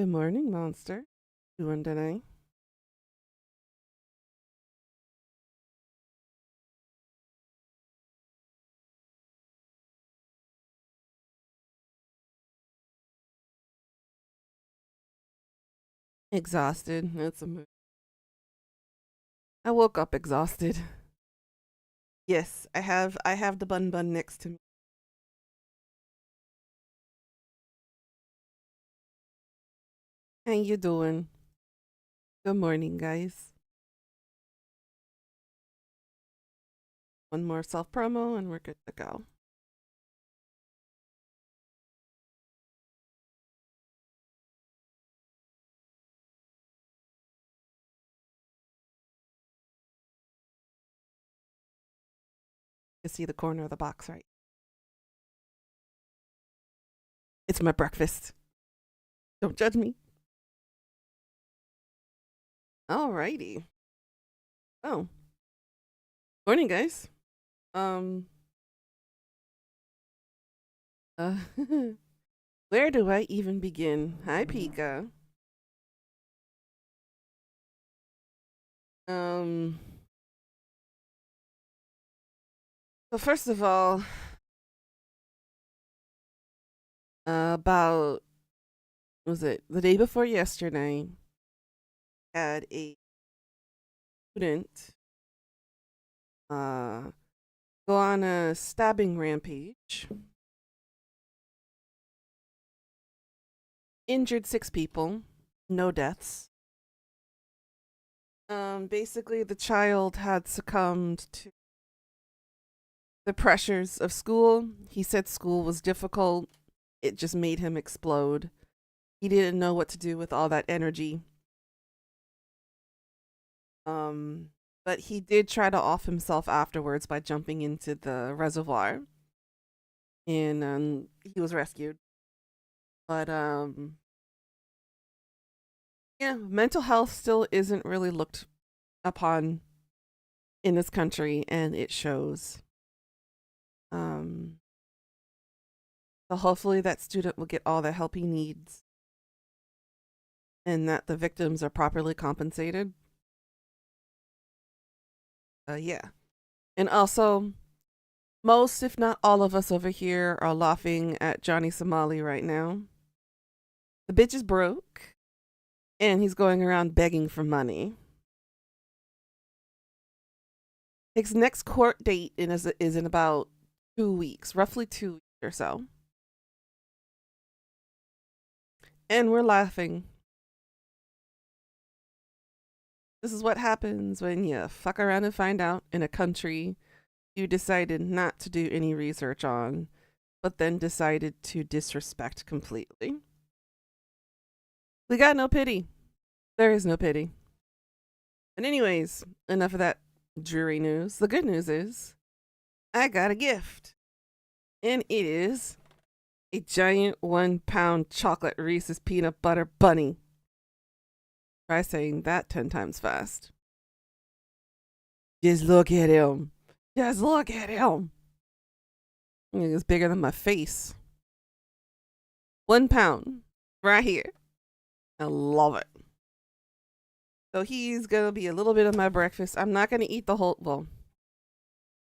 Good morning, monster. Doing today? Exhausted. I woke up exhausted. Yes, I have the bun next to me. How you doing? Good morning, guys. One more self promo and we're good to go. You see the corner of the box, right? It's my breakfast. Don't judge me. Alrighty. Oh, morning, guys. Um, uh, where do I even begin? Hi, Pika. Um, so first of all, about was it the day before yesterday? Had a student uh go on a stabbing rampage, injured 6 people, no deaths. Basically, the child had succumbed to the pressures of school. He said school was difficult. It just made him explode. He didn't know what to do with all that energy. Um, but he did try to off himself afterwards by jumping into the reservoir, and he was rescued. But yeah, mental health still isn't really looked upon in this country, and it shows. Um, so hopefully that student will get all the help he needs, and that the victims are properly compensated. Yeah, and also most, if not all of us over here, are laughing at Johnny Somali right now. The bitch is broke, and he's going around begging for money. His next court date is in about 2 weeks, roughly 2 weeks or so. And we're laughing. This is what happens when you fuck around and find out in a country you decided not to do any research on, but then decided to disrespect completely. We got no pity. There is no pity. And, anyways, enough of that dreary news. The good news is I got a gift, and it is a giant 1 pound chocolate Reese's peanut butter bunny. Try saying that 10 times fast. Just look at him. Just look at him. It's bigger than my face. 1 pound. Right here. I love it. So he's gonna be a little bit of my breakfast. I'm not gonna eat the whole, well,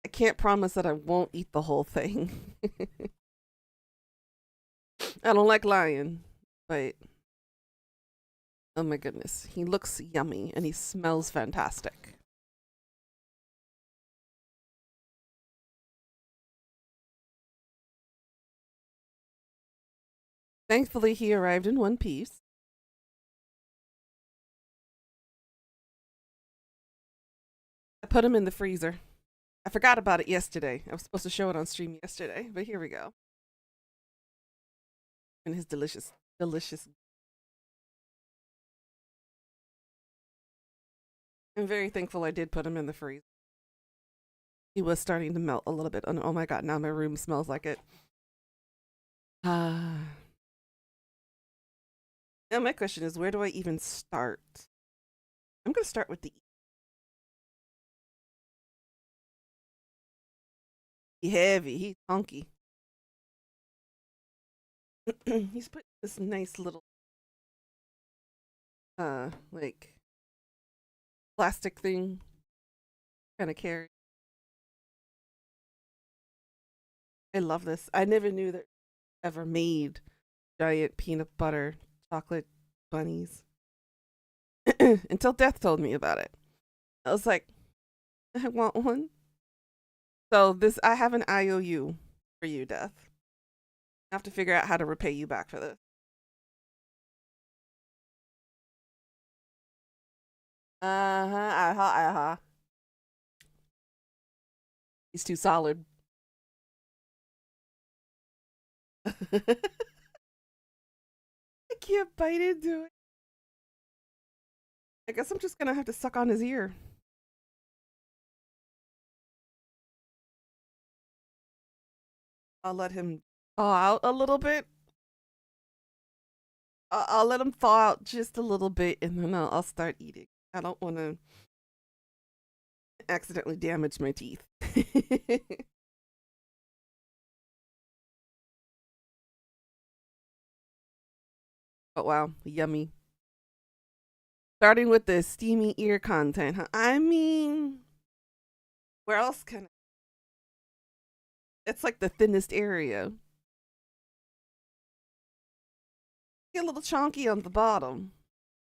I can't promise that I won't eat the whole thing. I don't like lying, but oh my goodness. He looks yummy and he smells fantastic. Thankfully, he arrived in one piece. I put him in the freezer. I forgot about it yesterday. I was supposed to show it on stream yesterday, but here we go. And his delicious, delicious. I'm very thankful I did put him in the freezer. He was starting to melt a little bit. And oh my god, now my room smells like it. Ah. Now my question is, where do I even start? I'm gonna start with the heavy. He's hunky. He's put this nice little like plastic thing kind of carry. I love this. I never knew that ever made giant peanut butter chocolate bunnies until Death told me about it. I was like, I want one. So this, I have an IOU for you, Death. I have to figure out how to repay you back for this. Uh-huh. He's too solid. I can't bite into it. I guess I'm just gonna have to suck on his ear. I'll let him thaw out a little bit. I'll let him thaw out just a little bit and then I'll start eating. I don't want to accidentally damage my teeth. Oh, wow. Yummy. Starting with the steamy ear content, huh? I mean, where else can it's like the thinnest area. Get a little chunky on the bottom.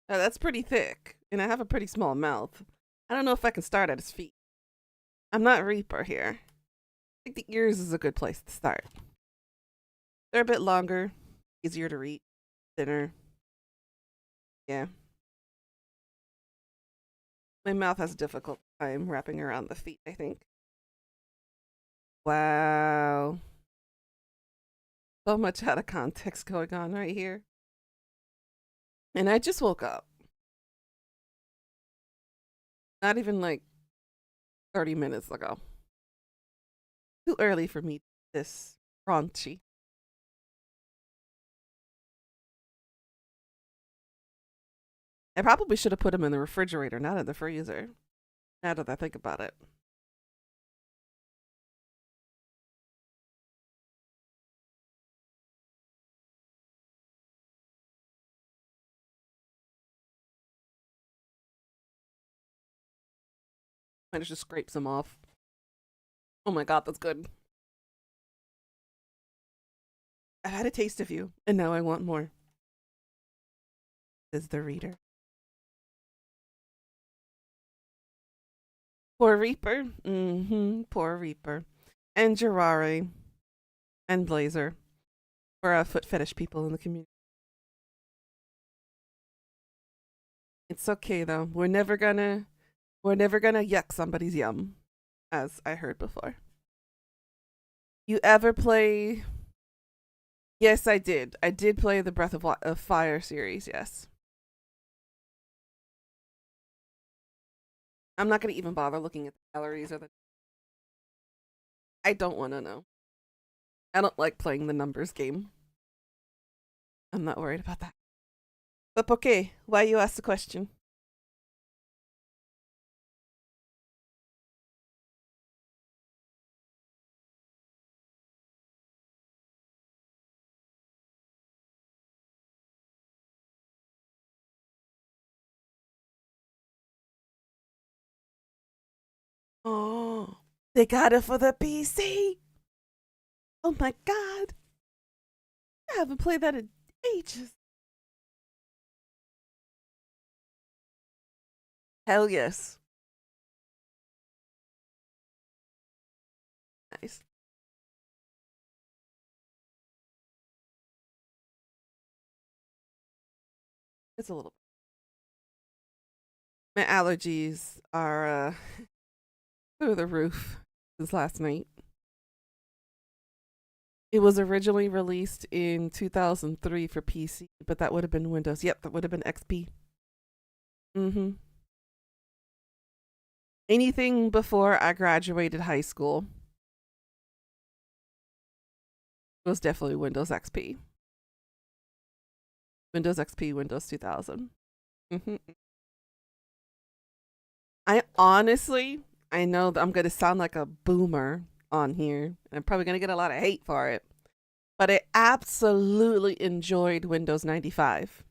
That's pretty thick, and I have a pretty small mouth. I don't know if I can start at his feet. I'm not Reaper here. I think the ears is a good place to start. They're a bit longer, easier to reach, thinner. Yeah. My mouth has a difficult time wrapping around the feet, I think. Wow. So much out of context going on right here. And I just woke up. Not even like 30 minutes ago. Too early for me this raunchy. I probably should have put them in the refrigerator, not in the freezer. Now that I think about it. Might just scrape some off. Oh my god, that's good. I've had a taste of you, and now I want more. Says the reader. Poor Reaper. Poor Reaper. And Jirare. And Blazer. We're foot fetish people in the community. It's okay though. We're never gonna yuck somebody's yum, as I heard before. You ever play? Yes, I did. I did play the of Fire series. Yes. I'm not gonna even bother looking at the calories or the. I don't want to know. I don't like playing the numbers game. I'm not worried about that. But okay, why you ask the question? Oh, they got it for the PC. Oh my god. I haven't played that in ages. Hell yes. Nice. It's a little. My allergies are through the roof since last night. It was originally released in 2003 for PC, but that would have been Windows. Yep, that would have been XP. Mm-hmm. Anything before I graduated high school was definitely Windows XP. Windows XP, Windows 2000. Mm-hmm. I honestly, I know that I'm going to sound like a boomer on here. I'm probably going to get a lot of hate for it. But I absolutely enjoyed Windows 95.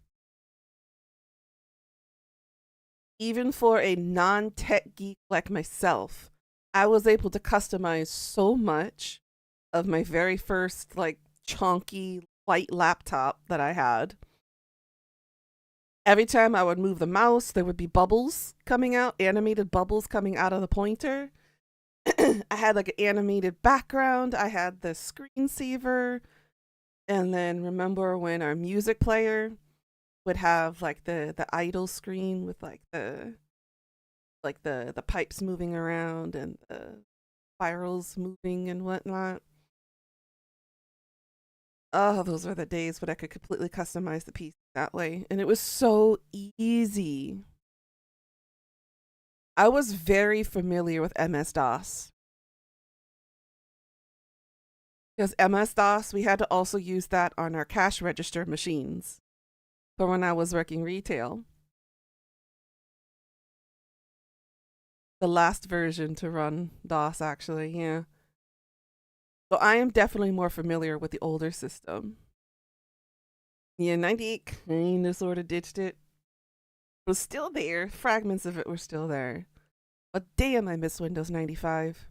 even for a non-tech geek like myself, I was able to customize so much of my very first like chunky white laptop that I had. Every time I would move the mouse, there would be bubbles coming out, animated bubbles coming out of the pointer. I had like an animated background. I had the screensaver. And then remember when our music player would have like the idle screen with the pipes moving around and the spirals moving and whatnot. Oh, those were the days when I could completely customize the piece that way. And it was so easy. I was very familiar with MS-DOS. Because MS-DOS, we had to also use that on our cash register machines for when I was working retail. The last version to run DOS, actually, yeah. So I am definitely more familiar with the older system. Yeah, 98 kind of sort of ditched it. It was still there. Fragments of it were still there. But damn, I miss Windows 95.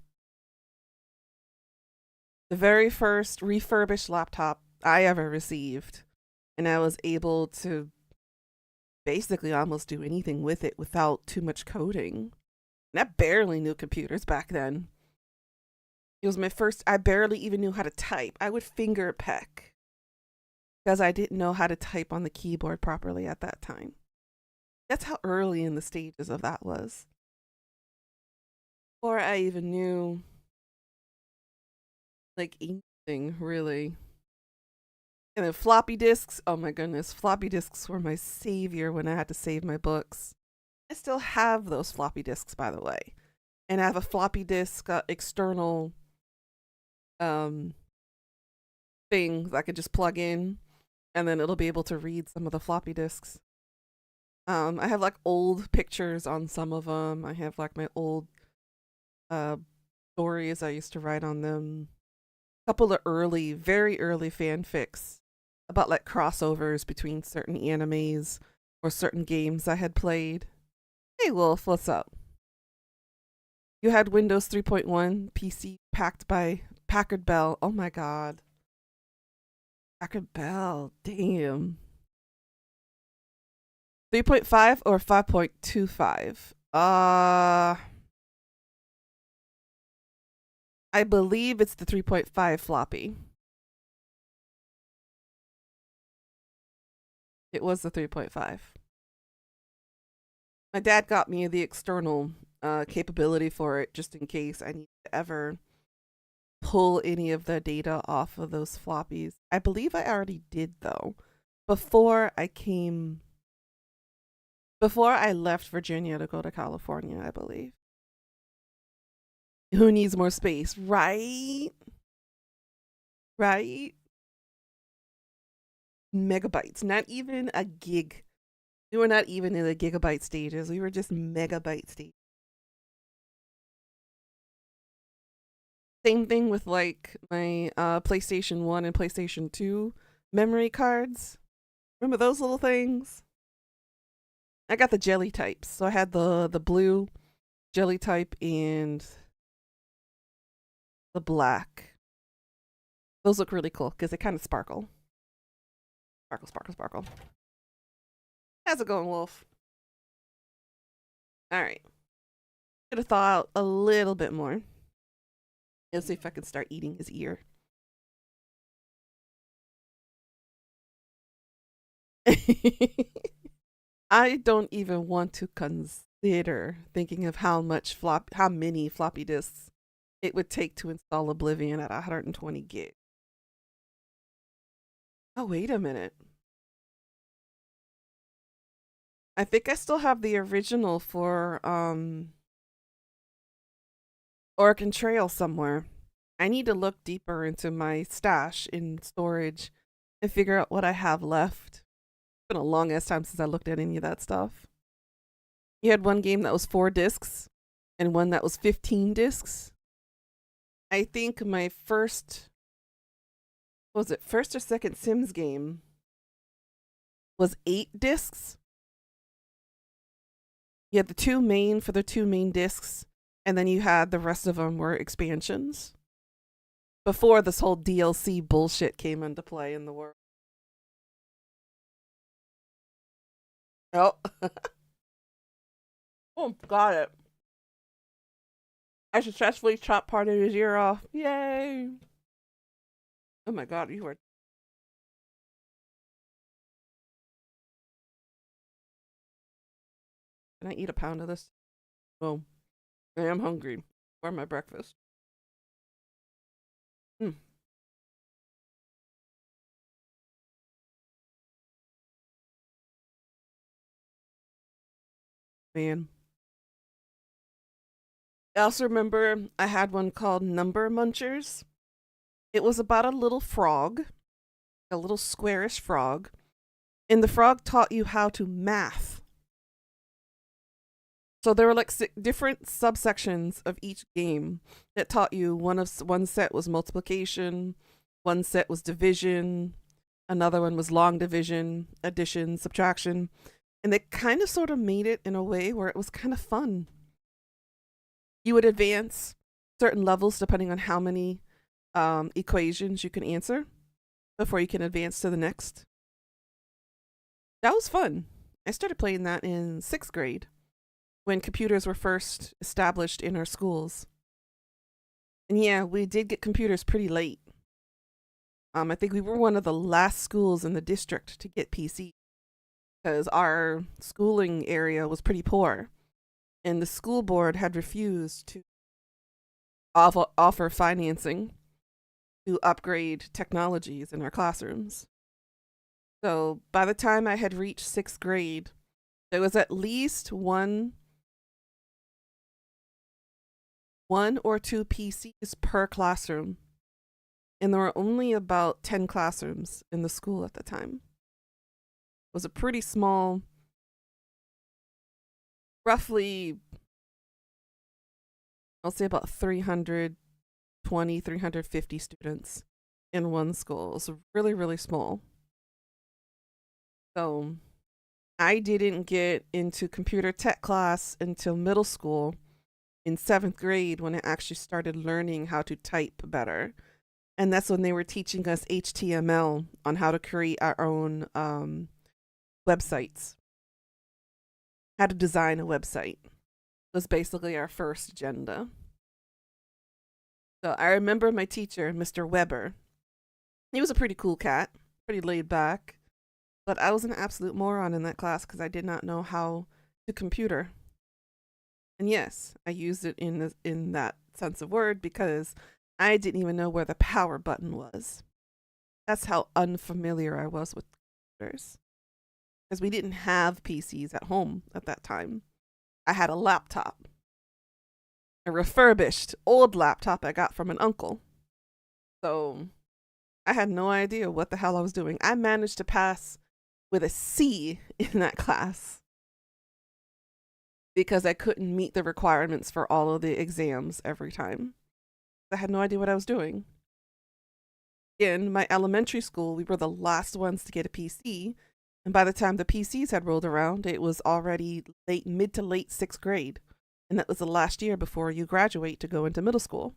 The very first refurbished laptop I ever received. And I was able to basically almost do anything with it without too much coding. And I barely knew computers back then. It was my first, I barely even knew how to type. I would finger peck because I didn't know how to type on the keyboard properly at that time. That's how early in the stages of that was. Before I even knew like anything really. And then floppy disks, oh my goodness, floppy disks were my savior when I had to save my books. I still have those floppy disks, by the way. And I have a floppy disk external thing that I could just plug in and then it'll be able to read some of the floppy disks. I have like old pictures on some of them. I have like my old stories I used to write on them. A couple of early, very early fanfics about like crossovers between certain animes or certain games I had played. Hey Wolf, what's up? You had Windows 3.1 PC packed by Packard Bell. Oh my god. Packard Bell, damn. 3.5 or 5.25? I believe it's the 3.5 floppy. It was the 3.5. My dad got me the external capability for it just in case I need to ever pull any of the data off of those floppies. I believe I already did though. Before I left Virginia to go to California, I believe. Who needs more space? Right? Right? Megabytes, not even a gig. We were not even in the gigabyte stages. We were just megabyte stages. Same thing with like my PlayStation 1 and PlayStation 2 memory cards. Remember those little things? I got the jelly types. So I had the blue jelly type and the black. Those look really cool because they kind of sparkle. Sparkle, sparkle, sparkle. How's it going, Wolf? All right. Gonna thaw out a little bit more. Let's see if I can start eating his ear. I don't even want to consider thinking of how many floppy disks it would take to install Oblivion at 120 gig. Oh, wait a minute. I think I still have the original for Oregon Trail somewhere. I need to look deeper into my stash in storage and figure out what I have left. It's been a long ass time since I looked at any of that stuff. You had one game that was 4 discs and one that was 15 discs. I think my first or second Sims game was 8 discs. You had the two main for the two main discs, and then you had the rest of them were expansions. Before this whole DLC bullshit came into play in the world. Oh, oh, got it. I successfully chopped part of his ear off. Yay! Oh my god, you are. Can I eat a pound of this? Oh, I am hungry for my breakfast. Mm, man. I also remember I had one called Number Munchers. It was about a little frog, a little squarish frog, and the frog taught you how to math. So there were like different subsections of each game that taught you one set was multiplication, one set was division, another one was long division, addition, subtraction, and they kind of sort of made it in a way where it was kind of fun. You would advance certain levels depending on how many equations you can answer before you can advance to the next. That was fun. I started playing that in 6th grade when computers were first established in our schools. And yeah, we did get computers pretty late. I think we were one of the last schools in the district to get PC because our schooling area was pretty poor, and the school board had refused to offer financing to upgrade technologies in our classrooms. So by the time I had reached 6th grade, there was at least one or two PCs per classroom. And there were only about 10 classrooms in the school at the time. It was a pretty small, roughly, I'll say about 320, 350 students in one school. It was really, really small. So I didn't get into computer tech class until middle school in 7th grade when I actually started learning how to type better. And that's when they were teaching us HTML on how to create our own websites, how to design a website. It was basically our first agenda. So I remember my teacher, Mr. Weber. He was a pretty cool cat, pretty laid back. But I was an absolute moron in that class because I did not know how to computer. And yes, I used it in that sense of word because I didn't even know where the power button was. That's how unfamiliar I was with computers. Because we didn't have PCs at home at that time. I had a laptop, a refurbished old laptop I got from an uncle. So I had no idea what the hell I was doing. I managed to pass with a C in that class because I couldn't meet the requirements for all of the exams every time. I had no idea what I was doing. In my elementary school, we were the last ones to get a PC. And by the time the PCs had rolled around, it was already mid to late 6th grade. And that was the last year before you graduate to go into middle school.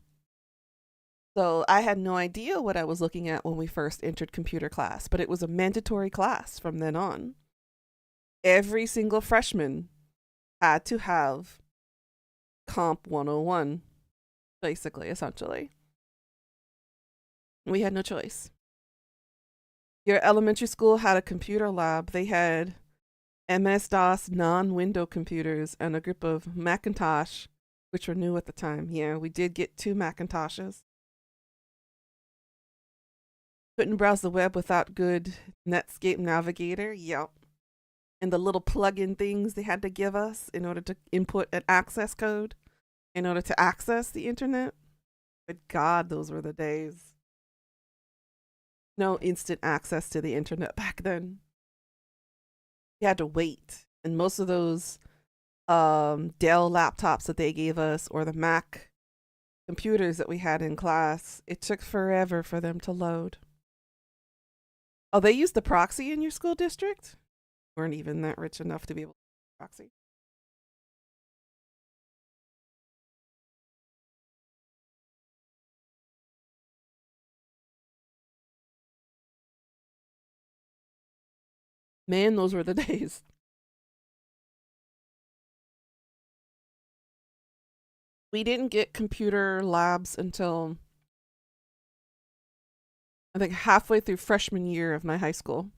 So I had no idea what I was looking at when we first entered computer class, but it was a mandatory class from then on. Every single freshman had to have Comp 101, basically, essentially. We had no choice. Your elementary school had a computer lab. They had MS-DOS non-window computers and a group of Macintosh, which were new at the time. Yeah, we did get 2 Macintoshes. Couldn't browse the web without good Netscape Navigator. Yep. And the little plug-in things they had to give us in order to input an access code in order to access the internet. But God, those were the days. No instant access to the internet back then. You had to wait. And most of those Dell laptops that they gave us or the Mac computers that we had in class, it took forever for them to load. Oh, they used the proxy in your school district? Weren't even that rich enough to be able to proxy. Man, those were the days. We didn't get computer labs until I think halfway through freshman year of my high school.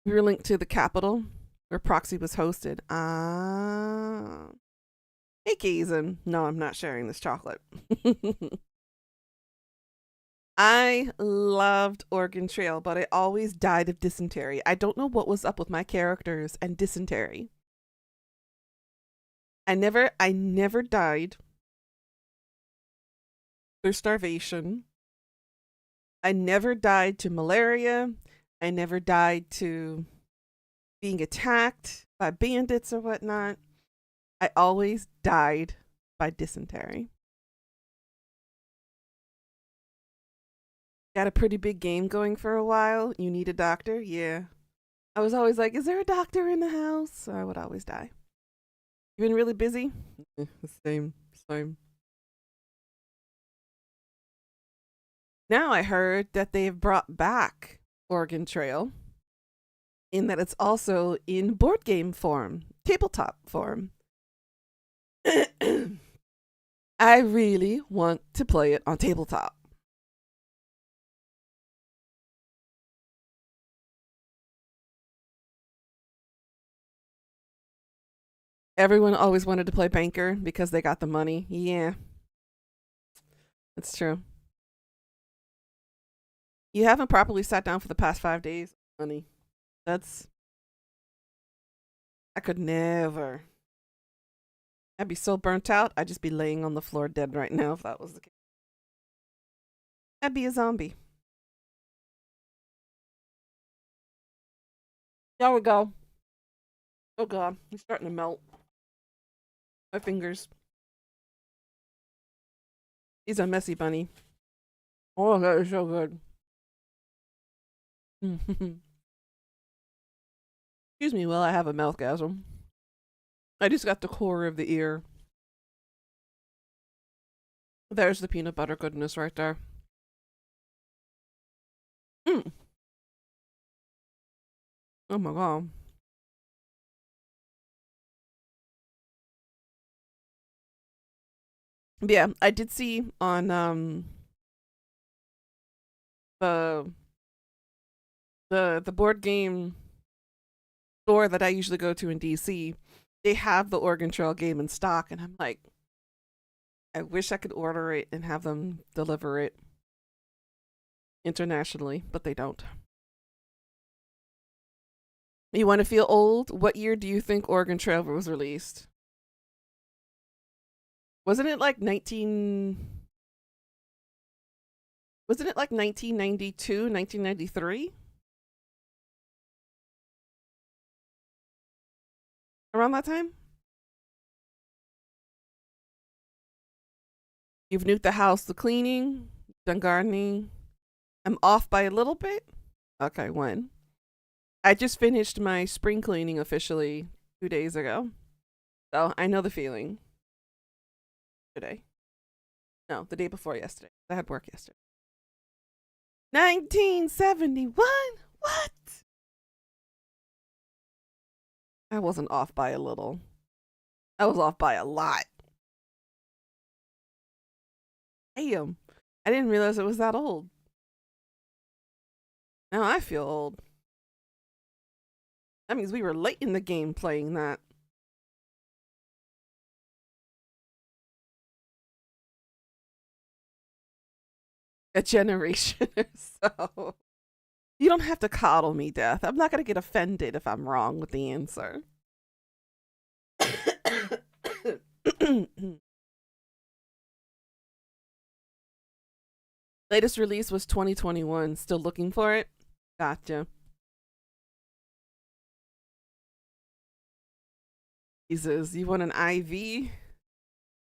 We were linked to the Capitol where Proxy was hosted. Ah. Hey, Kaizen. No, I'm not sharing this chocolate. I loved Oregon Trail, but I always died of dysentery. I don't know what was up with my characters and dysentery. I never died through starvation. I never died to malaria. I never died to being attacked by bandits or whatnot. I always died by dysentery. Got a pretty big game going for a while. You need a doctor? Yeah. I was always like, is there a doctor in the house? So I would always die. You been really busy? Same. Now I heard that they've brought back Oregon Trail in that it's also in board game form, tabletop form. I really want to play it on tabletop. Everyone always wanted to play Banker because they got the money. Yeah, that's true. You haven't properly sat down for the past 5 days, honey. That's. I could never. I'd be so burnt out, I'd just be laying on the floor dead right now if that was the case. I'd be a zombie. There we go. Oh god, it's starting to melt. My fingers. He's a messy bunny. Oh, that is so good. Excuse me while I have a mouthgasm. I just got the core of the ear. There's the peanut butter goodness right there. Mm. Oh my god. But yeah, I did see on the the board game store that I usually go to in DC, they have the Oregon Trail game in stock, and I'm like, I wish I could order it and have them deliver it internationally, but they don't. You want to feel old? What year do you think Oregon Trail was released? Wasn't it like 19 Wasn't it like 1992, 1993? Around that time? You've nuked the house, the cleaning, done gardening. I'm off by a little bit. Okay, when? I just finished my spring cleaning officially 2 days ago. So I know the feeling. Today. No, the day before yesterday. I had work yesterday. 1971? What? I wasn't off by a little. I was off by a lot. Damn. I didn't realize it was that old. Now I feel old. That means we were late in the game playing that. A generation or so. You don't have to coddle me, Death. I'm not going to get offended if I'm wrong with the answer. Latest release was 2021. Still looking for it? Gotcha. Jesus, you want an IV?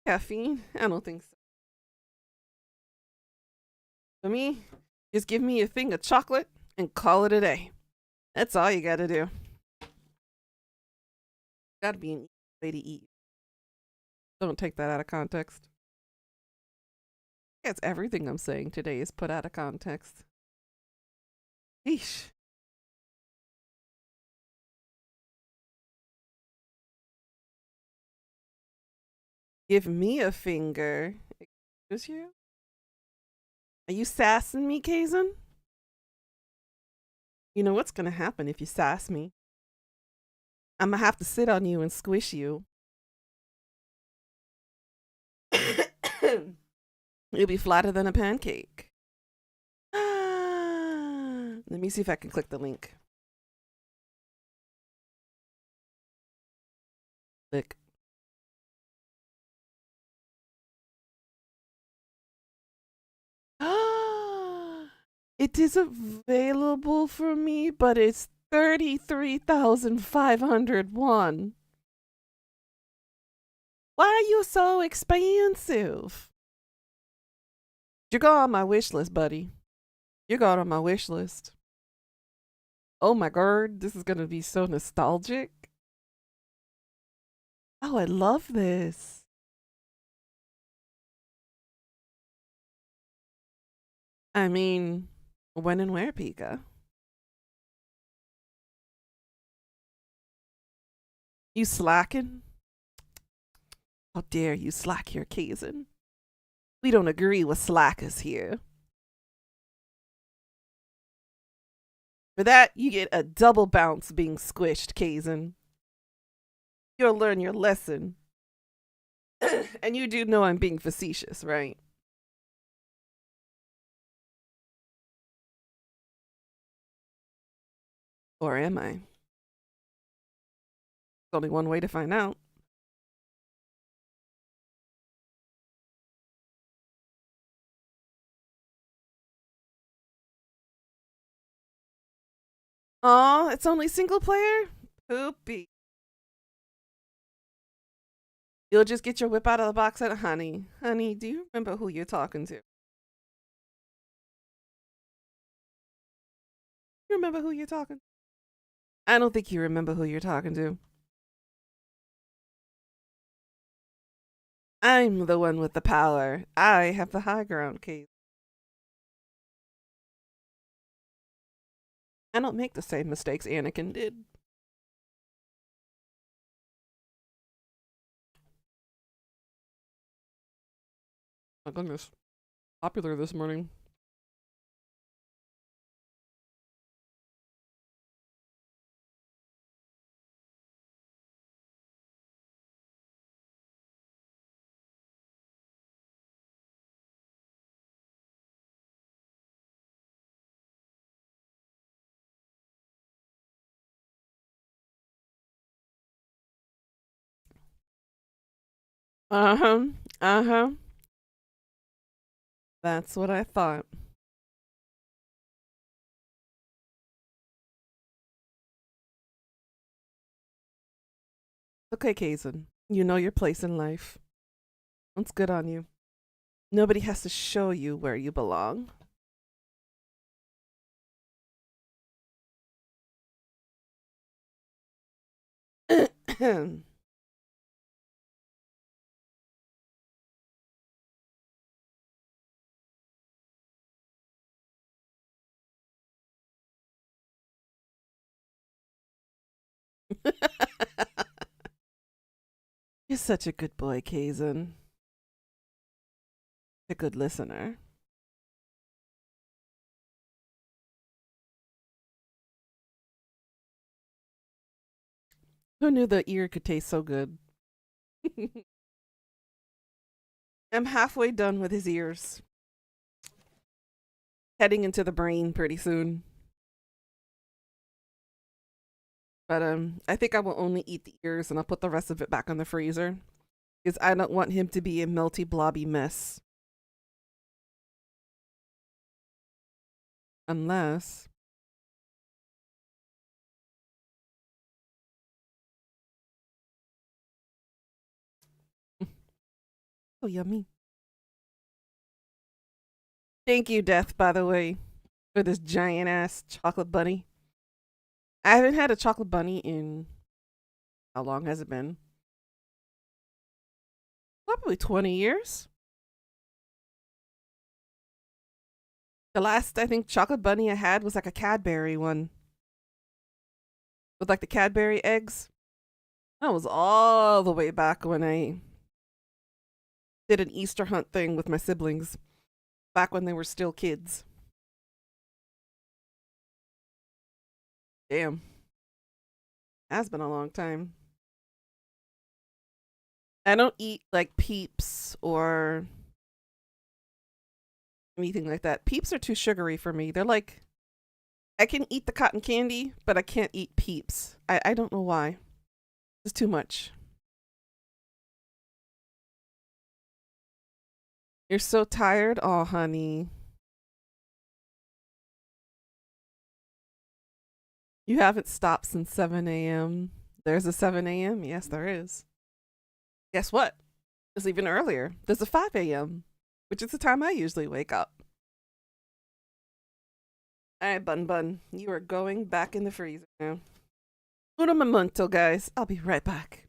Caffeine? I don't think so. For me, just give me a thing of chocolate and call it a day. That's all you gotta do. Gotta be an way to eat. Don't take that out of context. It's everything I'm saying today is put out of context. Eesh. Give me a finger. Excuse you? Are you sassing me, Kazan? You know what's gonna happen if you sass me? I'm gonna have to sit on you and squish you. You'll be flatter than a pancake. Let me see if I can click the link. Click. It is available for me, but it's 33,501. Why are you so expensive? You go on my wish list, buddy. You got on my wish list. Oh my god, this is gonna be so nostalgic. Oh, I love this. I mean, when and where, Pika? You slacking? How dare you slack your Kazan? We don't agree with slackers here. For that, you get a double bounce being squished, Kazan. You'll learn your lesson. And you do know I'm being facetious, right? Or am I? There's only one way to find out. Aw, it's only single player? Poopy. You'll just get your whip out of the box and honey. Honey, do you remember who you're talking to? You remember who you're talking to? I don't think you remember who you're talking to. I'm the one with the power. I have the high ground, Kate. I don't make the same mistakes Anakin did. My goodness. Popular this morning. Uh-huh. Uh-huh. That's what I thought. Okay, Kazan. You know your place in life. It's good on you. Nobody has to show you where you belong. You're such a good boy, Kazan. A good listener. Who knew the ear could taste so good? I'm halfway done with his ears. Heading into the brain pretty soon. But I think I will only eat the ears and I'll put the rest of it back on the freezer. Because I don't want him to be a melty blobby mess. Unless oh yummy. Thank you, Death, by the way, for this giant ass chocolate bunny. I haven't had a chocolate bunny in how long has it been? Probably 20 years. The last, I think, chocolate bunny I had was like a Cadbury one with like the Cadbury eggs. That was all the way back when I did an Easter hunt thing with my siblings, back when they were still kids. Damn, has been a long time. I don't eat like Peeps or anything like that. Peeps are too sugary for me. They're like, I can eat the cotton candy, but I can't eat Peeps. I don't know why. It's too much. You're so tired? Oh, honey. You haven't stopped since 7 a.m. There's a 7 a.m.? Yes, there is. Guess what? It's even earlier. There's a 5 a.m., which is the time I usually wake up. All right, Bun Bun, you are going back in the freezer now. Uno momento, guys. I'll be right back.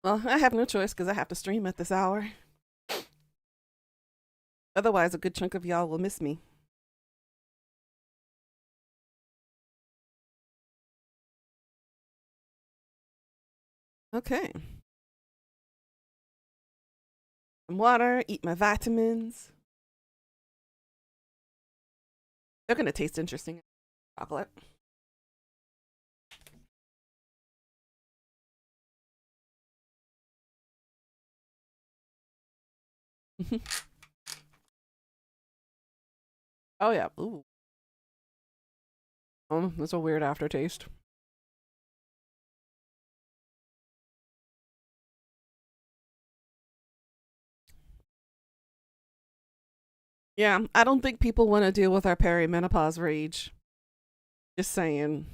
Well, I have no choice because I have to stream at this hour. Otherwise, a good chunk of y'all will miss me. Okay. Some water, eat my vitamins. They're going to taste interesting. Chocolate. Oh, yeah. Ooh. That's a weird aftertaste. Yeah, I don't think people want to deal with our perimenopause rage. Just saying.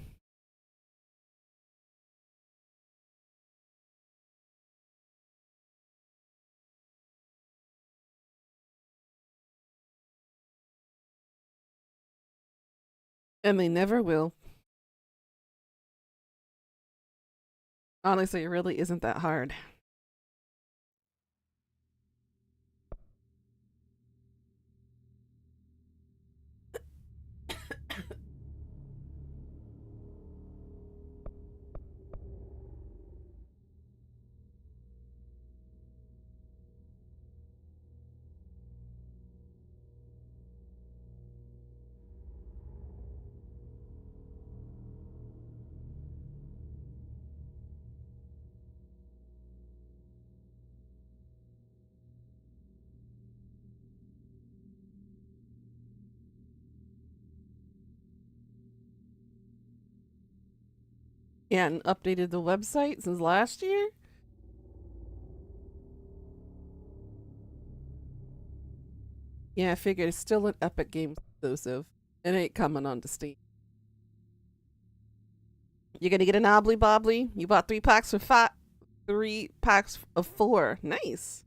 And they never will. Honestly, it really isn't that hard. Yeah, and updated the website since last year. Yeah, I figured it's still an Epic Games exclusive. It ain't coming on to Steam. You're gonna get an Obbly Bobbly. You bought 3 packs for 5. 3 packs of 4. Nice.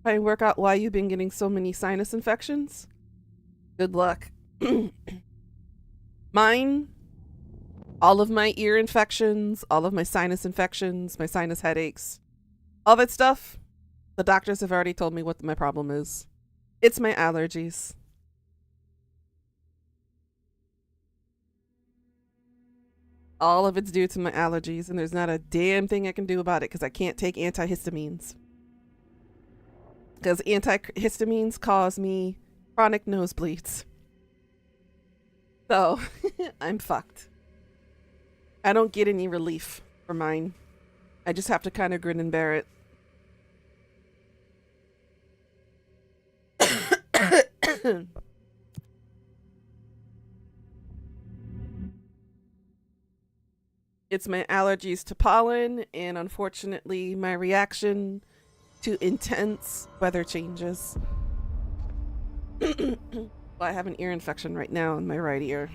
Try and work out why you've been getting so many sinus infections. Good luck. Mine, all of my ear infections, all of my sinus infections, my sinus headaches, all that stuff, the doctors have already told me what my problem is. It's my allergies. All of it's due to my allergies, and there's not a damn thing I can do about it because I can't take antihistamines. Because antihistamines cause me chronic nosebleeds. So I'm fucked. I don't get any relief for mine. I just have to kind of grin and bear it. It's my allergies to pollen, and unfortunately, my reaction to intense weather changes. Well, I have an ear infection right now in my right ear.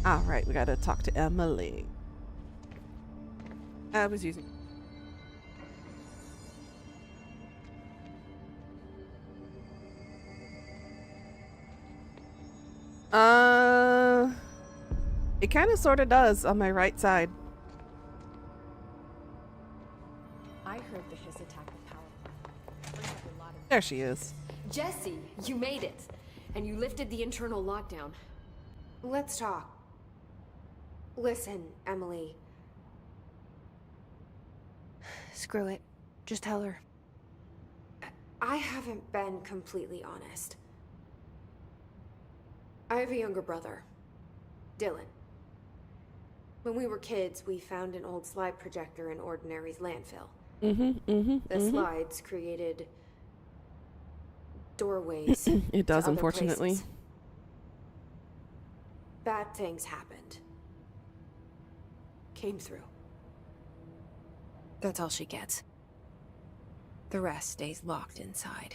All right, we gotta talk to Emily. I was using. It kind of sort of does on my right side. I heard the Hissss attack the power plant. There she is. Jesse, you made it, and you lifted the internal lockdown. Let's talk. Listen, Emily. Screw it. Just tell her. I haven't been completely honest. I have a younger brother, Dylan. When we were kids, we found an old slide projector in Ordinary's landfill. The slides created doorways. It does, to other unfortunately. places. Bad things happened. Came through. That's all she gets. The rest stays locked inside.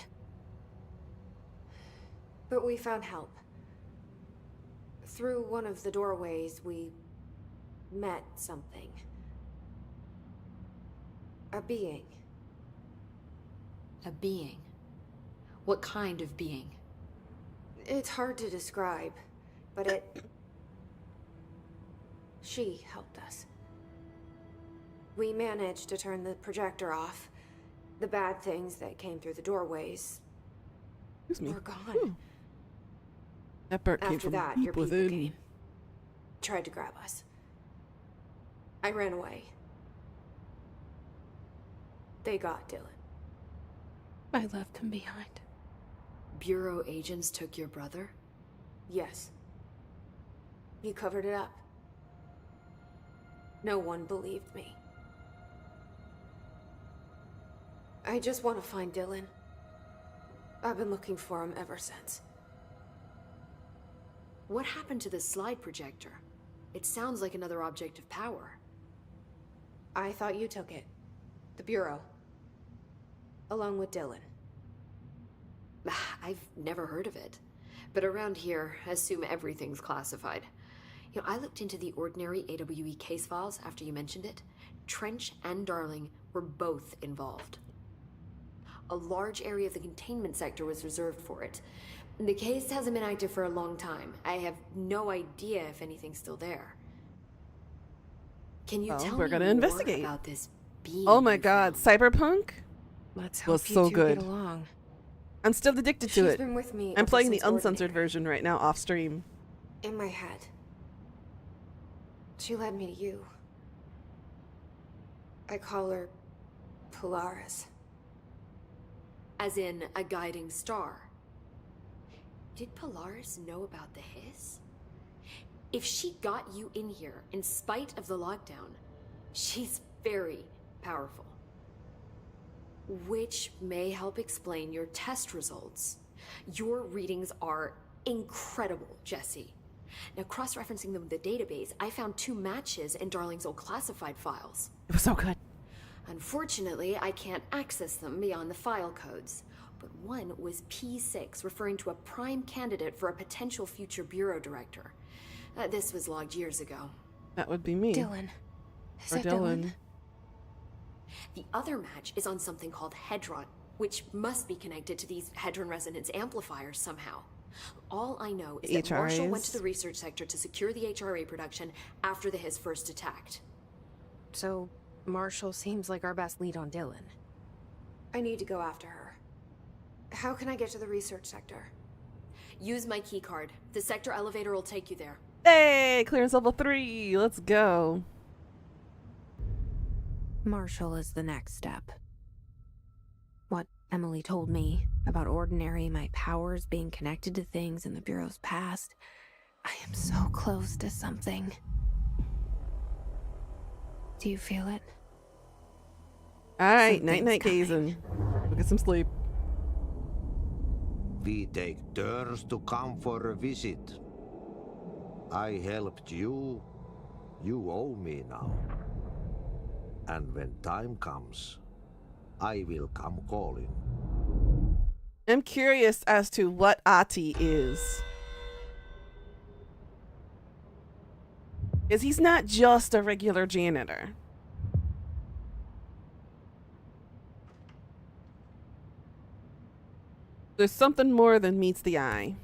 But we found help. Through one of the doorways, we met something. A being. A being? What kind of being? It's hard to describe, but she helped us. We managed to turn the projector off. The bad things that came through the doorways were gone. That burnt came After from that, deep your people within. came. Tried to grab us. I ran away. They got Dylan. I left him behind. Bureau agents took your brother? Yes. You covered it up. No one believed me. I just want to find Dylan. I've been looking for him ever since. What happened to the slide projector? It sounds like another object of power. I thought you took it. The Bureau. Along with Dylan. I've never heard of it. But around here, I assume everything's classified. You know, I looked into the Ordinary AWE case files after you mentioned it. Trench and Darling were both involved. A large area of the containment sector was reserved for it. The case hasn't been active for a long time. I have no idea if anything's still there. Can you tell we're me gonna more investigate. about this being? Oh my you god, found? Cyberpunk Let's help was you so two good. get along. I'm still addicted to She's it. been with me I'm ever playing the since uncensored Ordinary. version right now off stream. In my head. She led me to you. I call her Polaris. As in a guiding star. Did Polaris know about the Hissss? If she got you in here in spite of the lockdown, she's very powerful. Which may help explain your test results. Your readings are incredible, Jesse. Now, cross-referencing them with the database, I found 2 matches in Darling's old classified files. It was so good. Unfortunately, I can't access them beyond the file codes. But one was P6, referring to a prime candidate for a potential future bureau director. This was logged years ago. That would be me. Dylan. Is Or that Dylan. The other match is on something called Hedron, which must be connected to these Hedron resonance amplifiers somehow. All I know is that Marshall went to the research sector to secure the HRA production after the Hissss first attacked. So, Marshall seems like our best lead on Dylan. I need to go after her. How can I get to the research sector? Use my keycard. The sector elevator will take you there. Hey, clearance level 3. Let's go. Marshall is the next step. What Emily told me about Ordinary, my powers being connected to things in the Bureau's past. I am so close to something. Do you feel it? Alright, Something's night-night coming. gazing. We'll get some sleep. We take turns to come for a visit. I helped you. You owe me now. And when time comes, I will come calling. I'm curious as to what Ati is. Because he's not just a regular janitor. There's something more than meets the eye.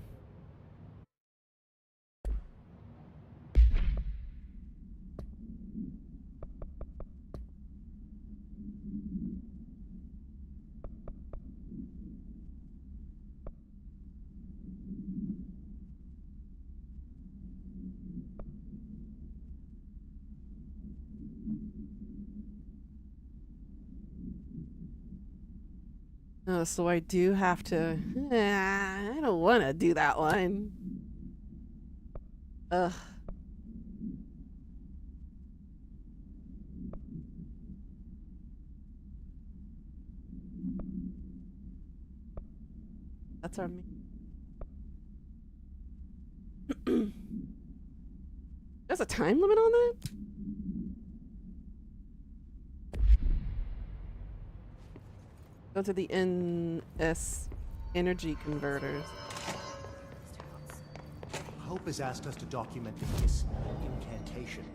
Oh, so I do have to... I don't want to do that one. Ugh. That's our... There's a time limit on that? Go to the NS energy converters. Hope has asked us to document the Hissss incantation.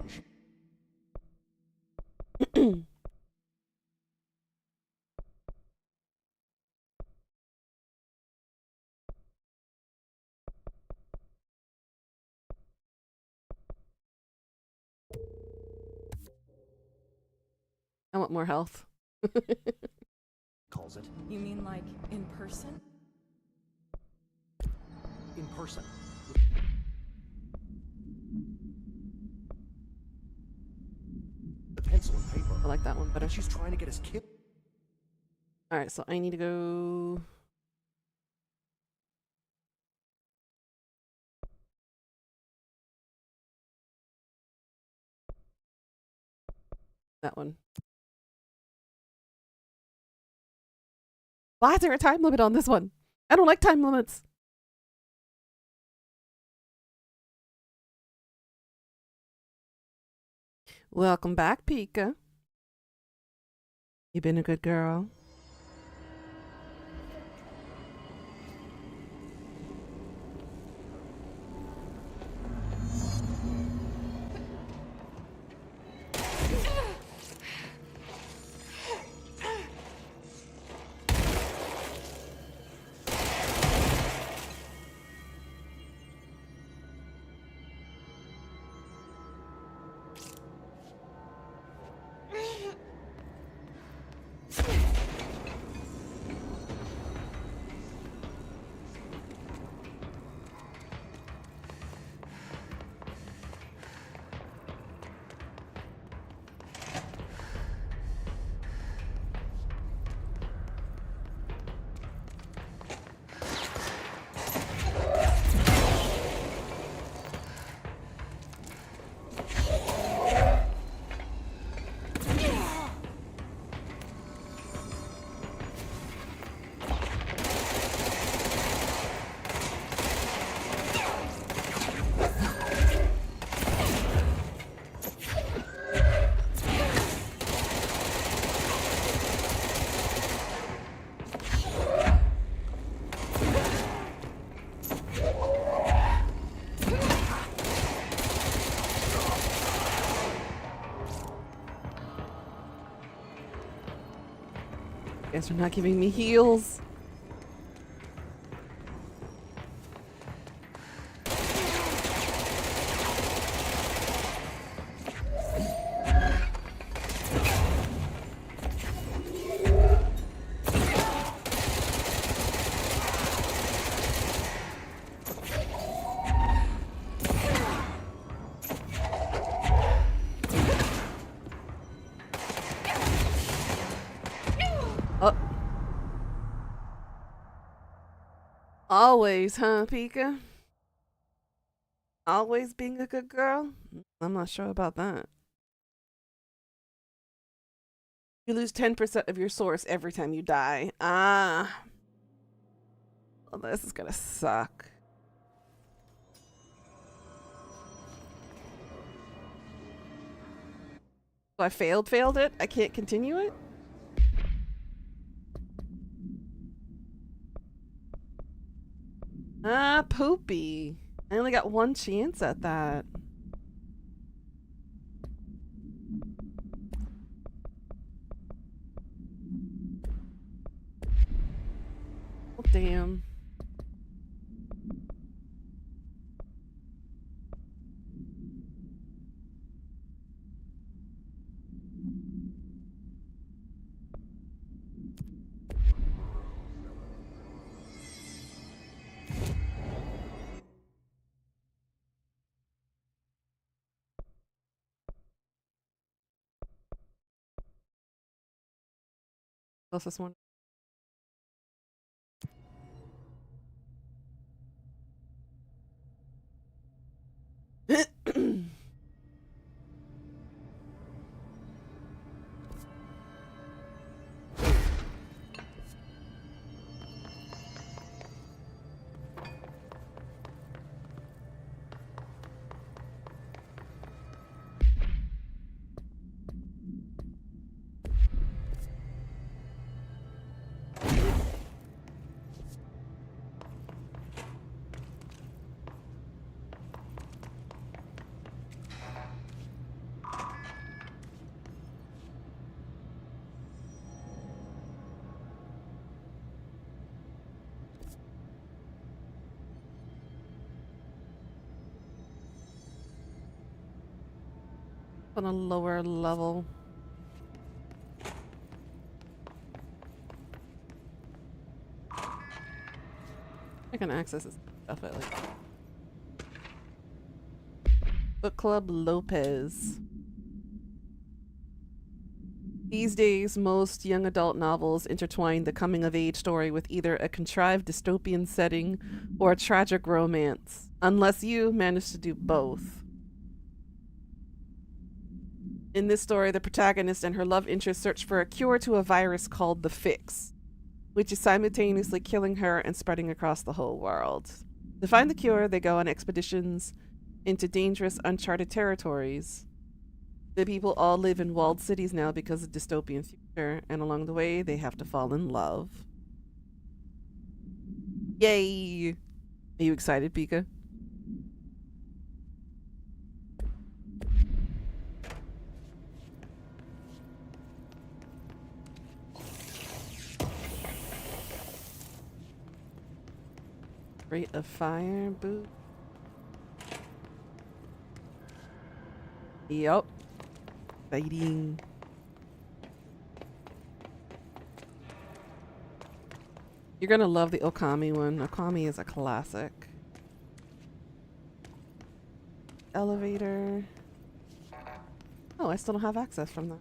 I want more health. Calls it. You mean like in person? In person. The pencil and paper. I like that one better. She's trying to get us killed. Alright, so I need to go... That one. Why is there a time limit on this one? I don't like time limits. Welcome back, Pika. You been a good girl? Guess they're not giving me heals. Always, huh, Pika? Always being a good girl? I'm not sure about that. You lose 10% of your source every time you die. Ah. Well, this is gonna suck. I failed it? I can't continue it? Ah, poopy. I only got one chance at that. Oh, damn. What's this one? On a lower level. I can access this stuff at like Book Club Lopez. These days, most young adult novels intertwine the coming-of-age story with either a contrived dystopian setting or a tragic romance, unless you manage to do both. In this story, the protagonist and her love interest search for a cure to a virus called the Fix, which is simultaneously killing her and spreading across the whole world. To find the cure, they go on expeditions into dangerous, uncharted territories. The people all live in walled cities now because of dystopian future, and along the way, they have to fall in love. Yay! Are you excited, Pika? Rate of fire boot. Yup. Fighting. You're gonna love the Okami one. Okami is a classic. Elevator. Oh, I still don't have access from that.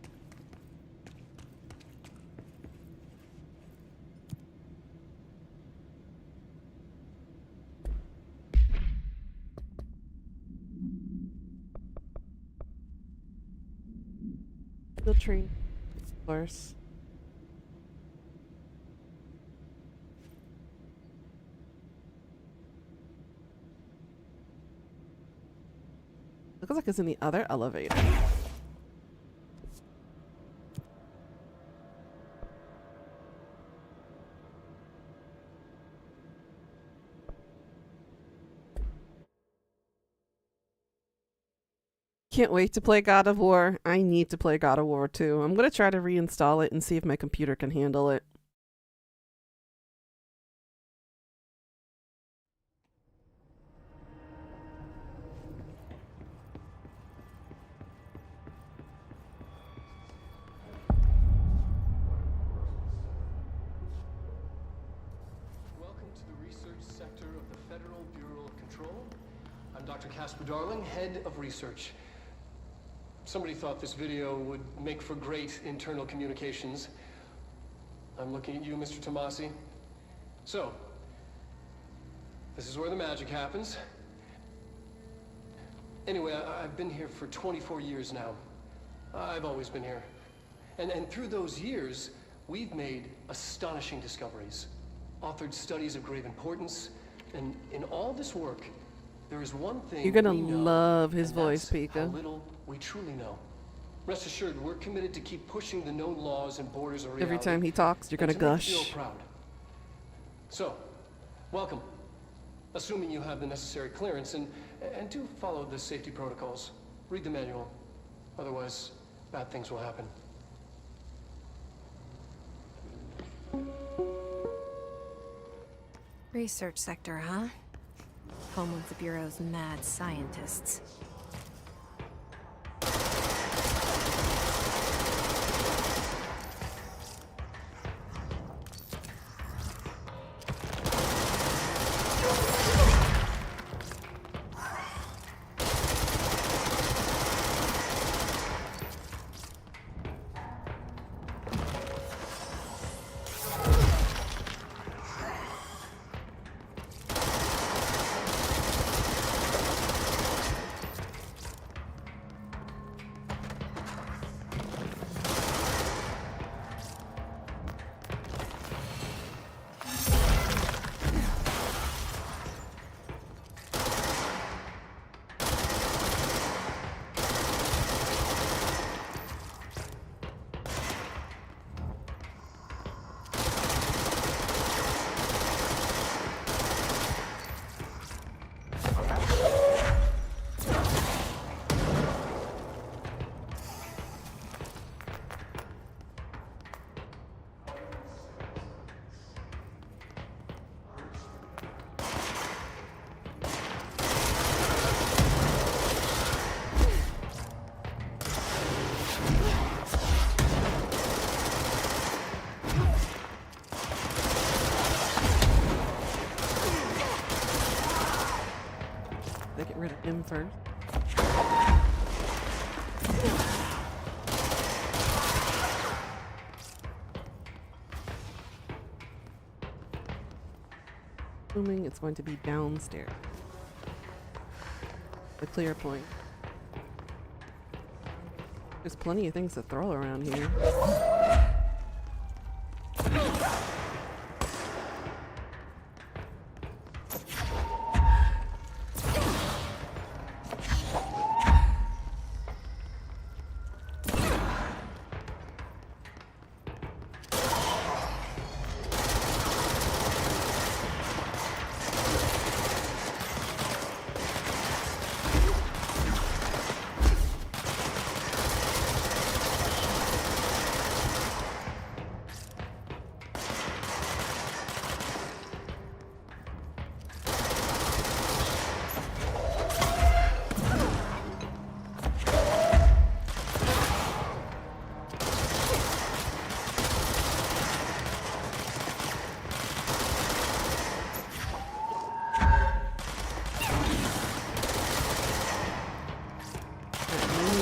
The train, of course. Looks like it's in the other elevator. Can't wait to play God of War. I need to play God of War too. I'm gonna try to reinstall it and see if my computer can handle it. Welcome to the research sector of the Federal Bureau of Control. I'm Dr. Casper Darling, head of research. Somebody thought this video would make for great internal communications. I'm looking at you, Mr. Tomasi. So, this is where the magic happens. Anyway, I've been here for 24 years now. I've always been here. And through those years, we've made astonishing discoveries, authored studies of grave importance, and in all this work, there is one thing You're gonna we know, love his and voice, that's how Pika. little we truly know. Rest assured, we're committed to keep pushing the known laws and borders of reality. Every time he talks, you're gonna and to make the gush. Bureau proud. So, welcome. Assuming you have the necessary clearance, and do follow the safety protocols. Read the manual. Otherwise, bad things will happen. Research sector, huh? Home of the Bureau's mad scientists. Get rid of him first. Assuming it's going to be downstairs. The clear point. There's plenty of things to throw around here.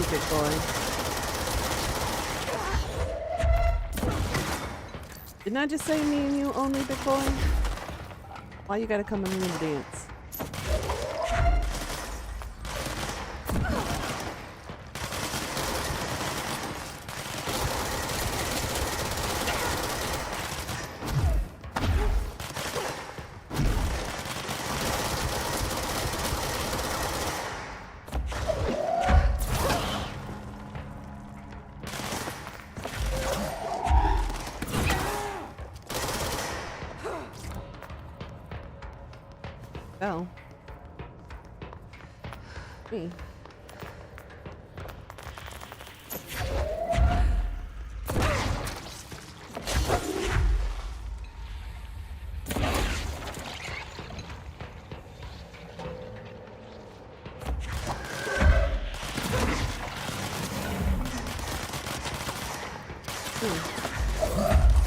Big boy. Didn't I just say me and you only, big boy? Why you gotta come in and dance? Oh. Me.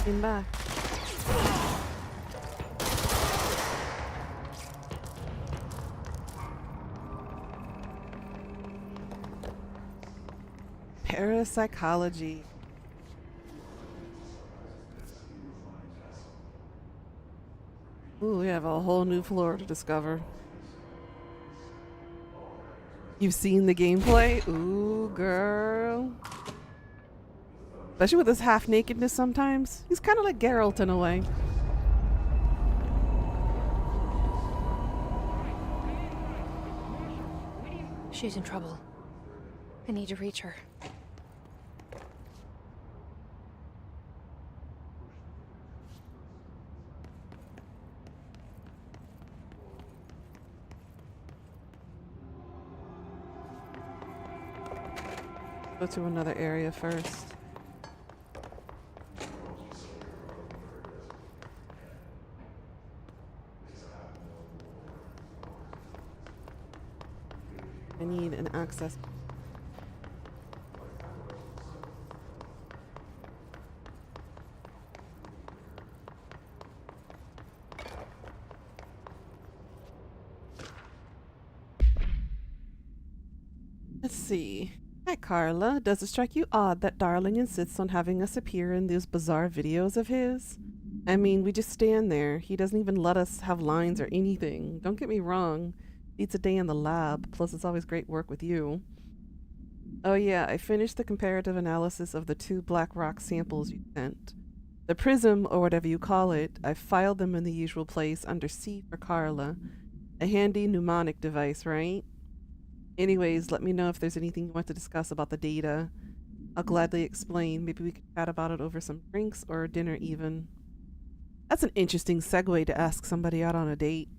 Came back. Parapsychology. Ooh, we have a whole new floor to discover. You've seen the gameplay? Ooh, girl. Especially with his half-nakedness sometimes. He's kind of like Geralt in a way. She's in trouble. I need to reach her. Go to another area first. I need an access. Let's see. Hi, Carla. Does it strike you odd that Darling insists on having us appear in those bizarre videos of his? I mean, we just stand there. He doesn't even let us have lines or anything. Don't get me wrong. Beats a day in the lab. Plus, it's always great work with you. Oh yeah, I finished the comparative analysis of the 2 black rock samples you sent. The prism, or whatever you call it, I filed them in the usual place under C for Carla. A handy mnemonic device, right? Anyways, let me know if there's anything you want to discuss about the data. I'll gladly explain. Maybe we could chat about it over some drinks or dinner even. That's an interesting segue to ask somebody out on a date.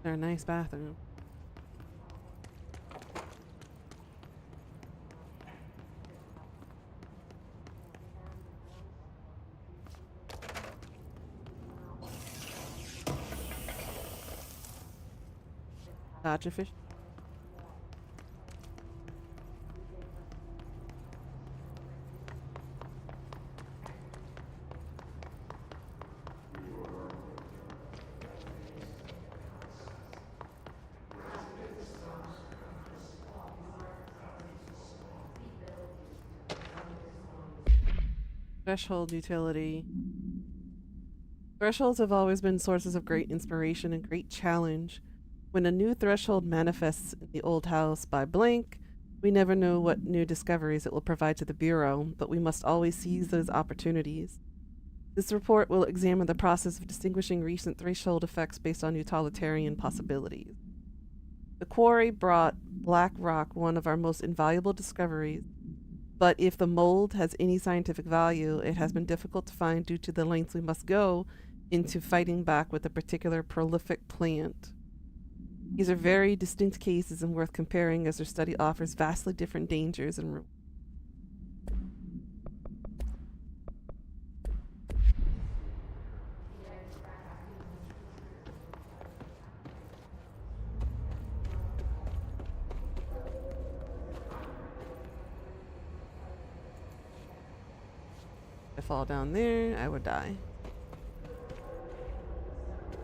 They're a nice bathroom. Gotcha fish. Threshold utility. Thresholds have always been sources of great inspiration and great challenge. When a new threshold manifests in the old house by blank, we never know what new discoveries it will provide to the Bureau, but we must always seize those opportunities. This report will examine the process of distinguishing recent threshold effects based on utilitarian possibilities. The quarry brought black rock, one of our most invaluable discoveries, but if the mold has any scientific value, it has been difficult to find due to the lengths we must go into fighting back with a particular prolific plant. These are very distinct cases and worth comparing as their study offers vastly different dangers and if I fall down there, I would die.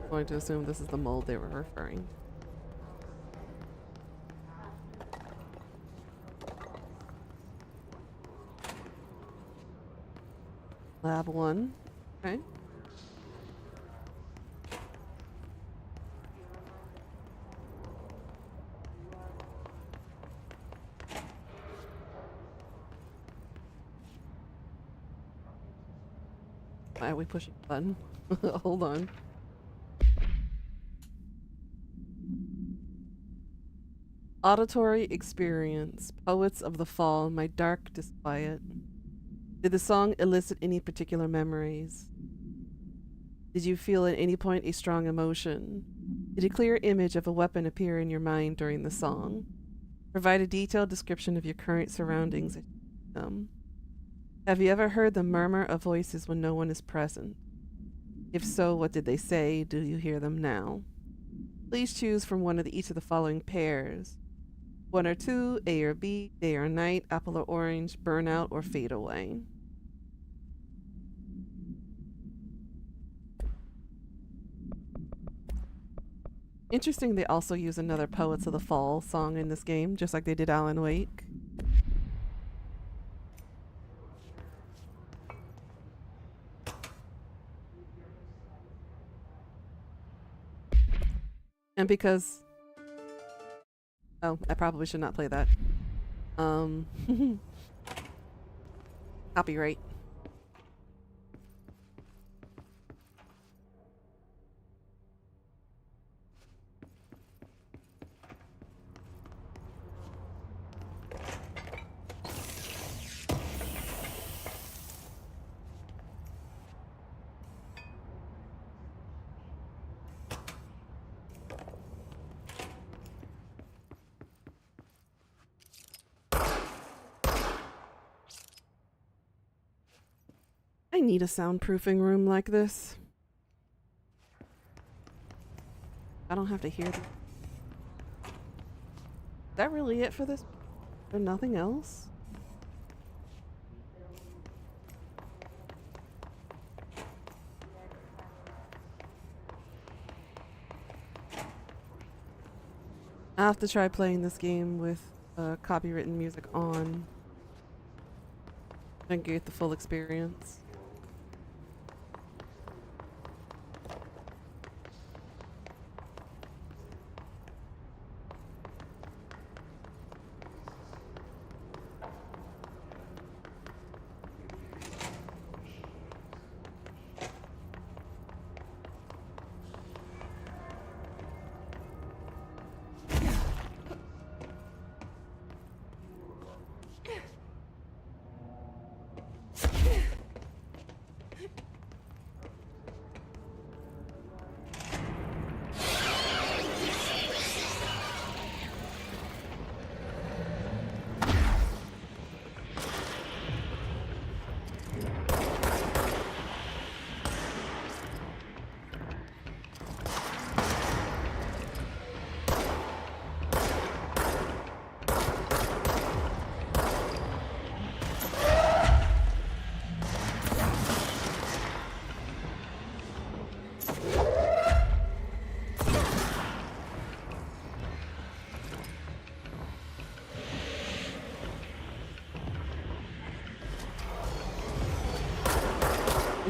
I'm going to assume this is the mold they were referring. Lab 1. Okay. Why are we pushing the button? Hold on. Auditory experience. Poets of the Fall. My dark disquiet. Did the song elicit any particular memories? Did you feel at any point a strong emotion? Did a clear image of a weapon appear in your mind during the song? Provide a detailed description of your current surroundings. Have you ever heard the murmur of voices when no one is present? If so, what did they say? Do you hear them now? Please choose from one of each of the following pairs. 1 or 2, A or B, day or night, apple or orange, burnout or fade away. Interesting, they also use another Poets of the Fall song in this game, just like they did Alan Wake. And because... Oh, I probably should not play that. Copyright. need a soundproofing room like this? I don't have to hear them. Is that really it for this? Or nothing else? I have to try playing this game with copywritten music on and get the full experience.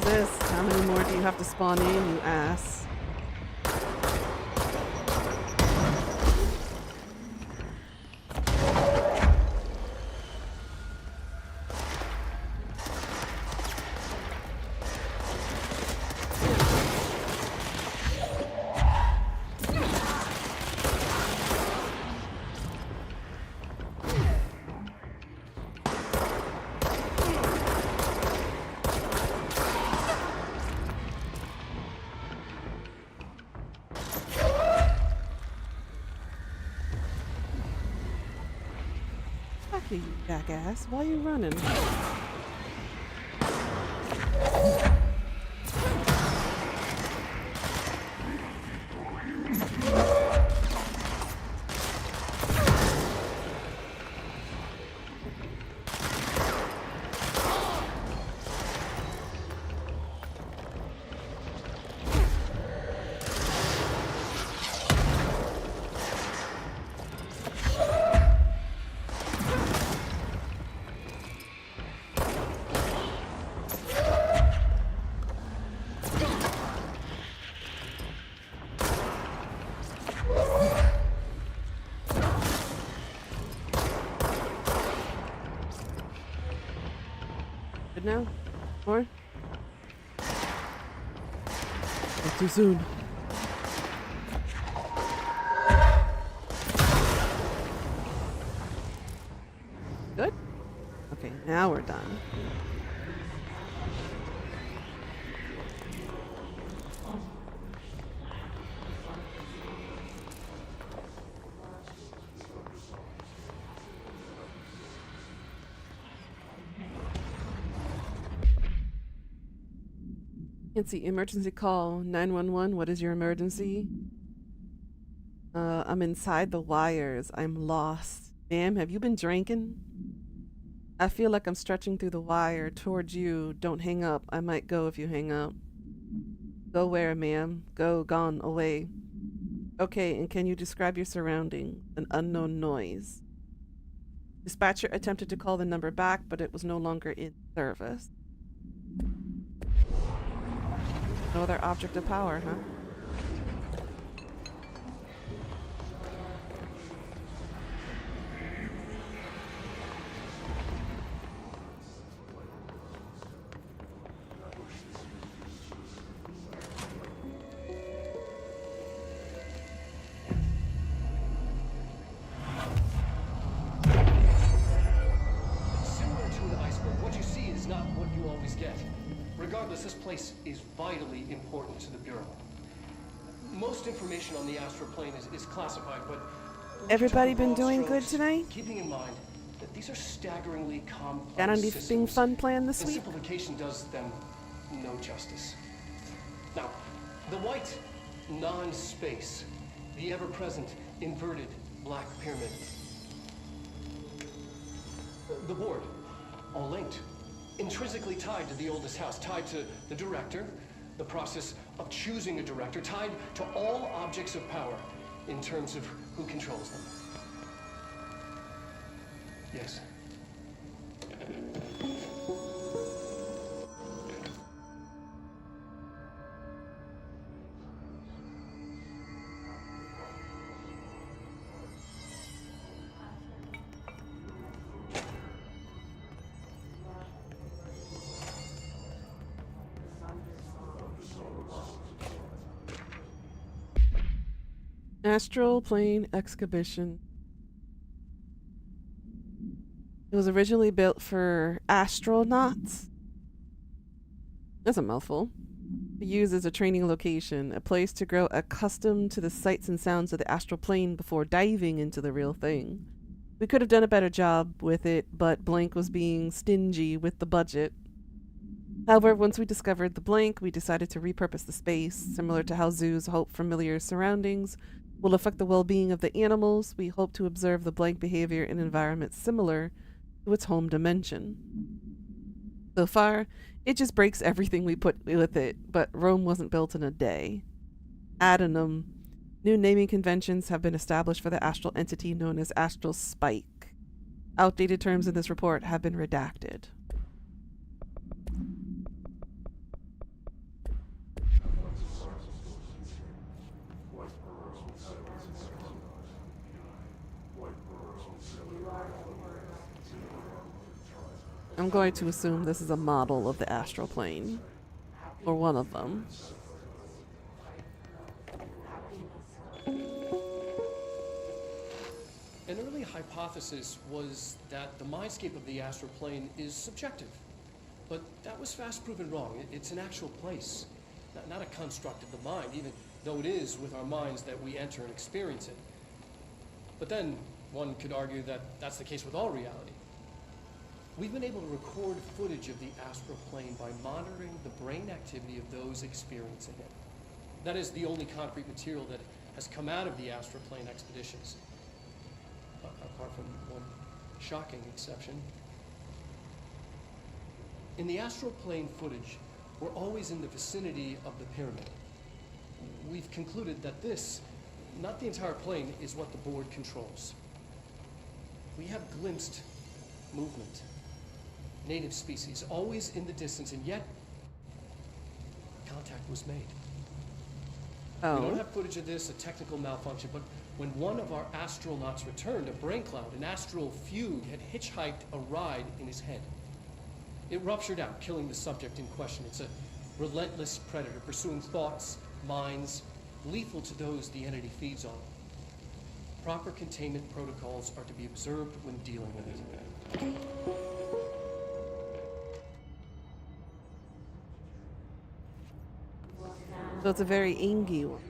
This? How many more do you have to spawn in, you ass? You jackass. Why are you running? Good now? More? Not too soon. Good? Okay, now we're done. Can't see. Emergency call 911. What is your emergency? I'm inside the wires. I'm lost. Ma'am, have you been drinking? I feel like I'm stretching through the wire towards you. Don't hang up. I might go if you hang up. Go where, ma'am? Go, gone, away. Okay, and can you describe your surroundings? An unknown noise. Dispatcher attempted to call the number back, but it was no longer in service. No other object of power, huh? Similar to an iceberg, what you see is not what you always get. Regardless, this place is vitally important to the Bureau. Most information on the astral plane is classified, but... Everybody been doing good tonight? Keeping in mind that these are staggeringly complex Got anything systems, fun planned this and week? simplification does them no justice. Now, the white, non-space, the ever-present, inverted black pyramid. The board, all linked, intrinsically tied to the oldest house, tied to the director, the process of choosing a director, tied to all objects of power in terms of who controls them. Yes. Astral plane exhibition. It was originally built for astronauts. That's a mouthful. To use as a training location, a place to grow accustomed to the sights and sounds of the astral plane before diving into the real thing. We could have done a better job with it, but Blank was being stingy with the budget. However, once we discovered the Blank, we decided to repurpose the space, similar to how zoos hope familiar surroundings will affect the well-being of the animals. We hope to observe the Blank behavior in environments similar to its home dimension. So far, it just breaks everything we put with it, but Rome wasn't built in a day. Adenum. New naming conventions have been established for the astral entity known as Astral Spike. Outdated terms in this report have been redacted. I'm going to assume this is a model of the astral plane, or one of them. An early hypothesis was that the mindscape of the astral plane is subjective. But that was fast proven wrong. It's an actual place, not a construct of the mind, even though it is with our minds that we enter and experience it. But then one could argue that that's the case with all reality. We've been able to record footage of the astral plane by monitoring the brain activity of those experiencing it. That is the only concrete material that has come out of the astral plane expeditions. Apart from one shocking exception. In the astral plane footage, we're always in the vicinity of the pyramid. We've concluded that this, not the entire plane, is what the board controls. We have glimpsed movement, native species, always in the distance, and yet contact was made. Oh. We don't have footage of this, a technical malfunction, but when one of our astronauts returned, a brain cloud, an astral fugue, had hitchhiked a ride in his head. It ruptured out, killing the subject in question. It's a relentless predator, pursuing thoughts, minds, lethal to those the entity feeds on. Proper containment protocols are to be observed when dealing with it. So it's a very ingy one.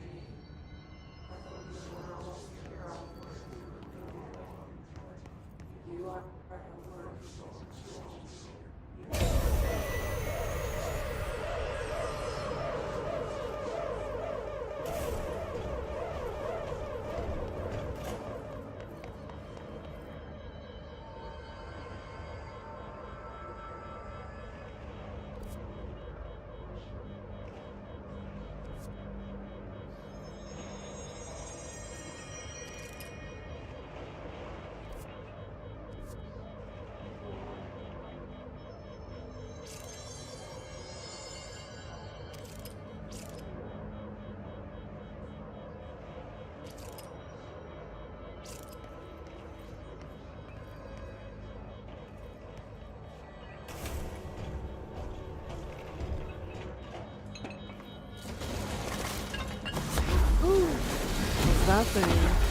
What's that thing?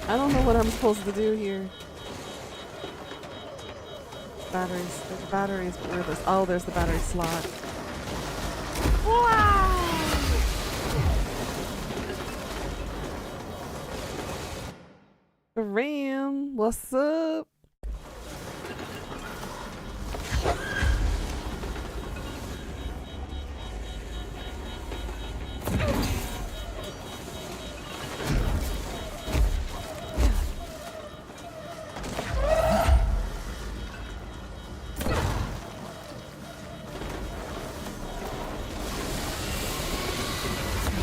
I don't know what I'm supposed to do here. Batteries. There's batteries. Where are those? Oh, there's the battery slot. Wow! Ram, what's up?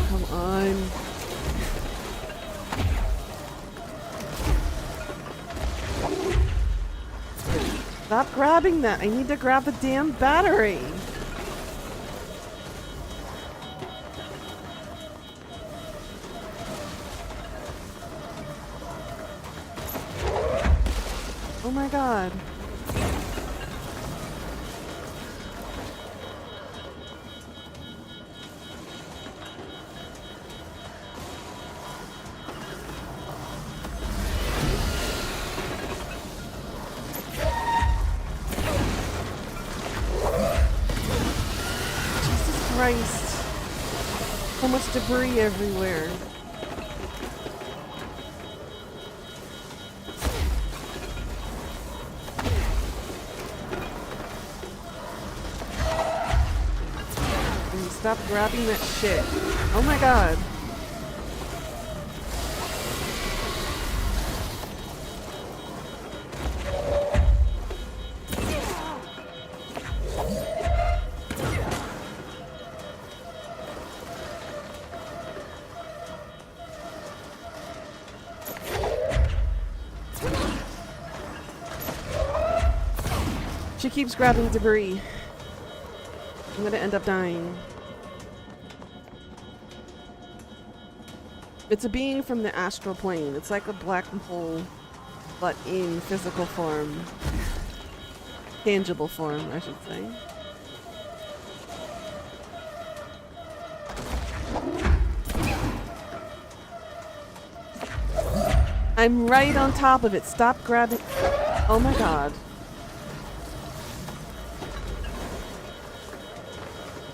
Come on. Stop grabbing that. I need to grab the damn battery. Oh my god. Christ. So much debris everywhere. Can you stop grabbing that shit? Oh my god. She keeps grabbing debris. I'm gonna end up dying. It's a being from the astral plane. It's like a black hole, but in physical form. Tangible form, I should say. I'm right on top of it. Stop grabbing. Oh my god.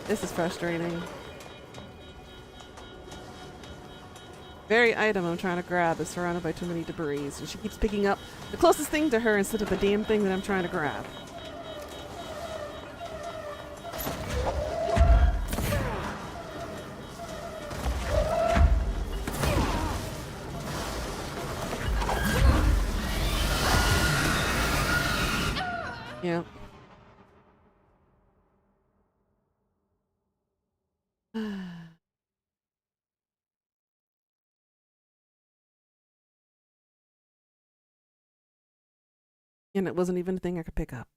This is frustrating. Very item I'm trying to grab is surrounded by too many debris, and she keeps picking up the closest thing to her instead of the damn thing that I'm trying to grab. Yep. And it wasn't even a thing I could pick up.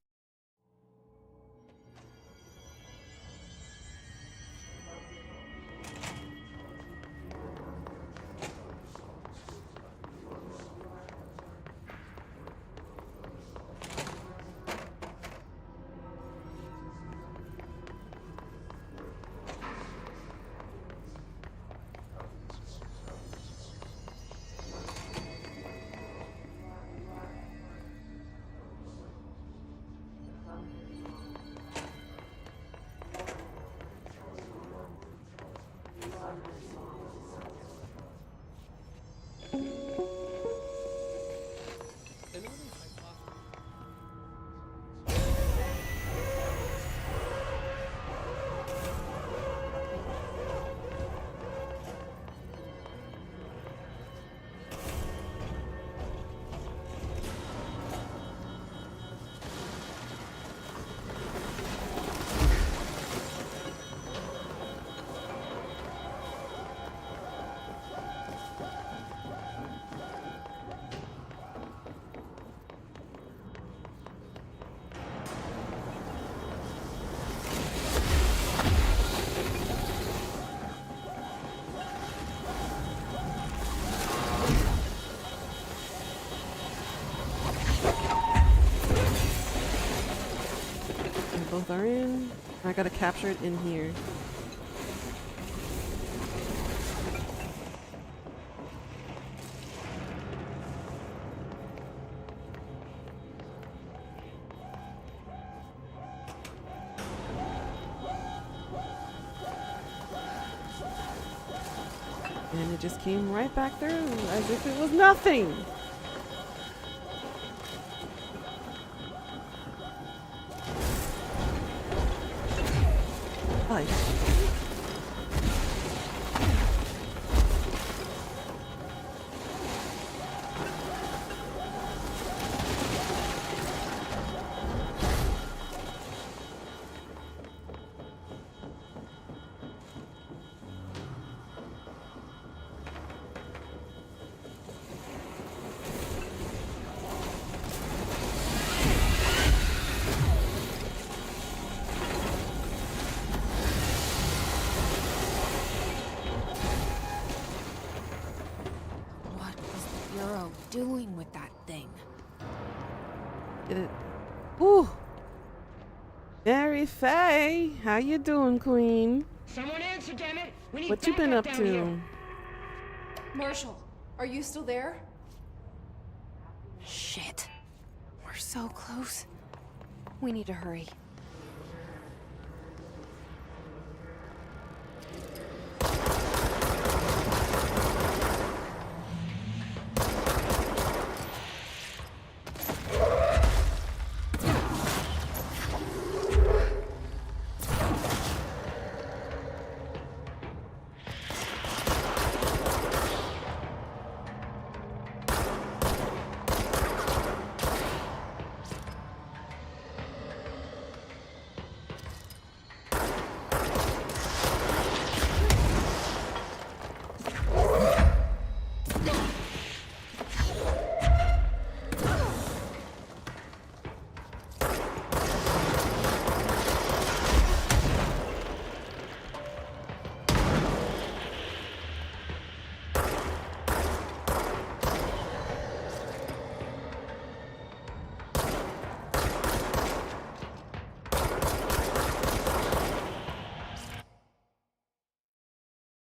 Both are in. I gotta capture it in here. And it just came right back through as if it was nothing. Like, What was the Bureau doing with that thing? did it? Ooh. Mary Faye, how you doing, Queen? Someone answer, damn it! We need What you been up backup down to? here. Marshall, are you still there? Shit. We're so close. We need to hurry.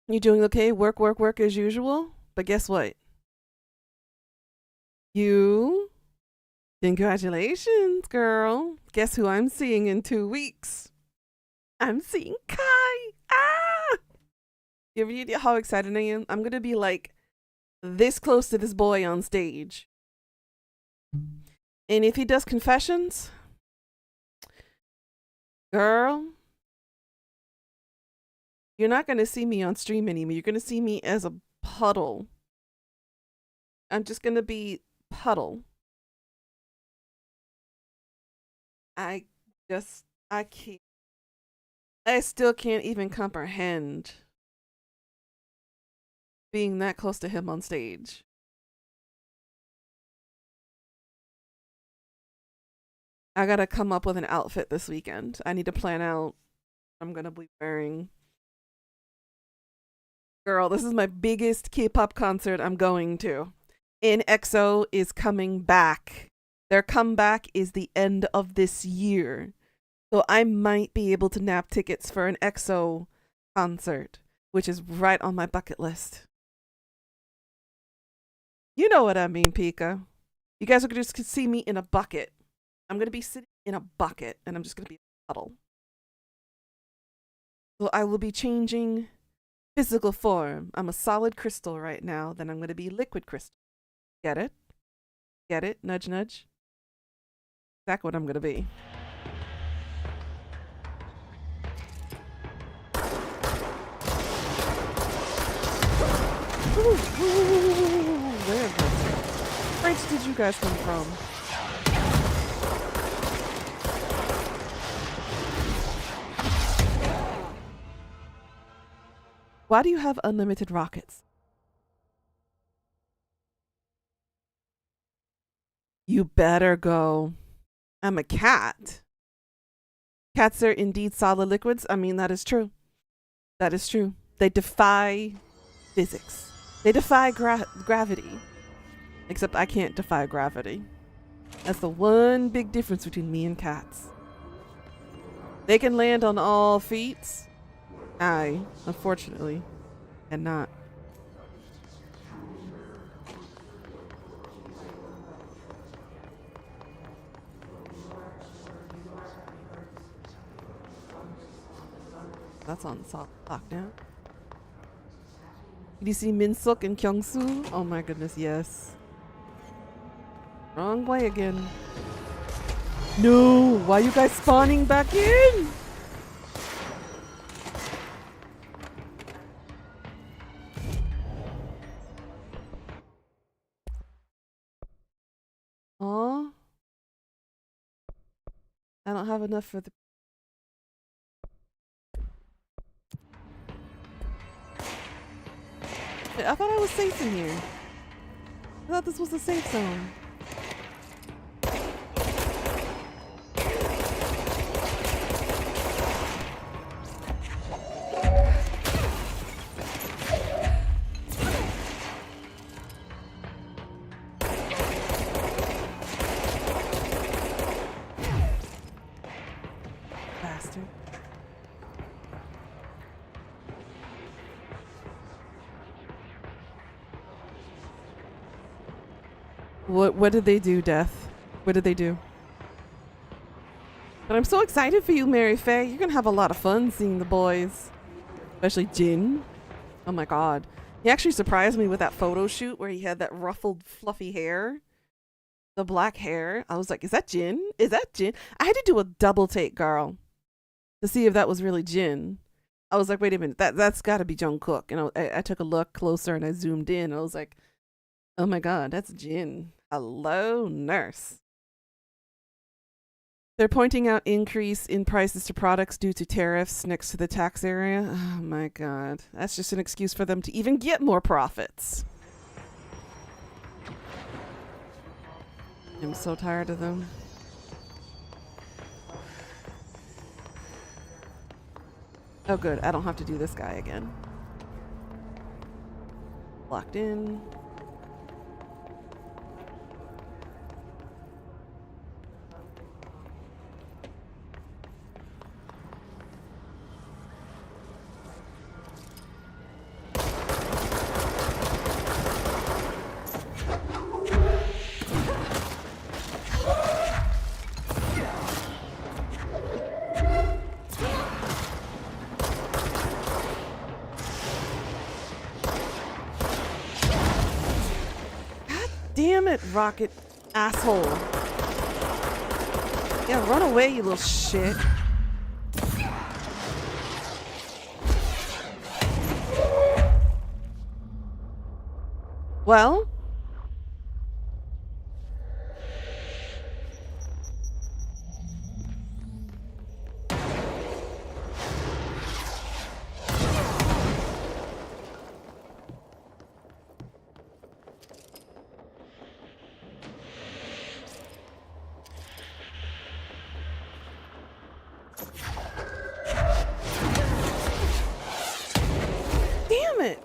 You doing okay? Work, work, work as usual. But guess what? You, congratulations, girl. Guess who I'm seeing in 2 weeks? I'm seeing Kai. Ah! You have any idea how excited I am? I'm gonna be like this close to this boy on stage. And if he does confessions, girl, you're not gonna see me on stream anymore. You're gonna see me as a puddle. I'm just gonna be puddle. I can't. I still can't even comprehend being that close to him on stage. I gotta come up with an outfit this weekend. I need to plan out what I'm gonna be wearing. Girl, this is my biggest K-pop concert I'm going to. EXO is coming back. Their comeback is the end of this year. So I might be able to nab tickets for an EXO concert, which is right on my bucket list. You know what I mean, Pika. You guys are going to just see me in a bucket. I'm going to be sitting in a bucket, and I'm just going to be a puddle. So I will be changing physical form. I'm a solid crystal right now, then I'm going to be liquid crystal. Get it? Get it? Nudge, nudge. Exactly what I'm going to be. Where the French did you guys come from? Why do you have unlimited rockets? You better go. I'm a cat. Cats are indeed solid liquids. I mean, that is true. That is true. They defy physics. They defy gravity. Except I can't defy gravity. That's the one big difference between me and cats. They can land on all feet. I, unfortunately, cannot. That's on lockdown. Did you see Minsuk and Kyungsu? Oh my goodness, yes. Wrong way again. No! Why are you guys spawning back in? Aw. I don't have enough for the... I thought I was safe in here. I thought this was a safe zone. Bastard. What did they do, Death? What did they do? But I'm so excited for you, Mary Faye. You're gonna have a lot of fun seeing the boys. Especially Jin. Oh my god. He actually surprised me with that photo shoot where he had that ruffled, fluffy hair. The black hair. I was like, is that Jin? Is that Jin? I had to do a double take, girl, to see if that was really Jin. I was like, wait a minute, that's gotta be Jungkook. And I took a look closer and I zoomed in. And I was like, oh my god, that's Jin. Hello, nurse. They're pointing out increase in prices to products due to tariffs next to the tax area. Oh my god. That's just an excuse for them to even get more profits. I'm so tired of them. Oh good, I don't have to do this guy again. Locked in. Damn it, Rocket asshole. Yeah, run away, you little shit. Well? Damn it!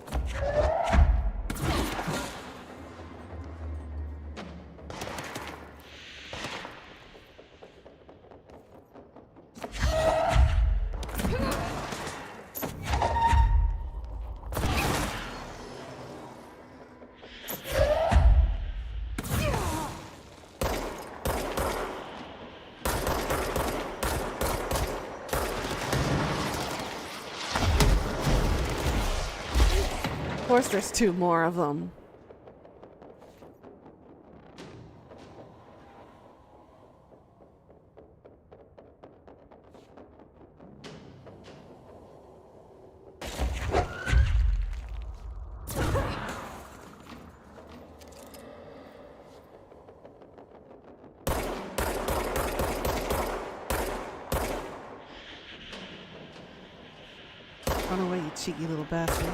Of course there's two more of them. Run away, you cheeky little bastard.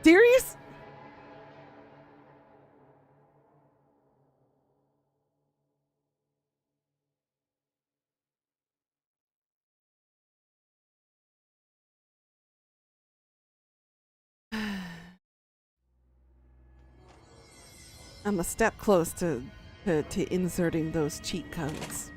Serious? I'm a step close to inserting those cheat codes.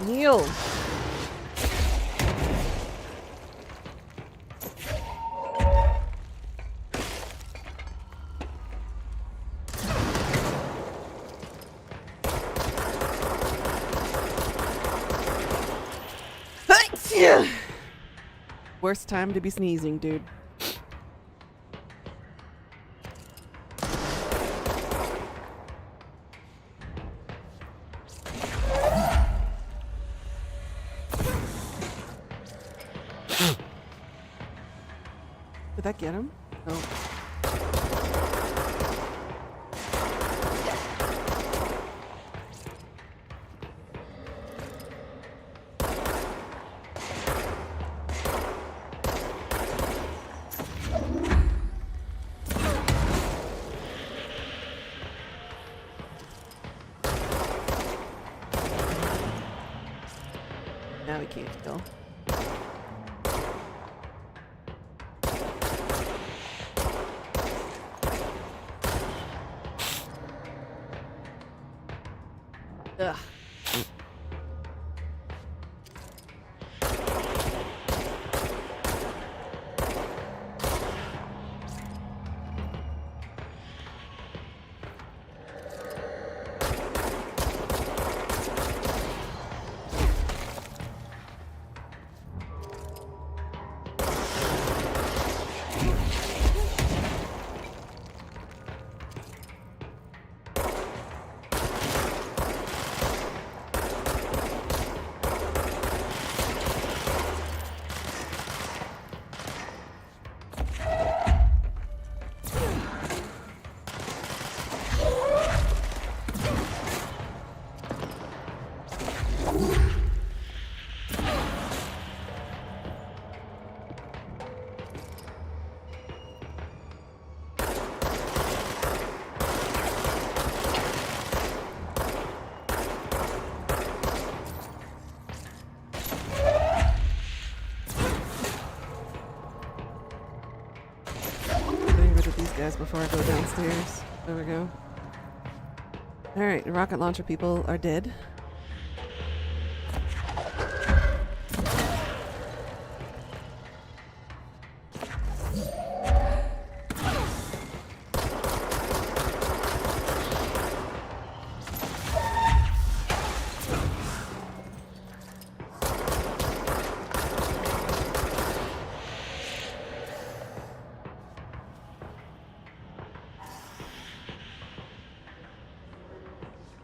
Kneel. Yeah. Worst time to be sneezing, dude. Did that get him? No. Now we can't kill. Ugh. Guys, before I go downstairs. There we go. Alright, the rocket launcher people are dead.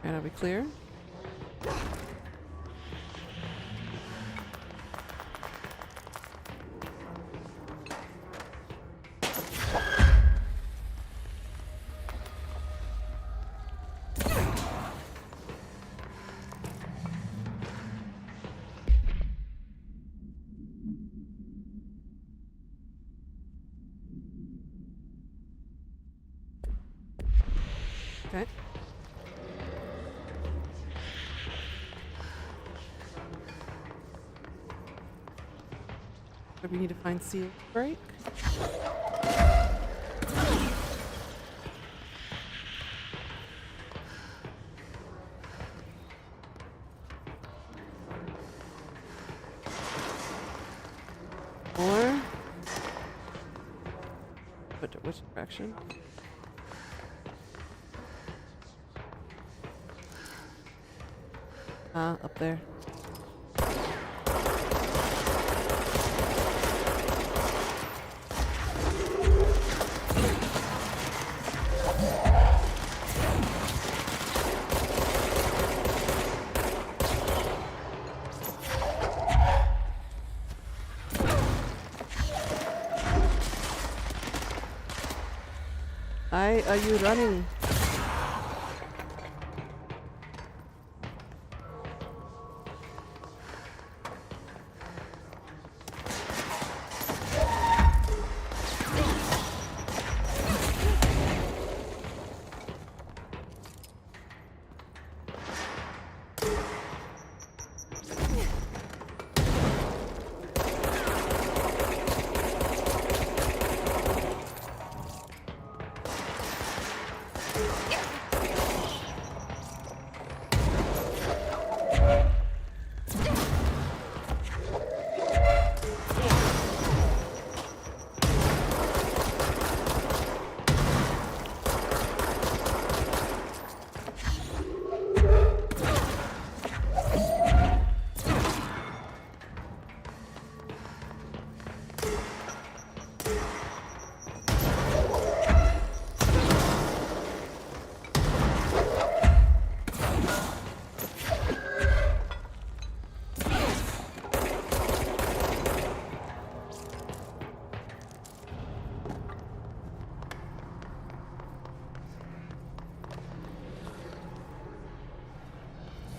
Are we clear? Okay. We need to find seal break. Or which direction? Up there. Why are you running?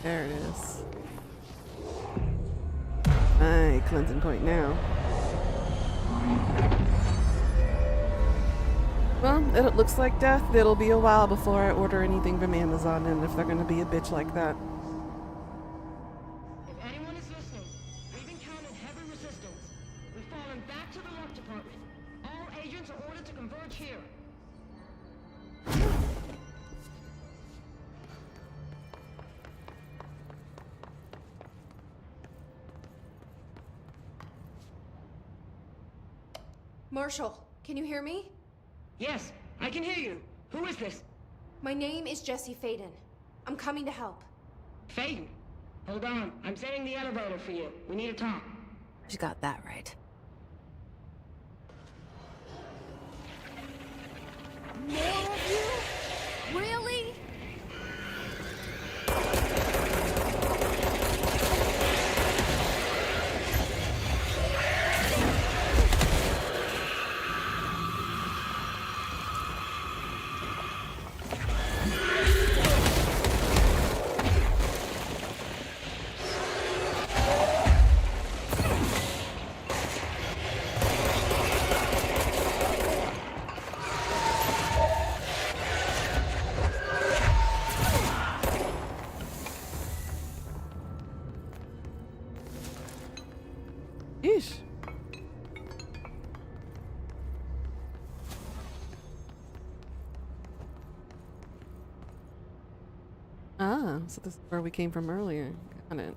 There it is. My cleansing point now. Well, it looks like death. It'll be a while before I order anything from Amazon, and if they're gonna be a bitch like that. If anyone is listening, we've encountered heavy resistance. We've fallen back to the lock department. All agents are ordered to converge here. Marshall, can you hear me? Yes, I can hear you. Who is this? My name is Jesse Faden. I'm coming to help. Faden. Hold on. I'm setting the elevator for you. We need to talk. She got that right. More of you? Really? Yeesh. Ah, so this is where we came from earlier. Got it.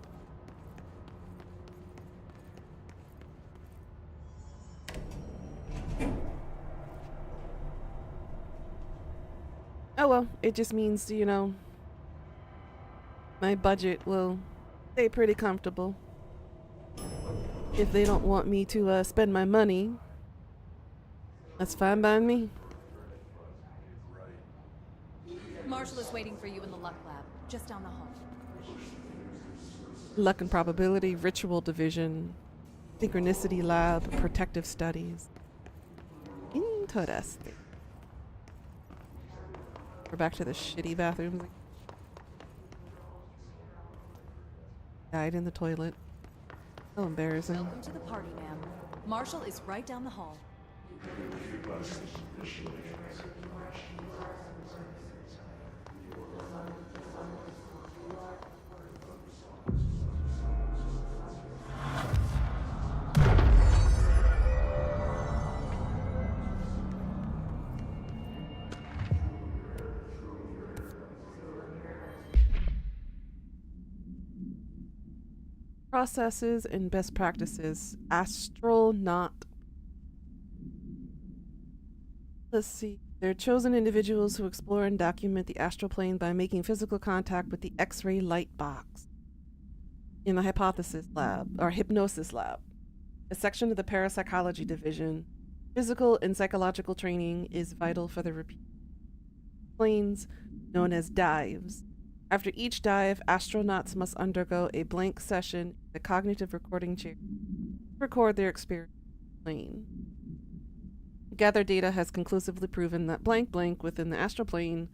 Oh well, it just means, you know, my budget will stay pretty comfortable. If they don't want me to spend my money, that's fine by me. Marshall is waiting for you in the luck lab, just down the hall. Luck and probability, ritual division, synchronicity lab, protective studies. Interesting. We're back to the shitty bathrooms. Died in the toilet. So embarrassing. Welcome to the party, ma'am. Marshall is right down the hall. Processes and best practices. Astronaut. Let's see. They're chosen individuals who explore and document the astral plane by making physical contact with the X-ray light box in the hypothesis lab, or hypnosis lab, a section of the parapsychology division. Physical and psychological training is vital for the repeat planes, known as dives. After each dive, astronauts must undergo a blank session in the cognitive recording chair to record their experience in the plane. Gathered data has conclusively proven that blank within the astral plane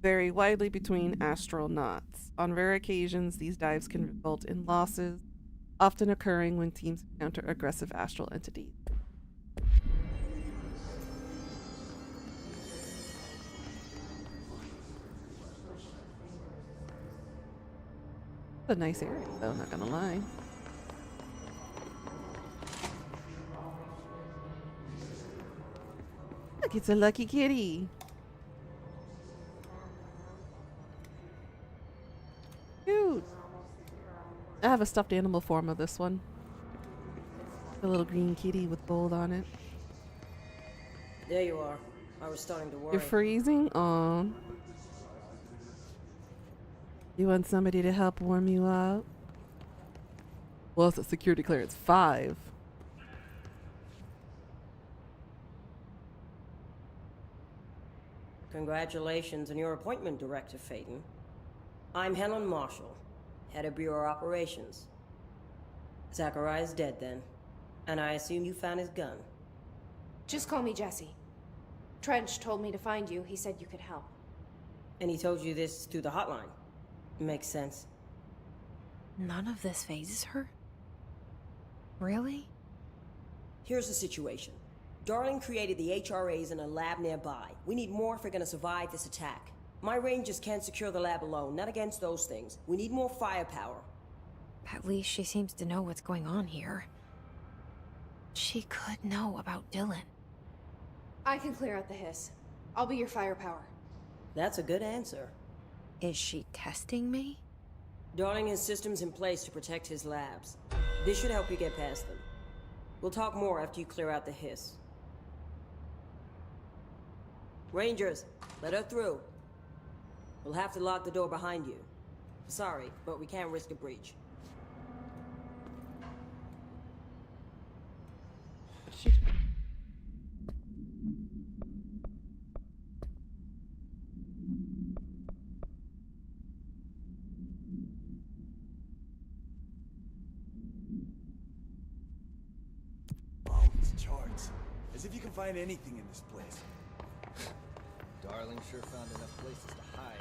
vary widely between astronauts. On rare occasions, these dives can result in losses, often occurring when teams encounter aggressive astral entities. A nice area, though, not gonna lie. Look, it's a lucky kitty. Cute. I have a stuffed animal form of this one. A little green kitty with gold on it. There you are. I was starting to worry. You're freezing? Aw. You want somebody to help warm you up? Well, it's a security clearance 5. Congratulations on your appointment, Director Faden. I'm Helen Marshall, head of Bureau Operations. Zachariah's dead then, and I assume you found his gun. Just call me Jesse. Trench told me to find you. He said you could help. And he told you this through the hotline. Makes sense. None of this phases her? Really? Here's the situation. Darling created the HRAs in a lab nearby. We need more if we're gonna survive this attack. My rangers can't secure the lab alone, not against those things. We need more firepower. At least she seems to know what's going on here. She could know about Dylan. I can clear out the Hissss. I'll be your firepower. That's a good answer. Is she testing me? Darling has systems in place to protect his labs. This should help you get past them. We'll talk more after you clear out the Hissss. Rangers, let her through. We'll have to lock the door behind you. Sorry, but we can't risk a breach. Oh, these charts. As if you can find anything in this place. Darling sure found enough places to hide.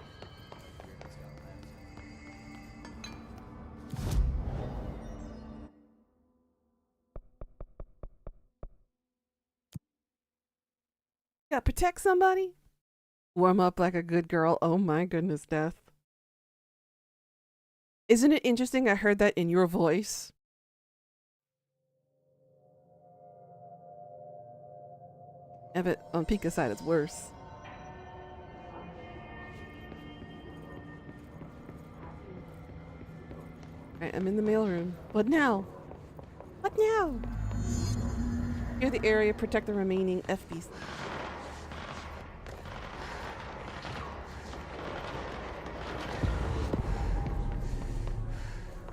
Here in Scotland. Yeah, protect somebody? Warm up like a good girl. Oh my goodness, Death. Isn't it interesting? I heard that in your voice. Yeah, but on Pika's side, it's worse. Alright, I'm in the mailroom. What now? What now? Clear the area, protect the remaining FBs.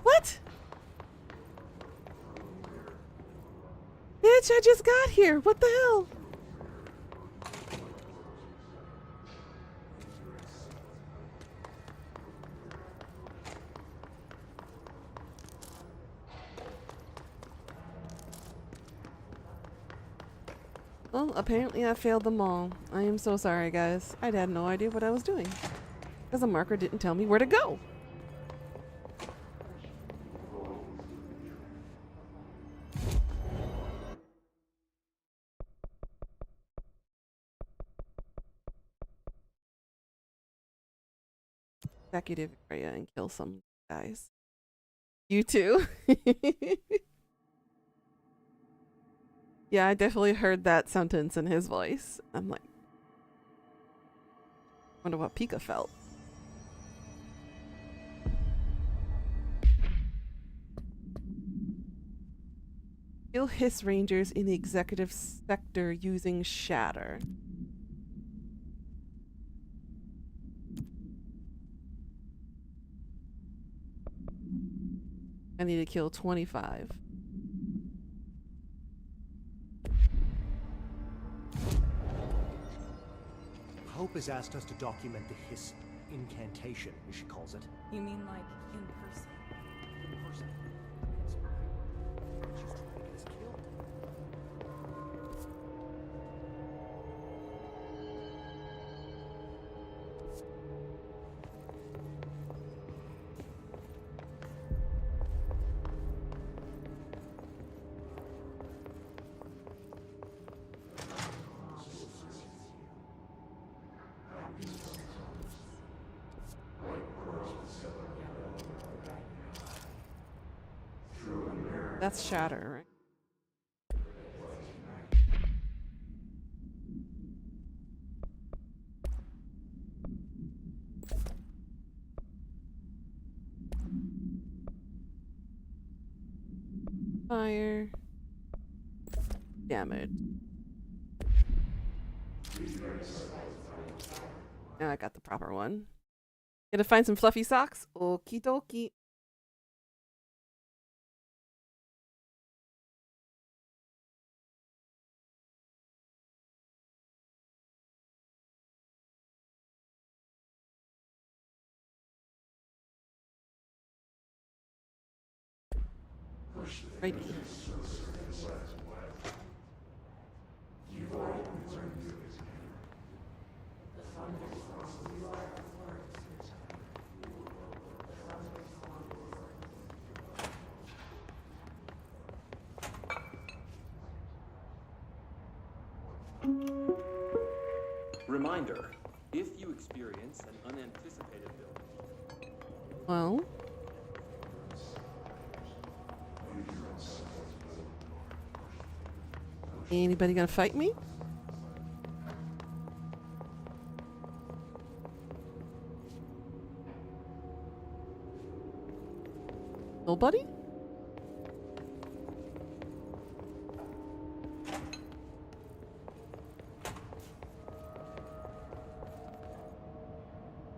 What? Bitch, I just got here. What the hell? Well, apparently I failed them all. I am so sorry, guys. I had no idea what I was doing. Because the marker didn't tell me where to go. Executive area and kill some guys. You too? Yeah, I definitely heard that sentence in his voice. I'm like, wonder what Pika felt. Kill Hissss Rangers in the executive sector using Shatter. I need to kill 25. Hope has asked us to document the Hissss incantation, as she calls it. You mean like in person? In person. She's trying to get us killed. That's Shatter, right? Fire. Damage. Now I got the proper one. Gonna find some fluffy socks? Okie dokie. Righty. Reminder, if you experience an unanticipated build. Well. Anybody gonna fight me? Nobody?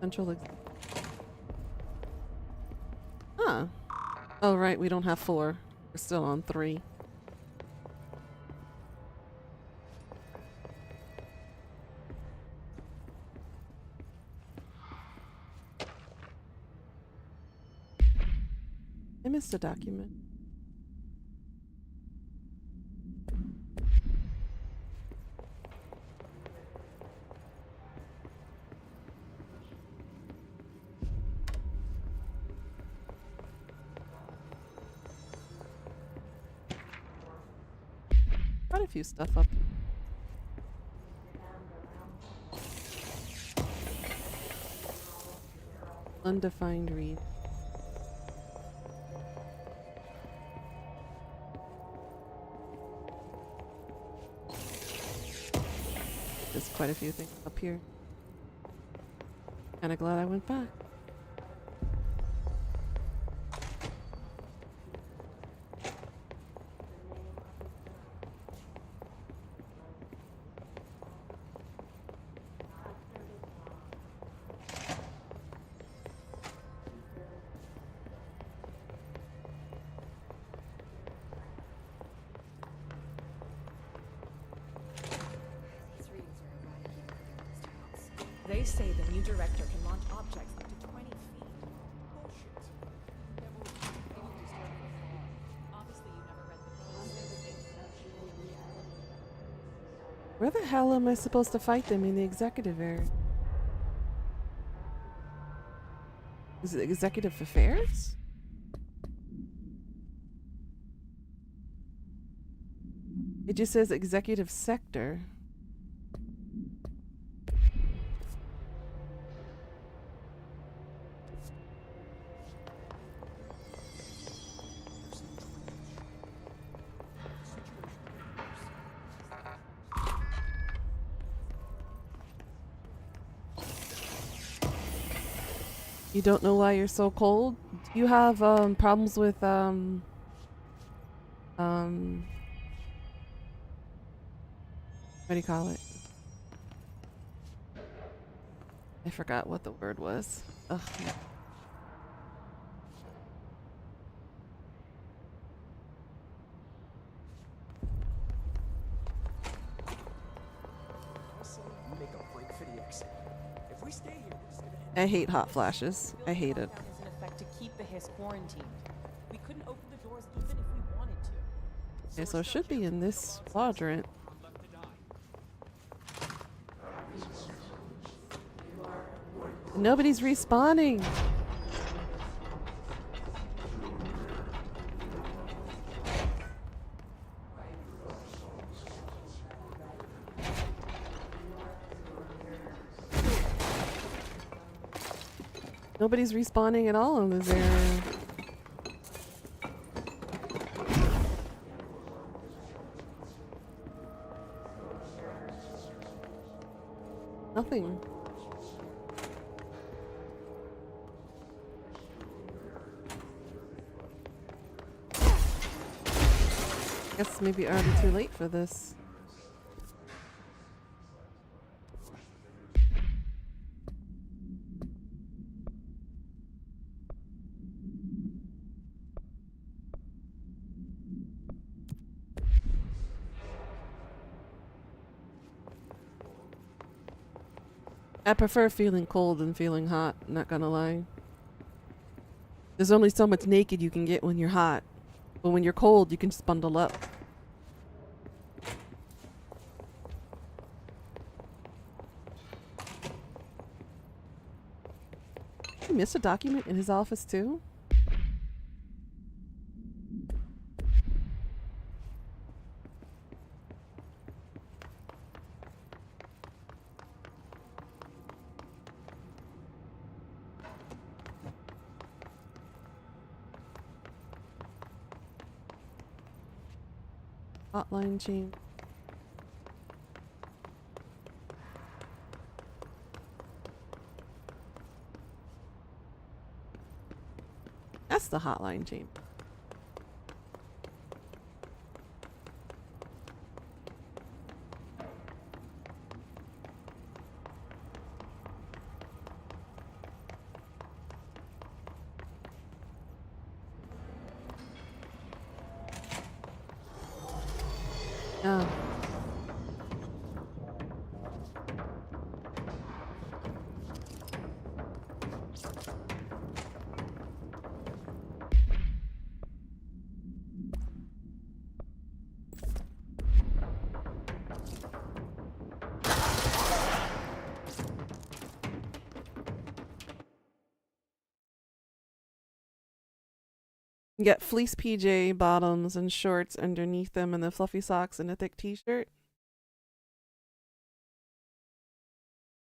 Central. Huh. Oh, right, we don't have 4. We're still on 3. I missed a document. Quite a few stuff up. Undefined read. There's quite a few things up here. Kinda glad I went back. They say the new director can launch objects up to 20 feet. Obviously, you never read the Where the hell am I supposed to fight them in the executive area? Is it executive affairs? It just says executive sector. You don't know why you're so cold? Do you have problems with what do you call it? I forgot what the word was. Ugh. I hate hot flashes. I hate it. In effect to keep the Hissss quarantined. We couldn't open the doors even if we wanted to. Okay, so it should be in this quadrant. Nobody's respawning. Nobody's respawning at all in this area. Nothing. Guess maybe already too late for this. I prefer feeling cold than feeling hot, not gonna lie. There's only so much naked you can get when you're hot. But when you're cold, you can just bundle up. Did he miss a document in his office too? Hotline chamber. That's the hotline chamber. Oh. You get fleece PJ bottoms and shorts underneath them and the fluffy socks and a thick t-shirt.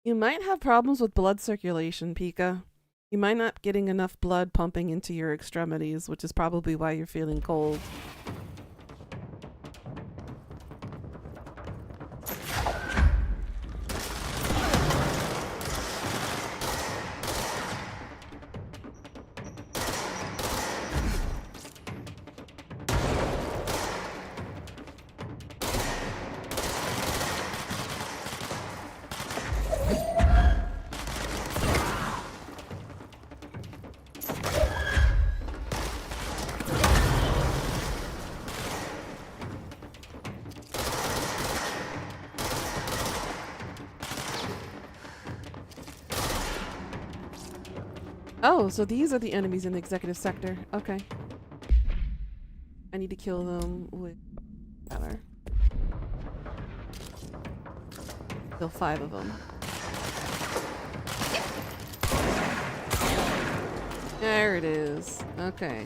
You might have problems with blood circulation, Pika. You might not getting enough blood pumping into your extremities, which is probably why you're feeling cold. Oh, so these are the enemies in the executive sector. Okay. I need to kill them with better. Kill 5 of them. There it is. Okay.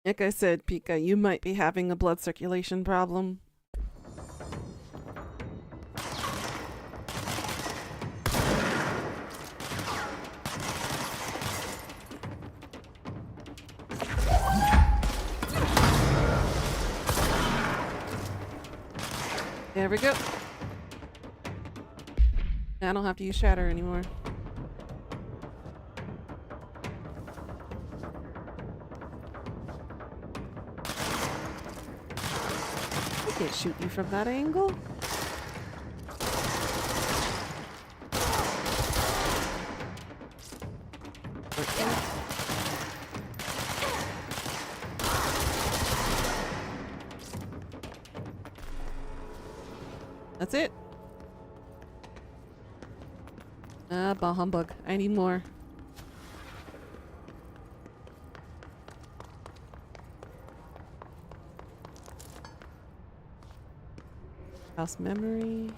Like I said, Pika, you might be having a blood circulation problem. There we go. I don't have to use shatter anymore. I can't shoot you from that angle. Okay. That's it. Bah humbug. I need more. House memory.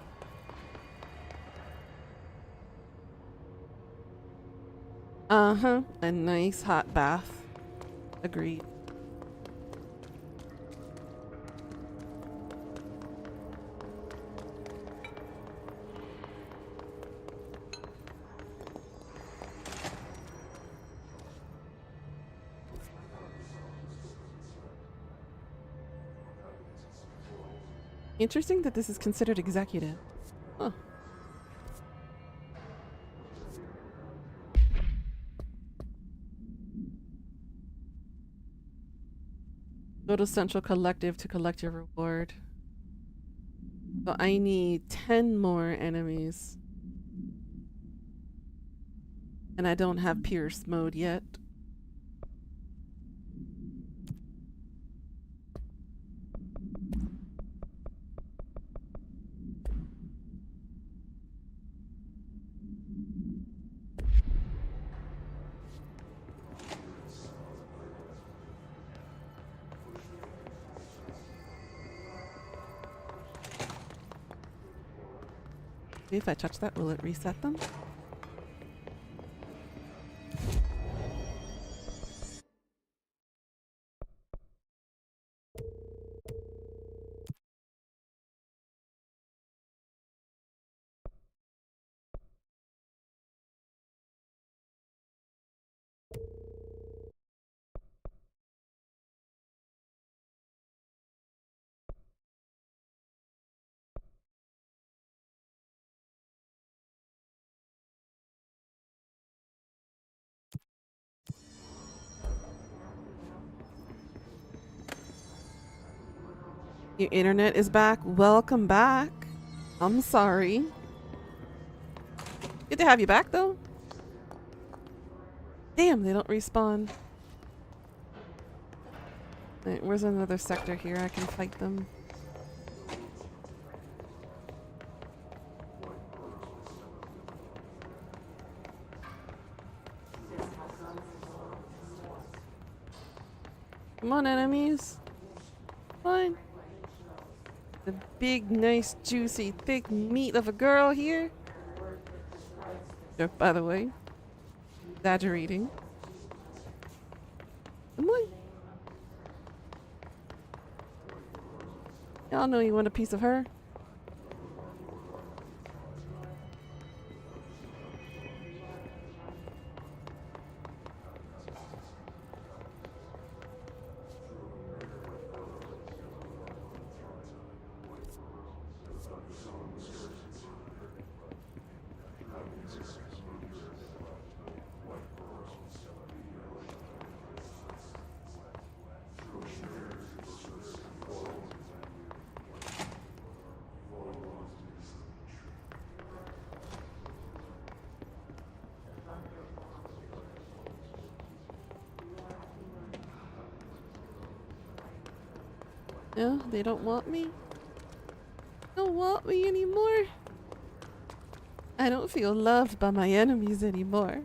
Uh-huh. A nice hot bath. Agreed. Interesting that this is considered executive. Huh. Go to Central Collective to collect your reward. So I need 10 more enemies. And I don't have Pierce mode yet. If I touch that, will it reset them? Your internet is back. Welcome back. I'm sorry. Good to have you back, though. Damn, they don't respawn. Wait, where's another sector here? I can fight them. Come on, enemies. Fine. The big, nice, juicy, thick meat of a girl here. Joke, by the way. Exaggerating. Come on. Y'all know you want a piece of her. No, they don't want me. Don't want me anymore. I don't feel loved by my enemies anymore.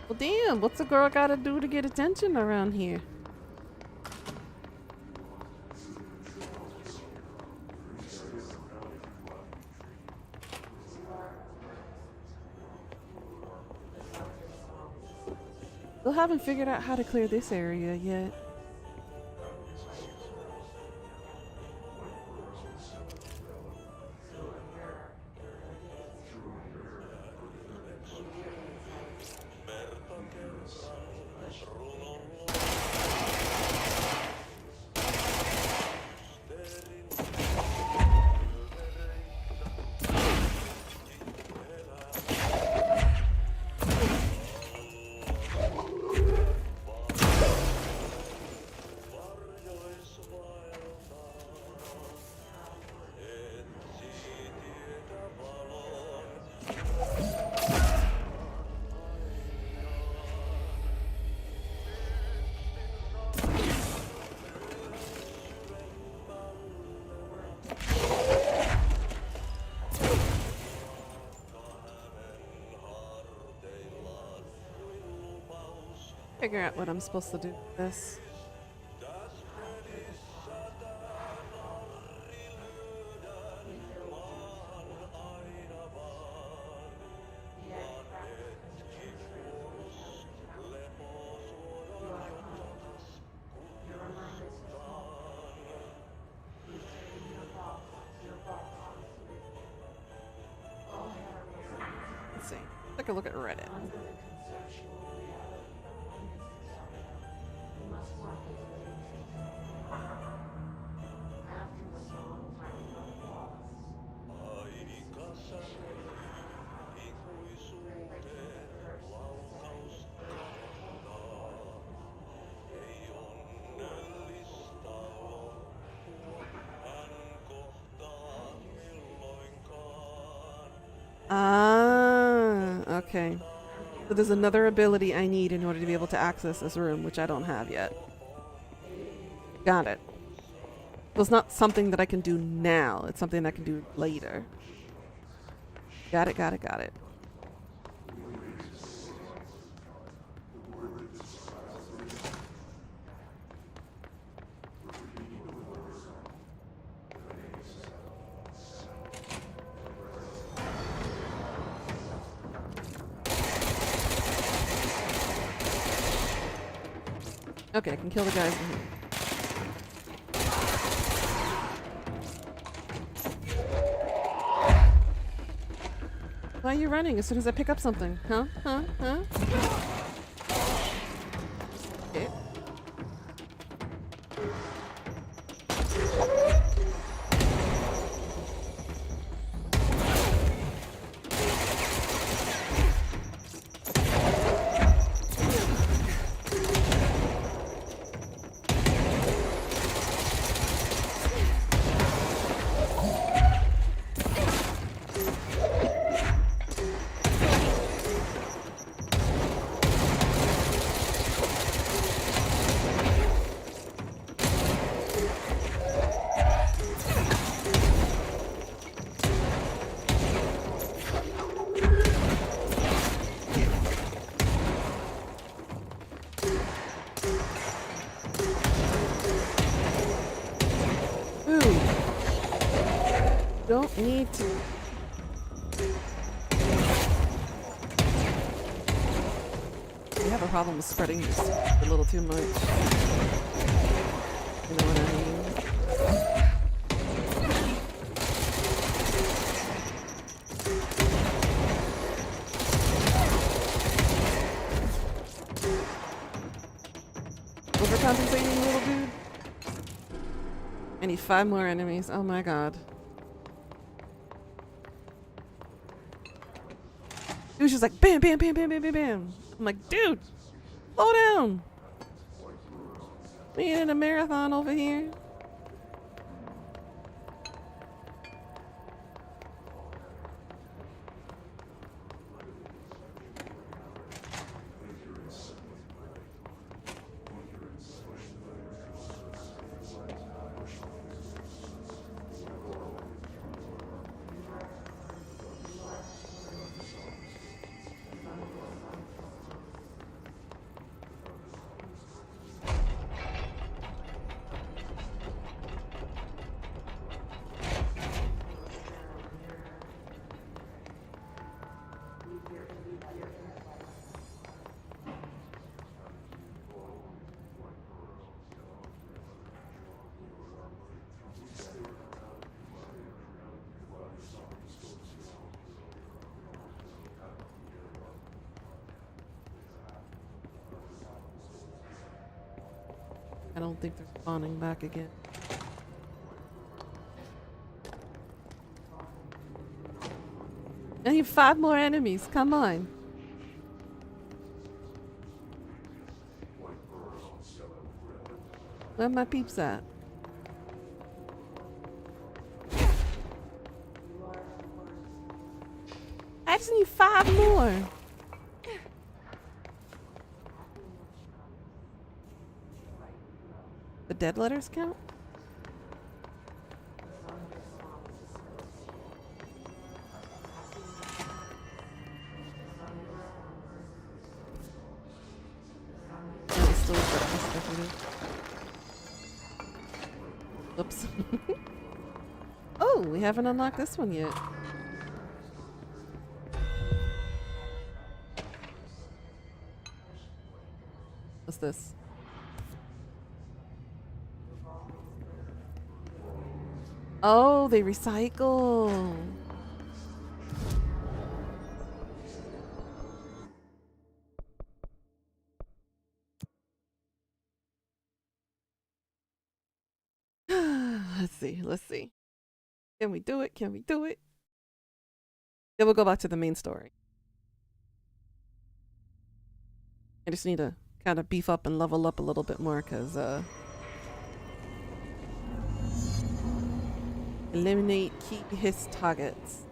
Well, damn, what's a girl gotta do to get attention around here? Still haven't figured out how to clear this area yet. Figure out what I'm supposed to do with this. a look at Reddit. Ah, okay. So there's another ability I need in order to be able to access this room, which I don't have yet. Got it. So it's not something that I can do now. It's something I can do later. Got it, got it, got it. Okay, I can kill the guys in here. Why are you running as soon as I pick up something? Huh? Huh? Huh? Okay. Don't need to. We have a problem with spreading this a little too much. You know what I mean? Overcompensating, little dude. I need 5 more enemies. Oh my god. It was just like bam, bam, bam, bam, bam, bam, bam. I'm like, dude, slow down. We ain't in a marathon over here. I don't think they're spawning back again. I need 5 more enemies. Come on. Where my peeps at? I just need 5 more. The dead letters count? Oops. Oh, we haven't unlocked this one yet. What's this? Oh, they recycle. see. Let's see. Can we do it? Can we do it? Then we'll go back to the main story. I just need to kind of beef up and level up a little bit more because eliminate key Hissss targets.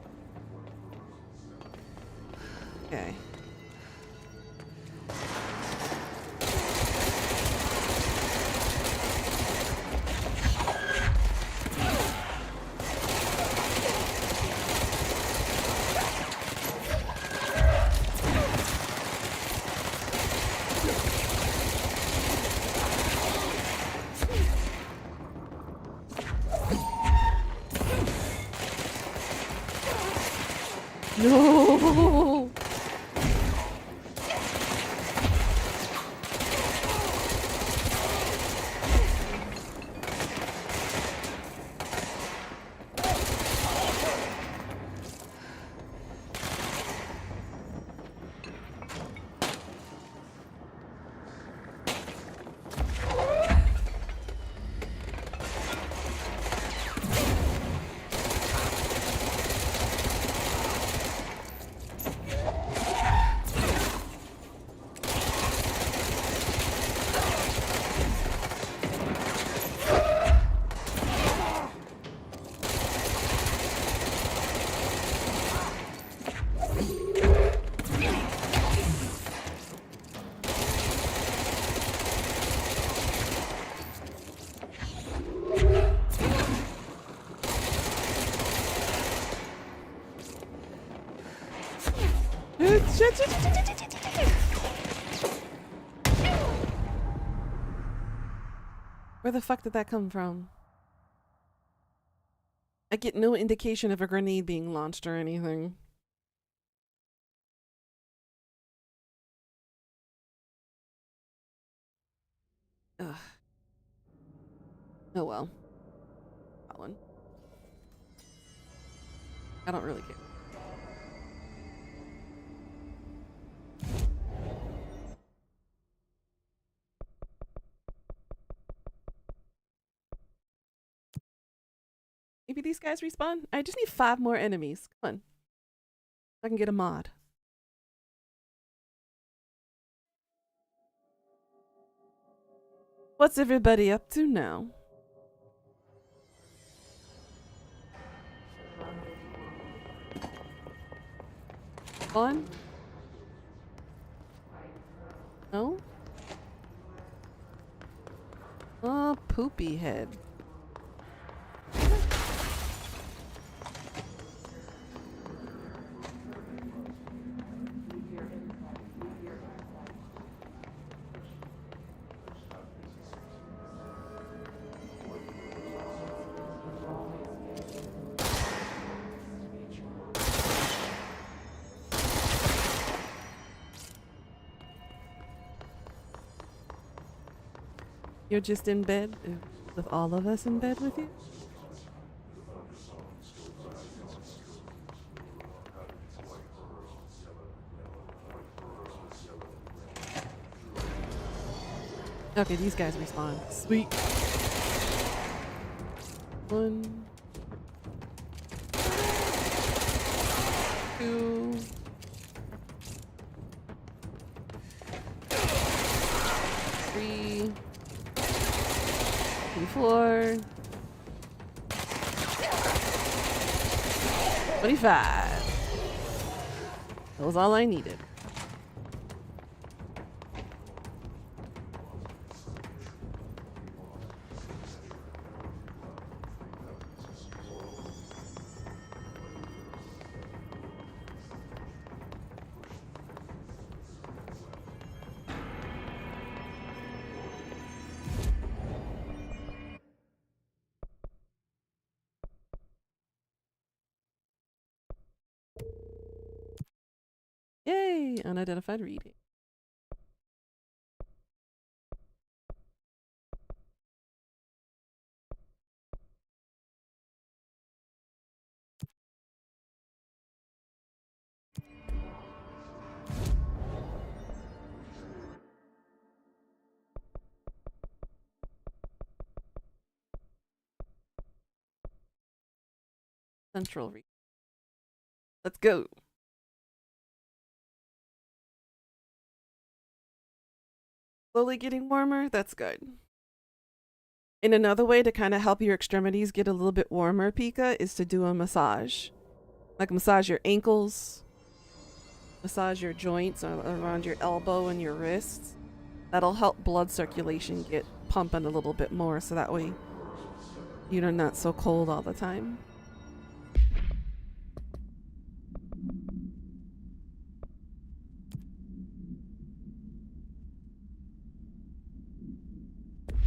Okay. No. Where the fuck did that come from? I get no indication of a grenade being launched or anything. Ugh. Oh well. That one. I don't really care. Maybe these guys respawn? I just need 5 more enemies. Come on. I can get a mod. What's everybody up to now? On? No? Oh, poopy head. You're just in bed with all of us in bed with you? Okay, these guys respawn. Sweet. 1, 2. 3. 24. 25. That was all I needed. Yay! Unidentified reading. Central Reach. Let's go. Slowly getting warmer. That's good. And another way to kind of help your extremities get a little bit warmer, Pika, is to do a massage. Like massage your ankles, massage your joints around your elbow and your wrists. That'll help blood circulation get pumping a little bit more, so that way you're not so cold all the time.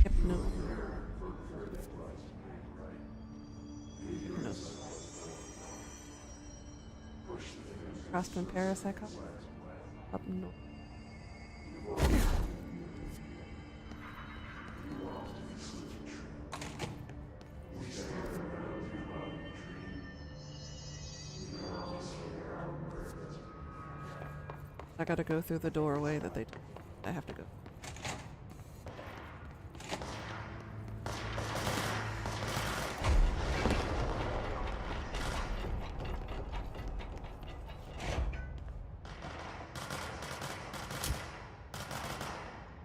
Yep, no. No. Across from Paris, I call up north. I gotta go through the doorway that I have to go.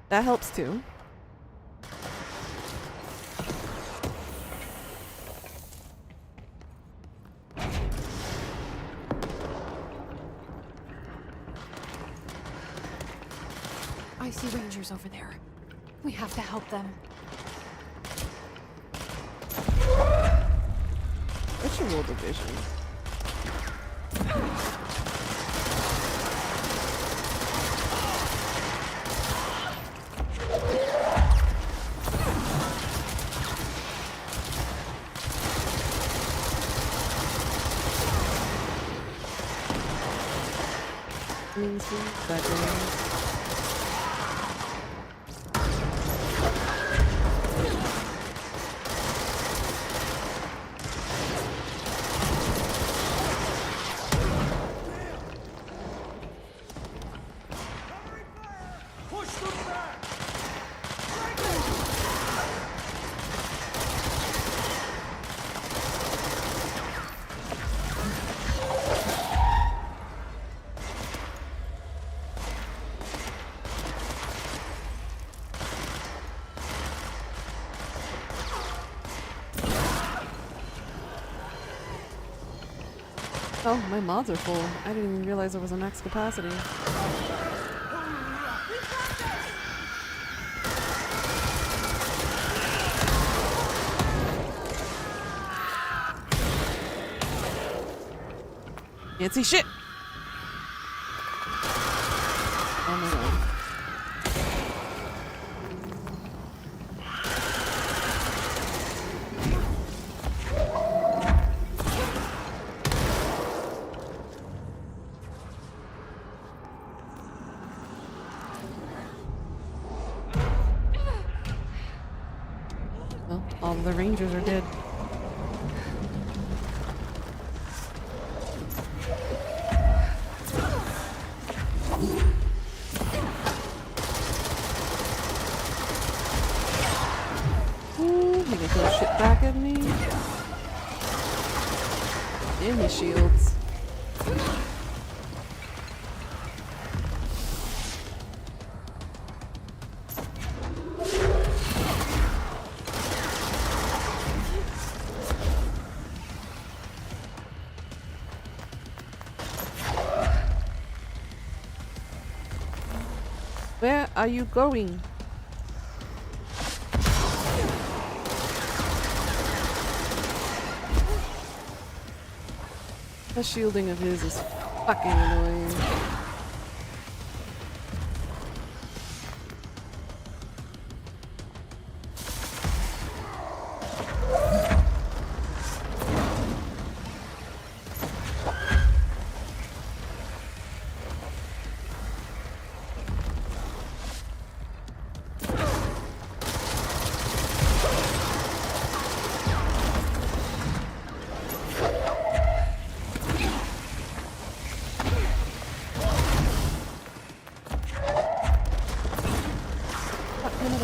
That helps too. I see Rangers over there. We have to help them. What's your world division? Oh, my mods are full. I didn't even realize there was a max capacity. Can't see shit! Oh my god. Well, all the Rangers are dead. Ooh, he can throw shit back at me. And his shields. Where are you going? The shielding of his is fucking annoying.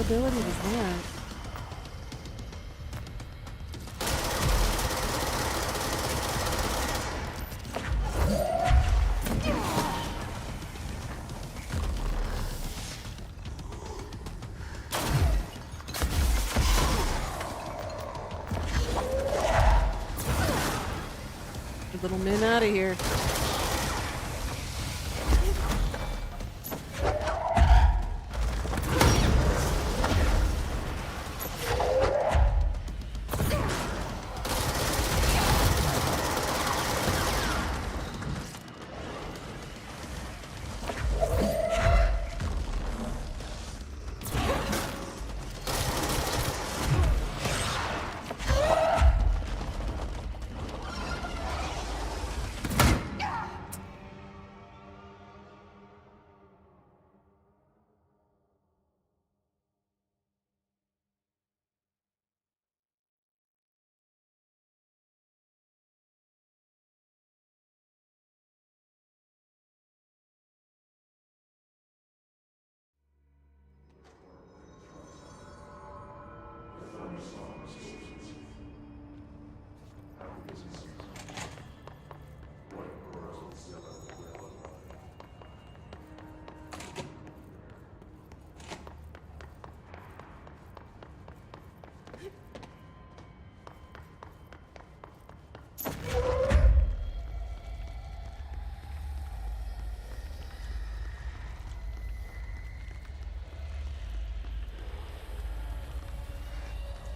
Ability was that? Coming out of here.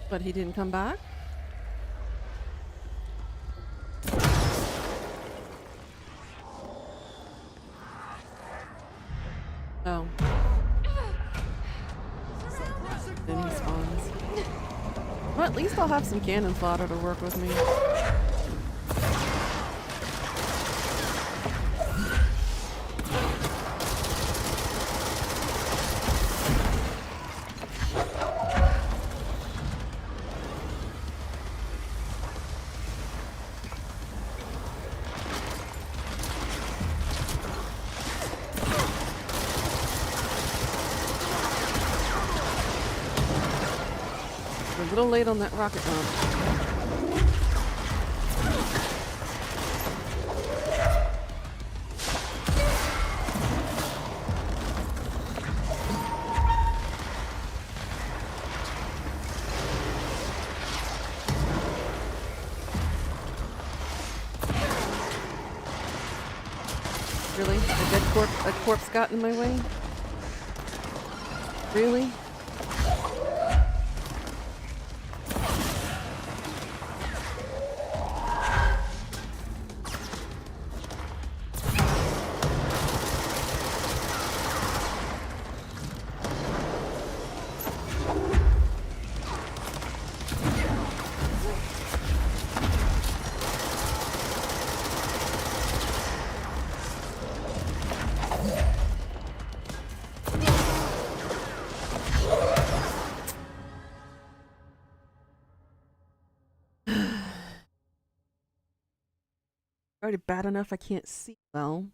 But he didn't come back? Oh. Then he spawns. Well, at least I'll have some cannon fodder to work with me. A little late on that rocket launch. Really? A corpse got in my way? Really? Already bad enough I can't see well.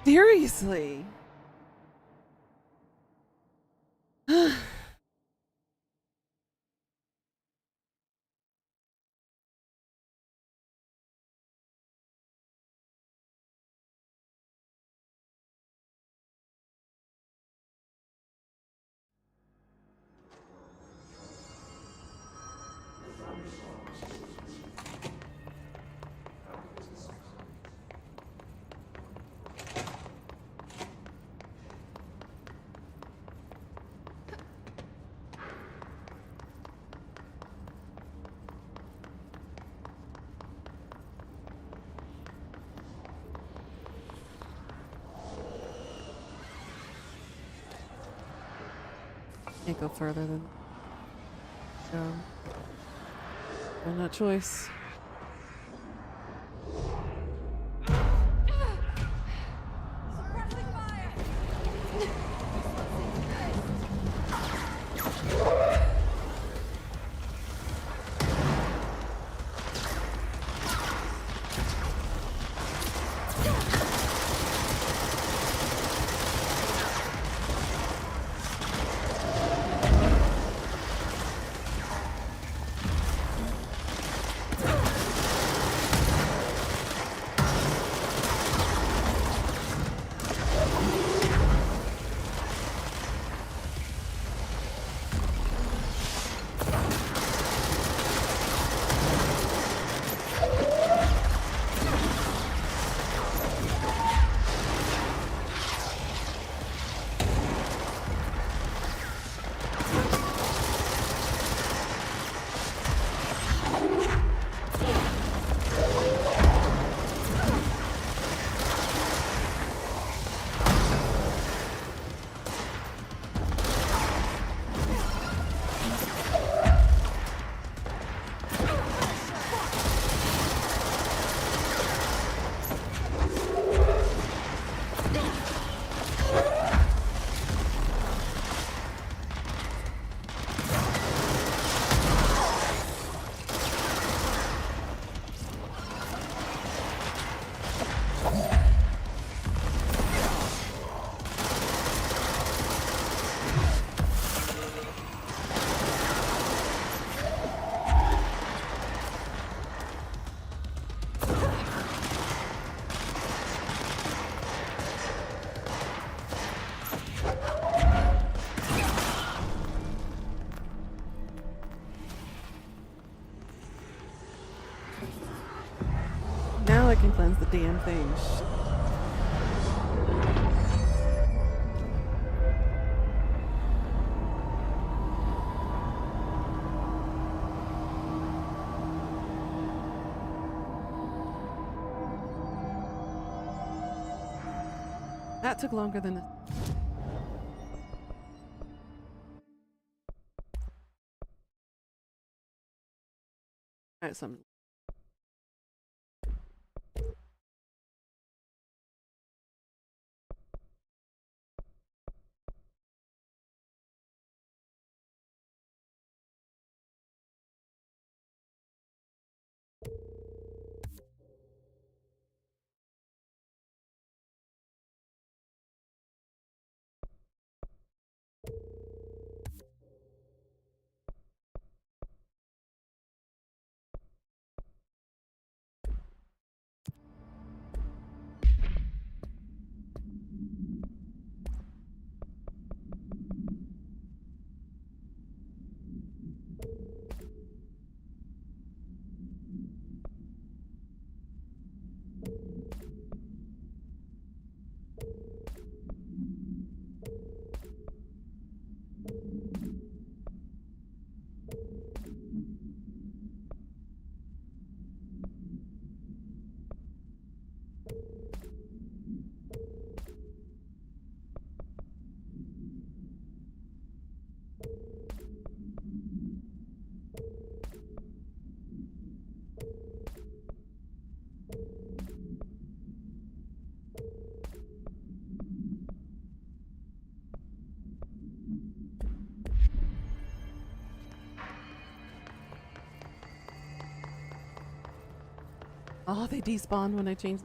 Seriously. Can't go further than no choice. Now I can cleanse the damn thing. That took longer than Alright, some Oh, they despawned when I changed.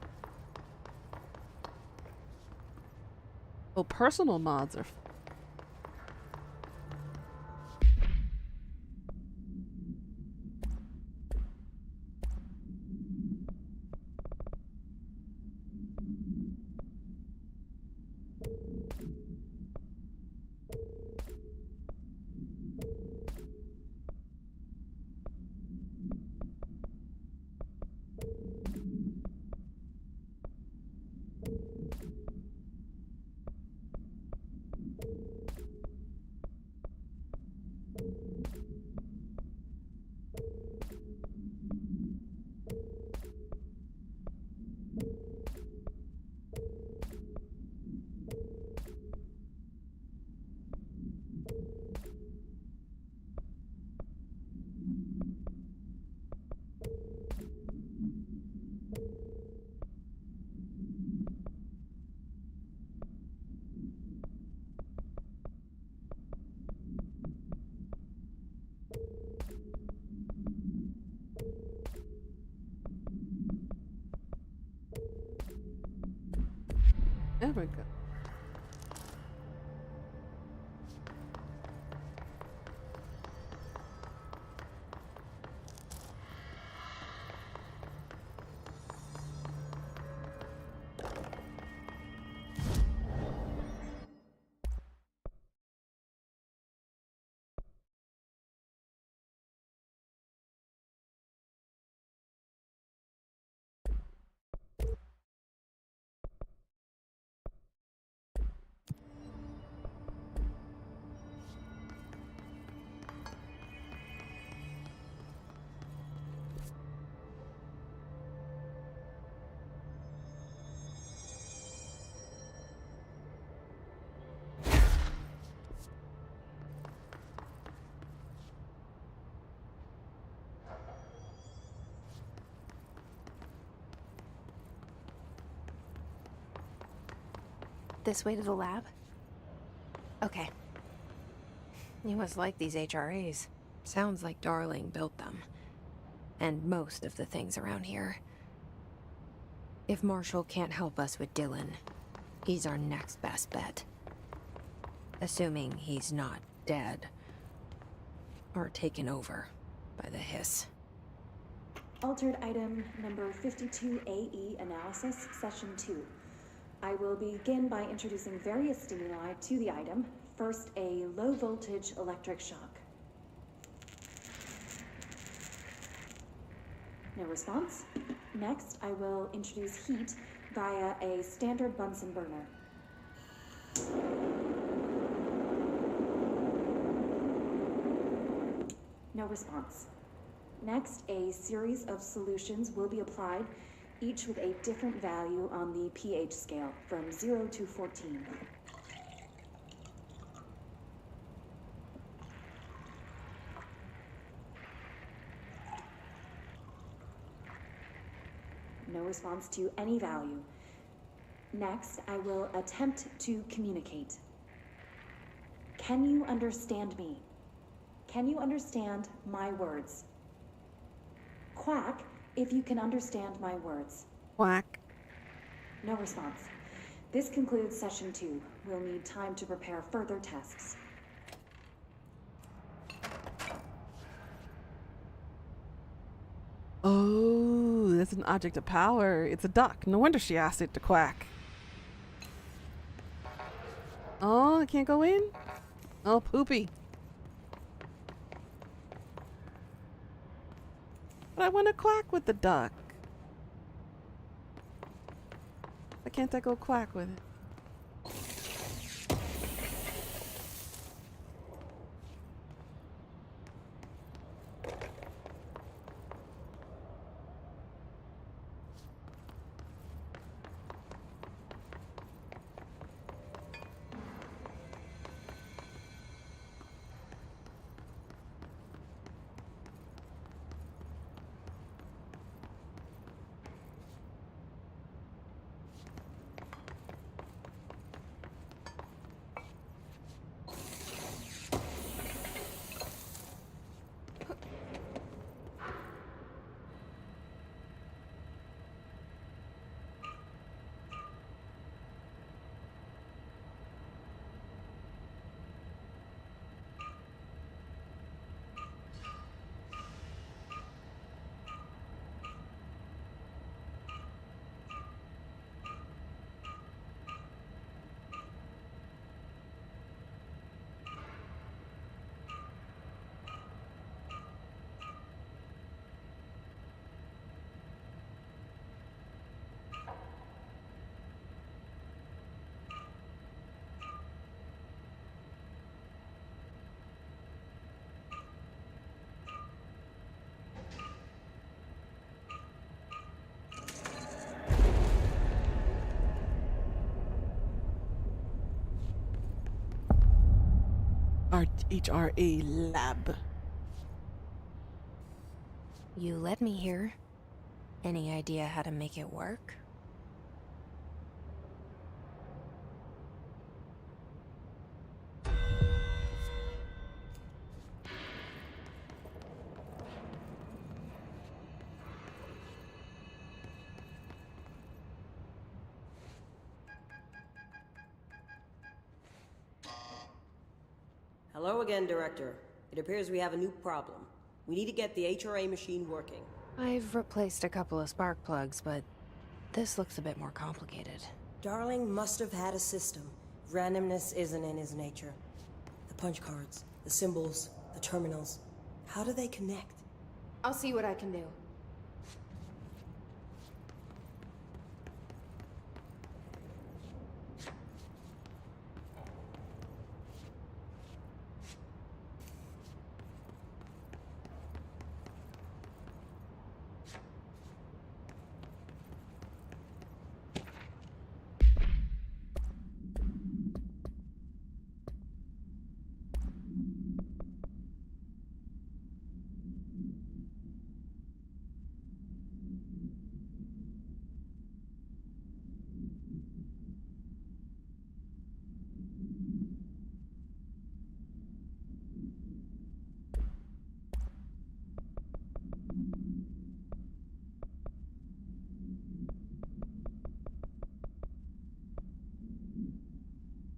Oh, personal mods are. There we go. This way to the lab? Okay. You must like these HRAs. Sounds like Darling built them. And most of the things around here. If Marshall can't help us with Dylan, he's our next best bet. Assuming he's not dead. Or taken over by the Hissss. Altered item number 52AE analysis, session 2. I will begin by introducing various stimuli to the item. First, a low voltage electric shock. No response. Next, I will introduce heat via a standard Bunsen burner. No response. Next, a series of solutions will be applied, each with a different value on the pH scale, from 0 to 14. No response to any value. Next, I will attempt to communicate. Can you understand me? Can you understand my words? Quack if you can understand my words. Quack. No response. This concludes session 2. We'll need time to prepare further tests. Oh, that's an object of power. It's a duck. No wonder she asked it to quack. Oh, I can't go in? Oh, poopy. But I want to quack with the duck. Why can't I go quack with it? our HRA lab. You led me here. Any idea how to make it work? Hello again, Director. It appears we have a new problem. We need to get the HRA machine working. I've replaced a couple of spark plugs, but this looks a bit more complicated. Darling must have had a system. Randomness isn't in his nature. The punch cards, the symbols, the terminals. How do they connect? I'll see what I can do.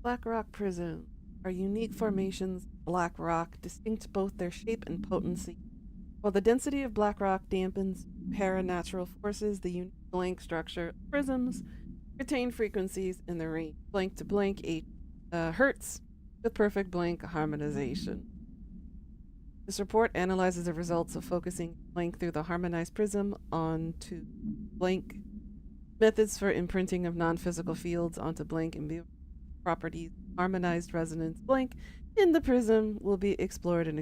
Black rock prisms are unique formations of black rock, distinct both their shape and potency. While the density of black rock dampens paranatural forces, the unique blank structure of prisms retain frequencies in the range blank to blank 8 hertz with perfect blank harmonization. This report analyzes the results of focusing blank through the harmonized prism onto blank, methods for imprinting of non-physical fields onto blank and properties, harmonized resonance blank in the prism will be explored and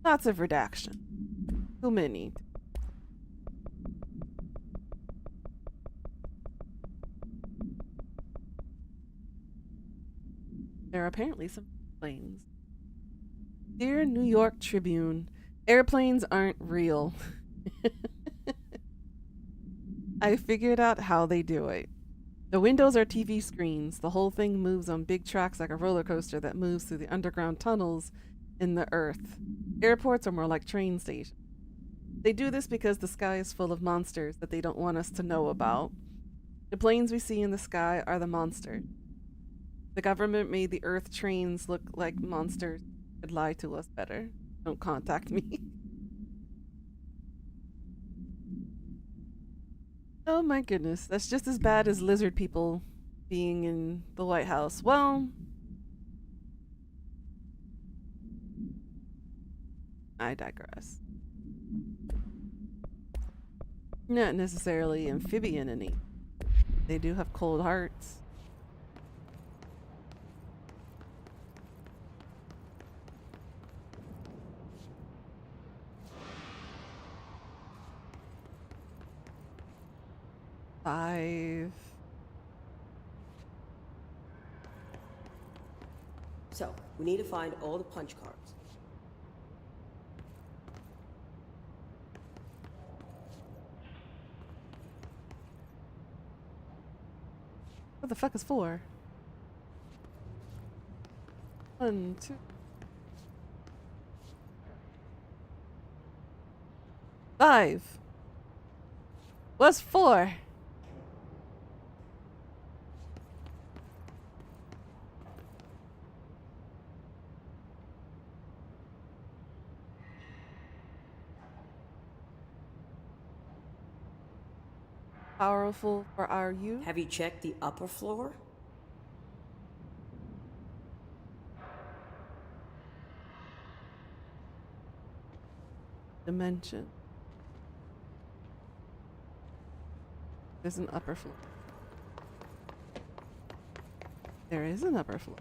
lots of redaction. Too many. There are apparently some planes. Dear New York Tribune, airplanes aren't real. I figured out how they do it. The windows are TV screens. The whole thing moves on big tracks like a roller coaster that moves through the underground tunnels in the earth. Airports are more like train stations. They do this because the sky is full of monsters that they don't want us to know about. The planes we see in the sky are the monsters. The government made the earth trains look like monsters. Could lie to us better. Don't contact me. Oh my goodness, that's just as bad as lizard people being in the White House. Well, I digress. Not necessarily amphibian any. They do have cold hearts. So, we need to find all the punch cards. What the fuck is 4? 1, 2. 5. What's 4? Powerful for our youth. Have you checked the upper floor? Dimension. There's an upper floor. There is an upper floor.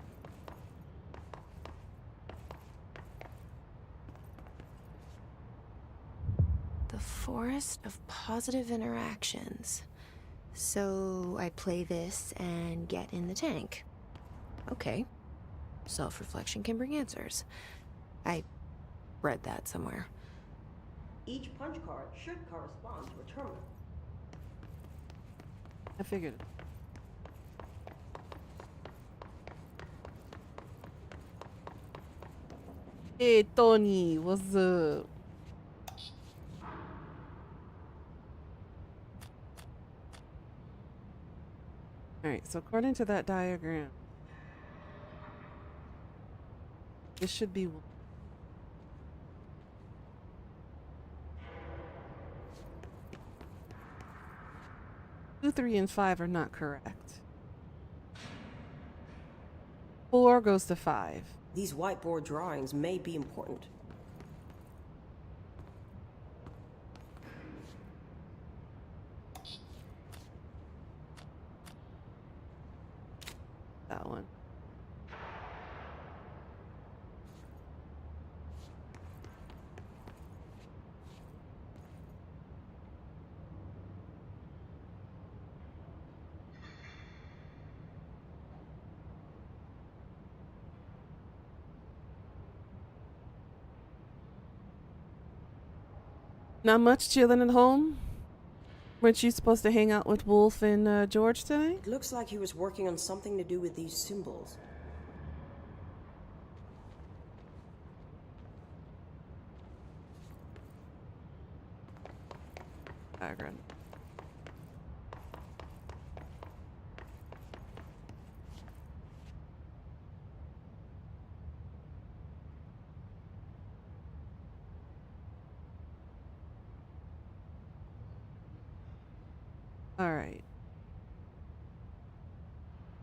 The forest of positive interactions. So I play this and get in the tank. Okay. self-reflection can bring answers. I read that somewhere. Each punch card should correspond to a terminal. I figured. Hey, Tony, what's up? Alright, so according to that diagram, this should be 2, 3, and 5 are not correct. 4 goes to 5. These whiteboard drawings may be important. That one. Not much chilling at home? Weren't you supposed to hang out with Wolf and George today? It looks like he was working on something to do with these symbols. Background. All right.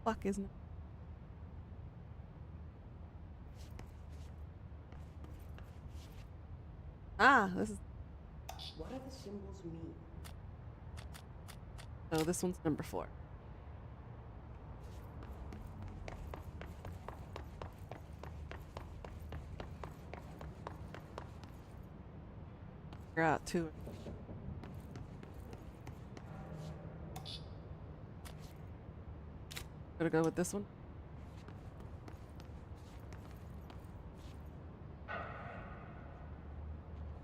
Fuck isn't it? Ah, this is. What do the symbols mean? Oh, this one's number 4. You're out too. Gonna go with this one.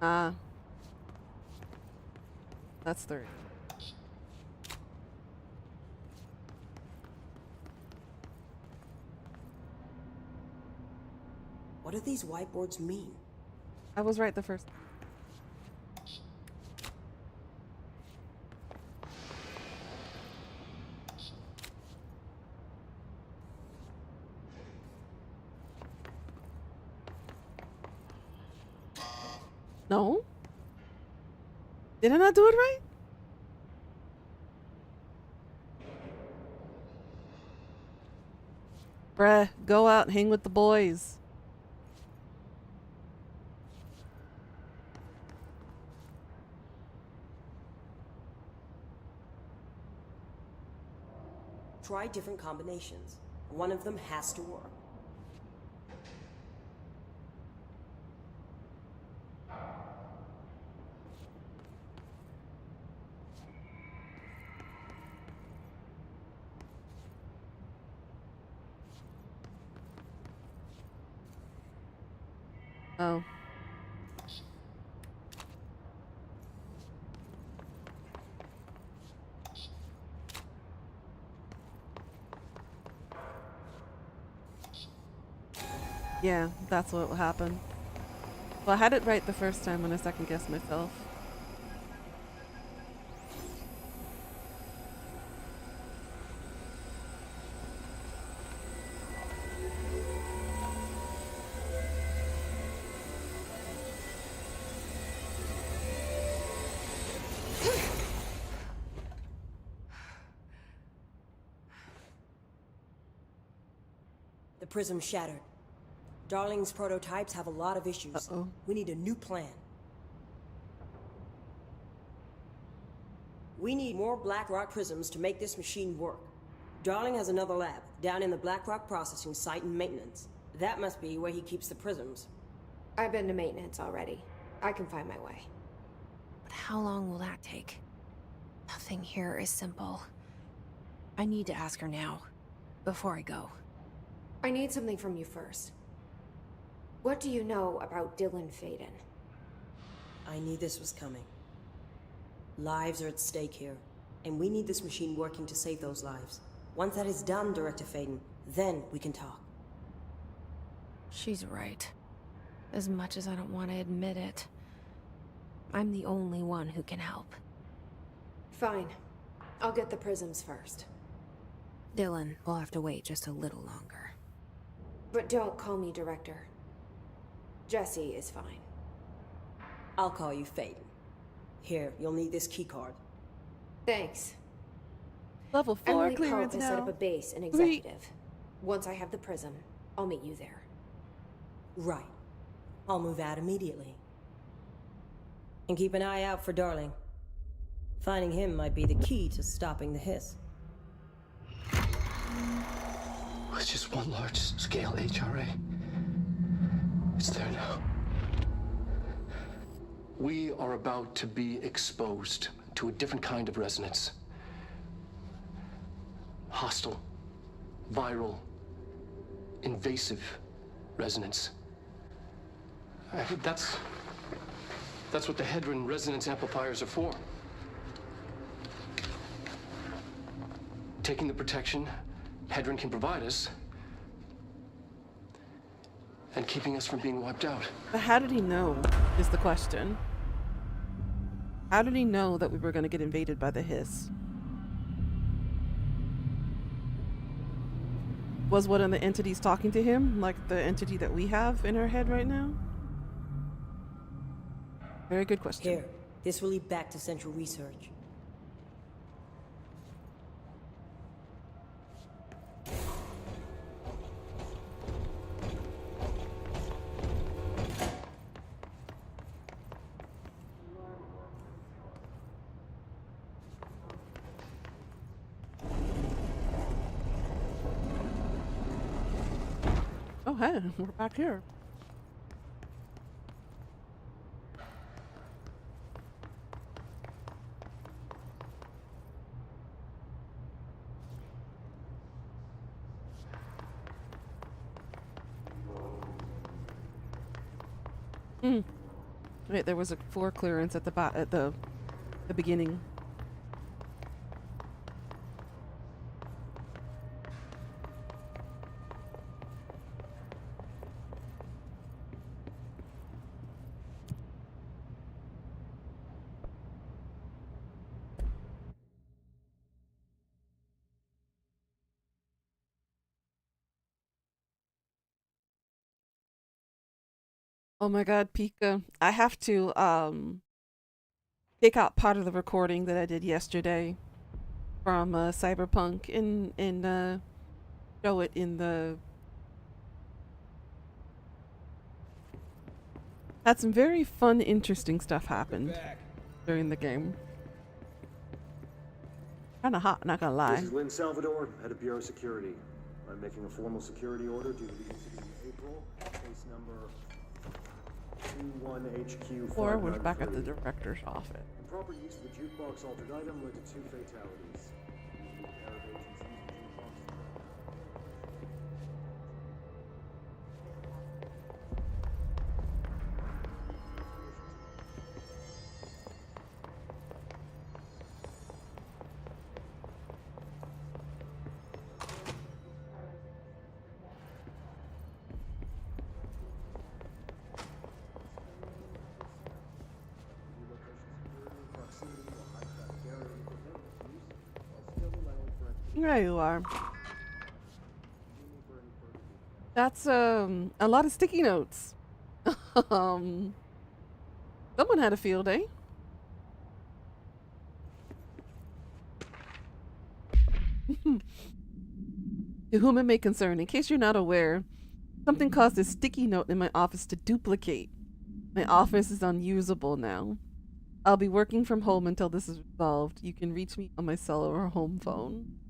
Ah. That's 3. What do these whiteboards mean? I was right the first. No? Did I not do it right? Bruh, go out and hang with the boys. Try different combinations. One of them has to work. Oh. Yeah, that's what happened. Well, I had it right the first time when I second guessed myself. The prism shattered. Darling's prototypes have a lot of issues. Uh-oh. We need a new plan. We need more Black Rock prisms to make this machine work. Darling has another lab, down in the Black Rock processing site and maintenance. That must be where he keeps the prisms. I've been to maintenance already. I can find my way. But how long will that take? Nothing here is simple. I need to ask her now, before I go. I need something from you first. What do you know about Dylan Faden? I knew this was coming. Lives are at stake here, and we need this machine working to save those lives. Once that is done, Director Faden, then we can talk. She's right. As much as I don't want to admit it, I'm the only one who can help. Fine. I'll get the prisms first. Dylan will have to wait just a little longer. But don't call me Director. Jesse is fine. I'll call you Faden. Here, you'll need this keycard. Thanks. Level 4 Emily clearance Pope has now. set up a base in Executive. Once I have the prism, I'll meet you there. Right. I'll move out immediately. And keep an eye out for Darling. Finding him might be the key to stopping the Hiss. It's just one large-scale HRA. It's there now. We are about to be exposed to a different kind of resonance. Hostile, viral, invasive resonance. That's what the Hedron resonance amplifiers are for. Taking the protection Hedron can provide us and keeping us from being wiped out. But how did he know, is the question. How did he know that we were going to get invaded by the Hiss? Was one of the entities talking to him, like the entity that we have in our head right now? Very good question. Here, this will lead back to Central Research. Oh, hey, we're back here. Wait, there was a floor clearance at the beginning. Oh my god, Pika. I have to take out part of the recording that I did yesterday from Cyberpunk and show it in the... Had some very fun, interesting stuff happen during the game. Kinda hot, not gonna lie. This is Lynn Salvador, head of Bureau Security. I'm making a formal security order due to the incident in April. Case number 21HQ593. Or we're back at the director's office. Improper use of the jukebox altered item led to 2 fatalities. The pair of agents used the jukebox. There you are. That's a lot of sticky notes. Someone had a field day. To whom it may concern, in case you're not aware, something caused a sticky note in my office to duplicate. My office is unusable now. I'll be working from home until this is resolved. You can reach me on my cell or home phone.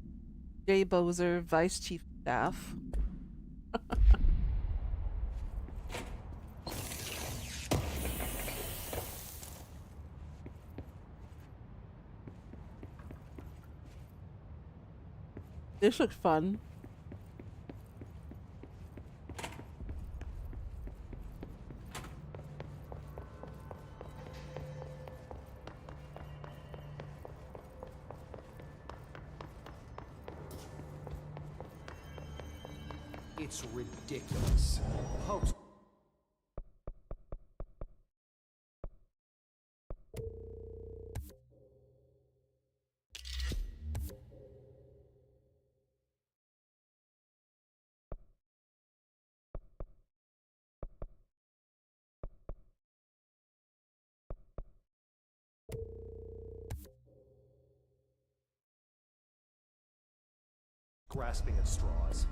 Jay Bozer, Vice Chief of Staff. This looks fun. It's ridiculous. Popes. Grasping at straws.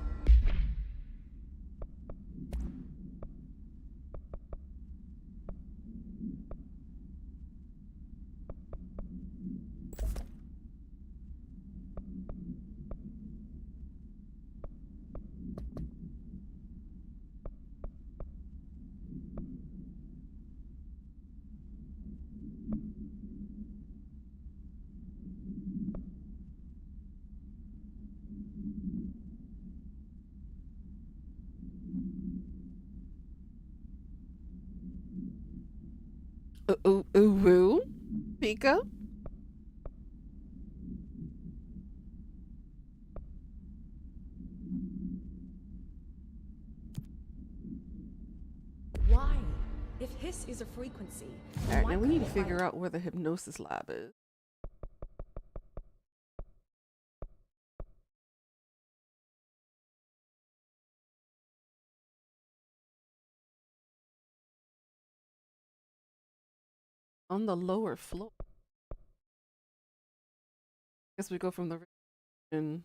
Woo? Pika? Why? If Hiss is a frequency, Alright, why now we need to couldn't it figure out where the hypnosis lab is. On the lower floor. Guess we go from the and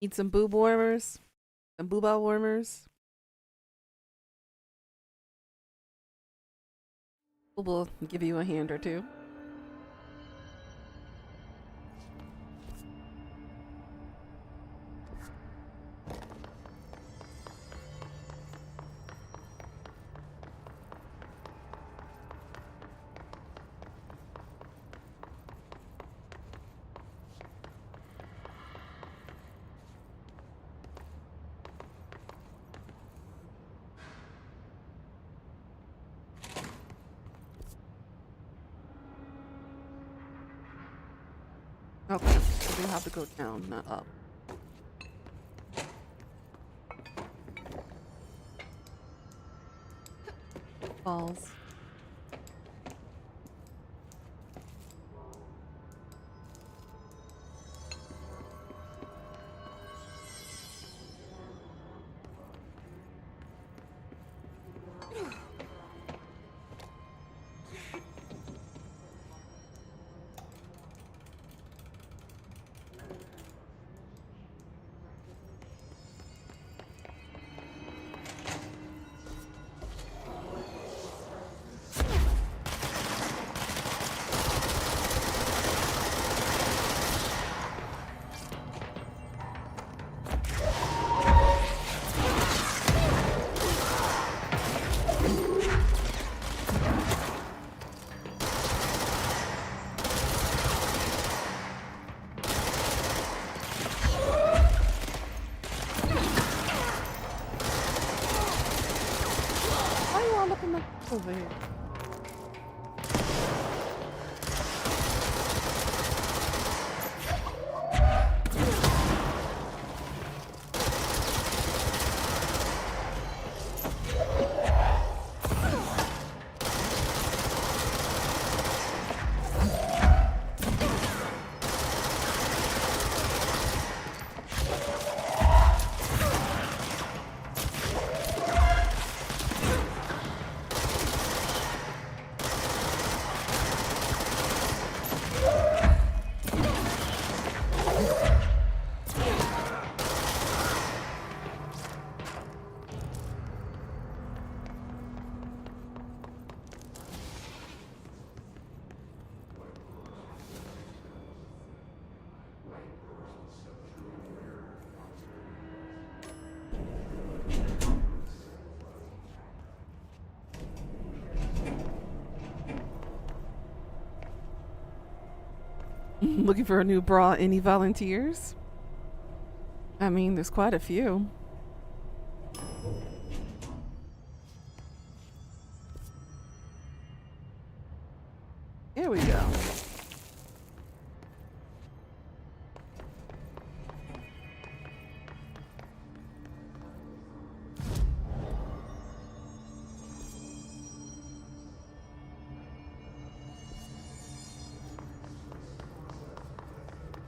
need some boob warmers, some booba warmers. We'll give you a hand or two. Okay, so we have to go down, not up. Balls. Over here. Looking for a new bra. Any volunteers? I mean, there's quite a few. Here we go.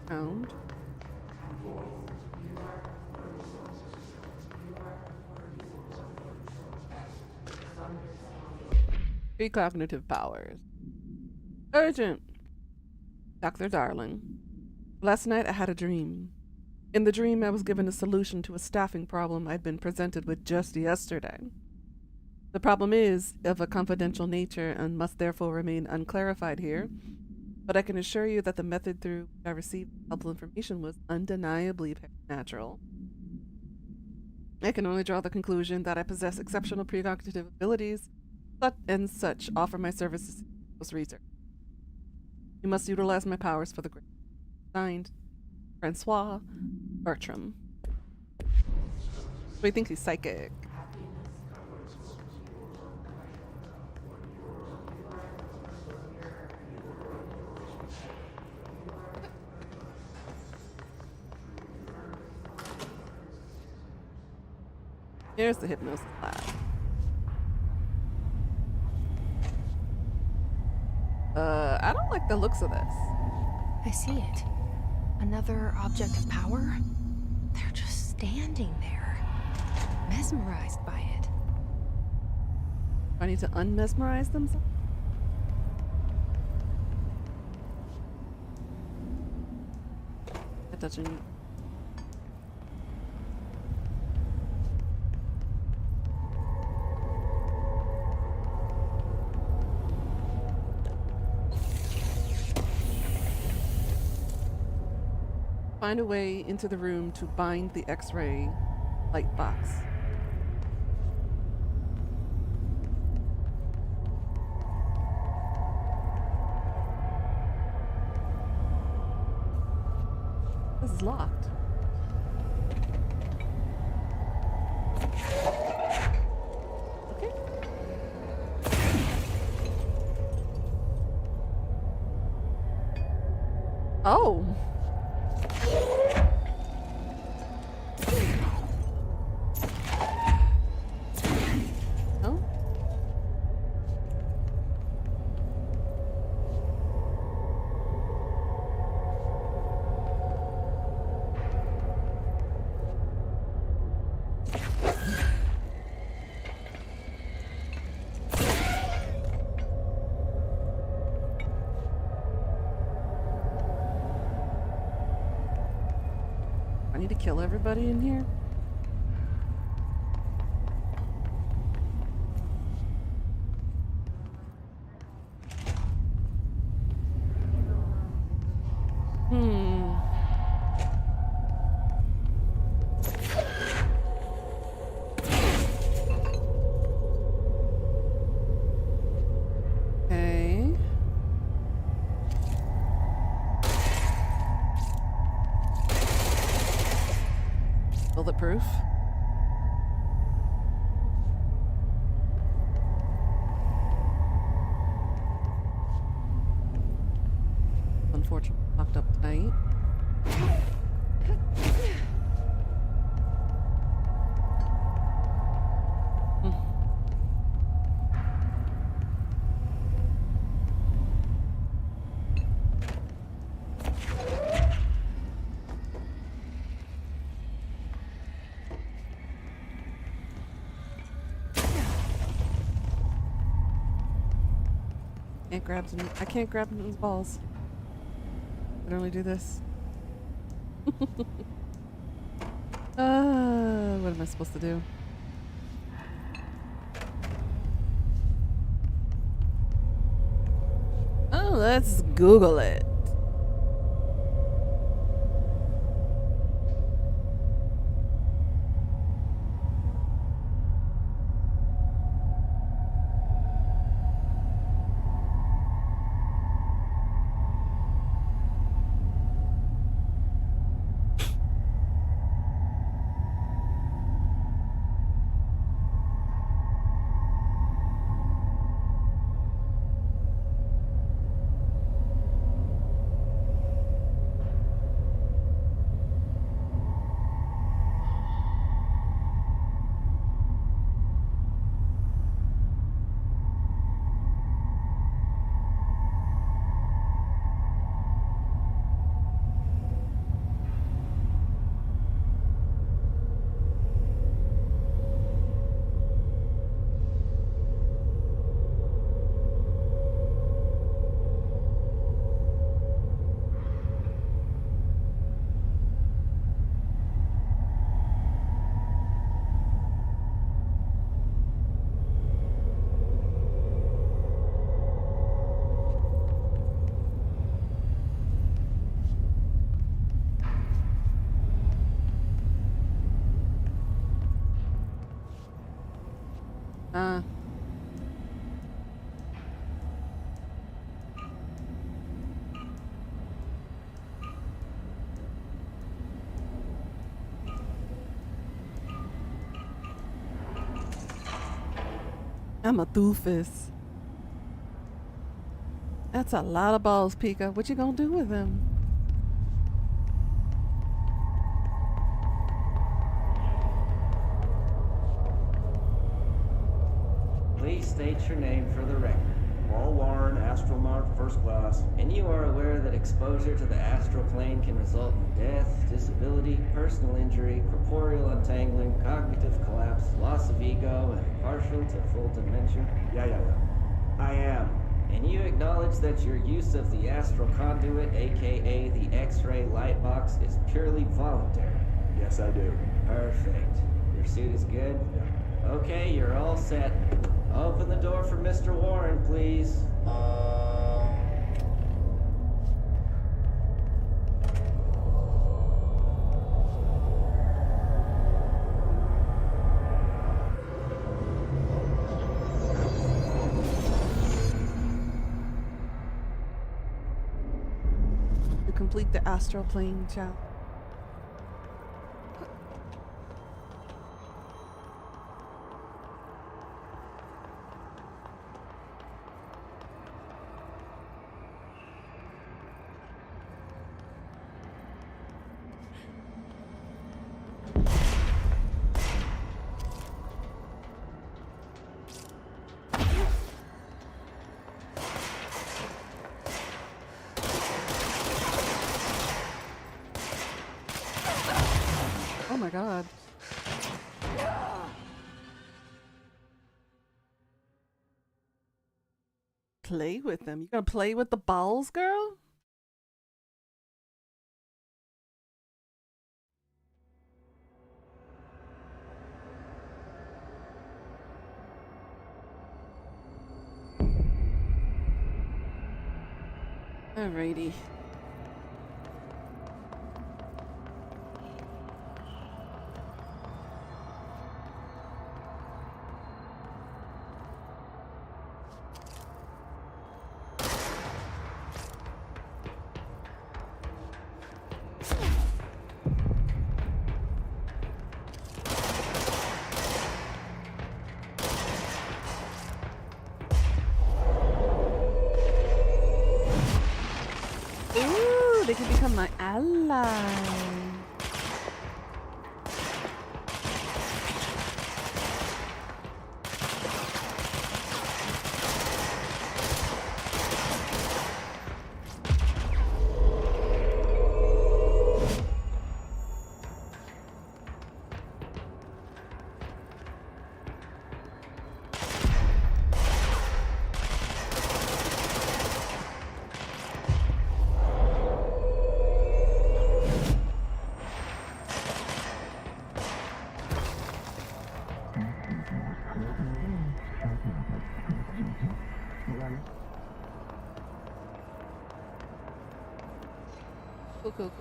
Found. Precognitive powers. Urgent! Dr. Darling. Last night I had a dream. In the dream, I was given a solution to a staffing problem I'd been presented with just yesterday. The problem is of a confidential nature and must therefore remain unclarified here, but I can assure you that the method through which I received helpful information was undeniably natural. I can only draw the conclusion that I possess exceptional precognitive abilities and such offer my services to research. You must utilize my powers for the great. Signed, Francois Bertram. So he thinks he's psychic. Here's the hypnosis lab. I don't like the looks of this. I see it. Another object of power? They're just standing there, mesmerized by it. I need to unmesmerize them? That doesn't. Find a way into the room to bind the X-ray light box. This is locked. Okay. Oh. I need to kill everybody in here? Okay. Bulletproof. Unfortunately, locked up tonight. Can't grab him. I can't grab him in his balls. I can only do this. What am I supposed to do? Oh, let's Google it. I'm a doofus. That's a lot of balls, Pika. What you gonna do with them? Please state your name for the record. Paul Warren, Astromart, first class. And you are aware that exposure to the astral plane can result in death, disability, personal injury, corporeal untangling, cognitive collapse, loss of ego, and partial to full dementia? Yeah. I am. And you acknowledge that your use of the astral conduit, aka the X-ray light box, is purely voluntary? Yes, I do. Perfect. Your suit is good? Yeah. Okay, you're all set. Open the door for Mr. Warren, please. To complete the astral plane challenge. Oh my god. Play with them. You gonna play with the balls, girl? Alrighty. Ooh, they can become my ally. Cool.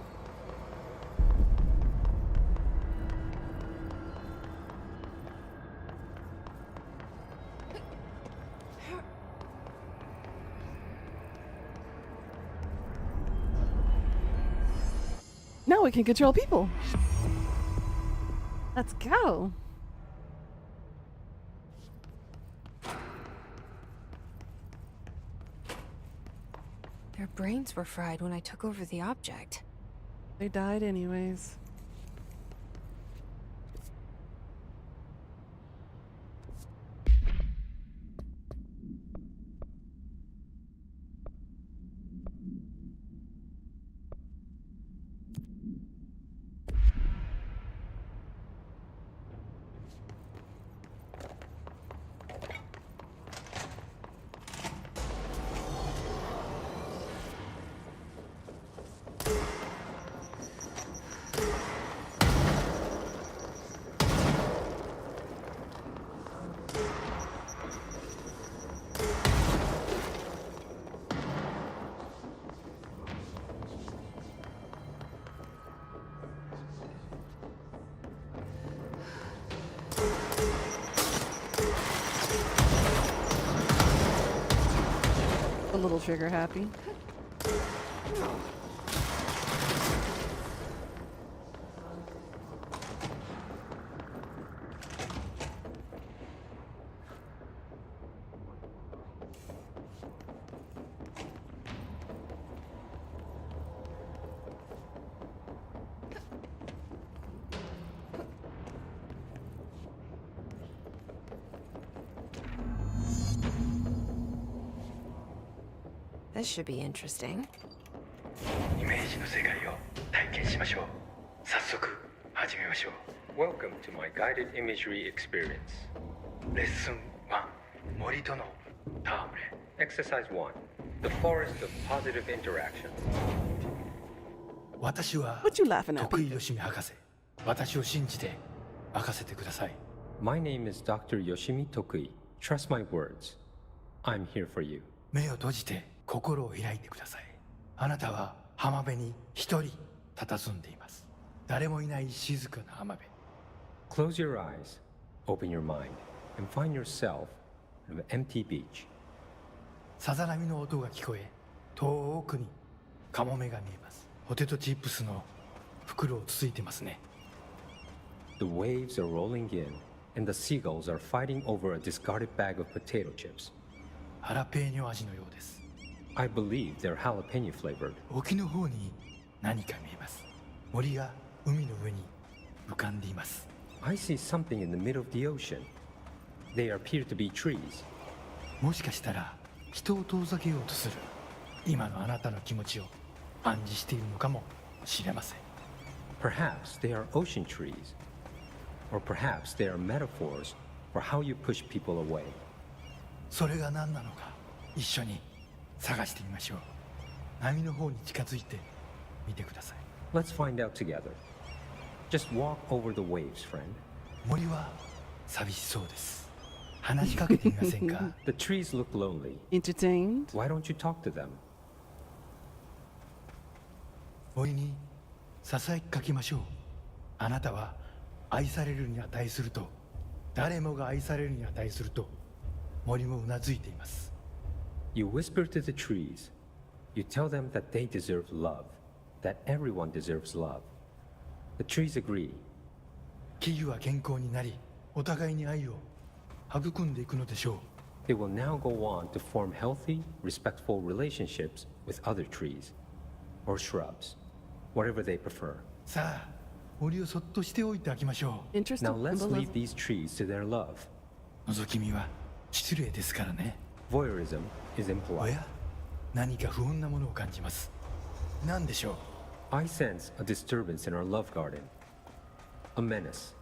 Now we can control people. Let's go. Their brains were fried when I took over the object. They died anyways. little trigger happy. This should be interesting. イメージの世界を体験しましょう。早速始めましょう。Welcome to my guided imagery experience. レッスン1森との戯れ Exercise 1 The forest of positive interaction. 私は What you laughing at? 徳井義美博士。私を信じて任せてください。My name is Dr. Yoshimi Tokui. Trust my words. I'm here for you. 目を閉じて心を開いてください。あなたは浜辺に一人佇んでいます。誰もいない静かな浜辺。Close your eyes, open your mind, and find yourself on an empty beach. さざ波の音が聞こえ、遠くにカモメが見えます。ポテトチップスの袋をつついてますね。The waves are rolling in, and the seagulls are fighting over a discarded bag of potato chips. ハラペーニョ味のようです。I believe they're jalapeno flavored. 沖の方に何か見えます。森が海の上に浮かんでいます。I see something in the middle of the ocean. They appear to be trees. もしかしたら人を遠ざけようとする今のあなたの気持ちを暗示しているのかもしれません。Perhaps they are ocean trees. Or perhaps they are metaphors for how you push people away. それが何なのか一緒に探してみましょう。波の方に近づいてみてください。Let's find out together. Just walk over the waves, friend. 森は寂しそうです。話しかけてみませんか？ The trees look lonely. Entertained? Why don't you talk to them? 森にささやきかけましょう。あなたは愛されるに値すると、誰もが愛されるに値すると、森もうなずいています。You whisper to the trees. You tell them that they deserve love, that everyone deserves love. The trees agree. 木々は健康になり、お互いに愛を育んでいくのでしょう。They will now go on to form healthy, respectful relationships with other trees or shrubs, whatever they prefer. さあ、森をそっとしておいてあげましょう。Now let's leave these trees to their love. 覗き見は失礼ですからね。Voyeurism is お impolite. や、何か不穏なものを感じます。何でしょう。 I sense a disturbance in our love garden. A menace.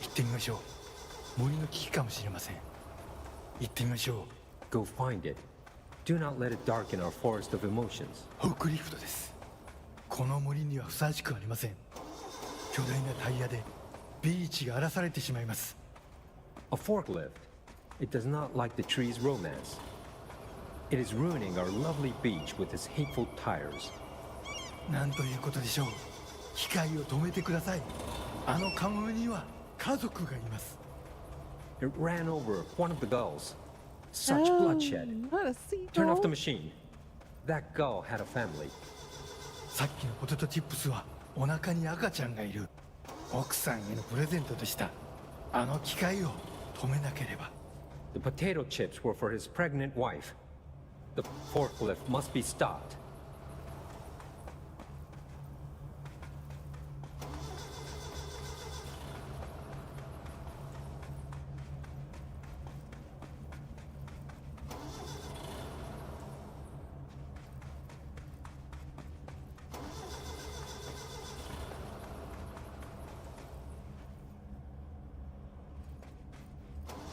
行ってみましょう。森の危機かもしれません。行ってみましょう。 Go find it. Do not let it darken our forest of emotions. フォークリフトです。この森にはふさわしくありません。巨大なタイヤでビーチが荒らされてしまいます。 A forklift. It does not like the tree's romance. It is ruining our lovely beach with its hateful tires. なんということでしょう。機械を止めてください。あのカモメには家族がいます。 It ran over one of the gulls. Such bloodshed. What a seagull. Turn off the machine. That gull had a family. さっきのポテトチップスはお腹に赤ちゃんがいる。奥さんへのプレゼントでした。あの機械を止めなければ。 The potato chips were for his pregnant wife. The forklift must be stopped.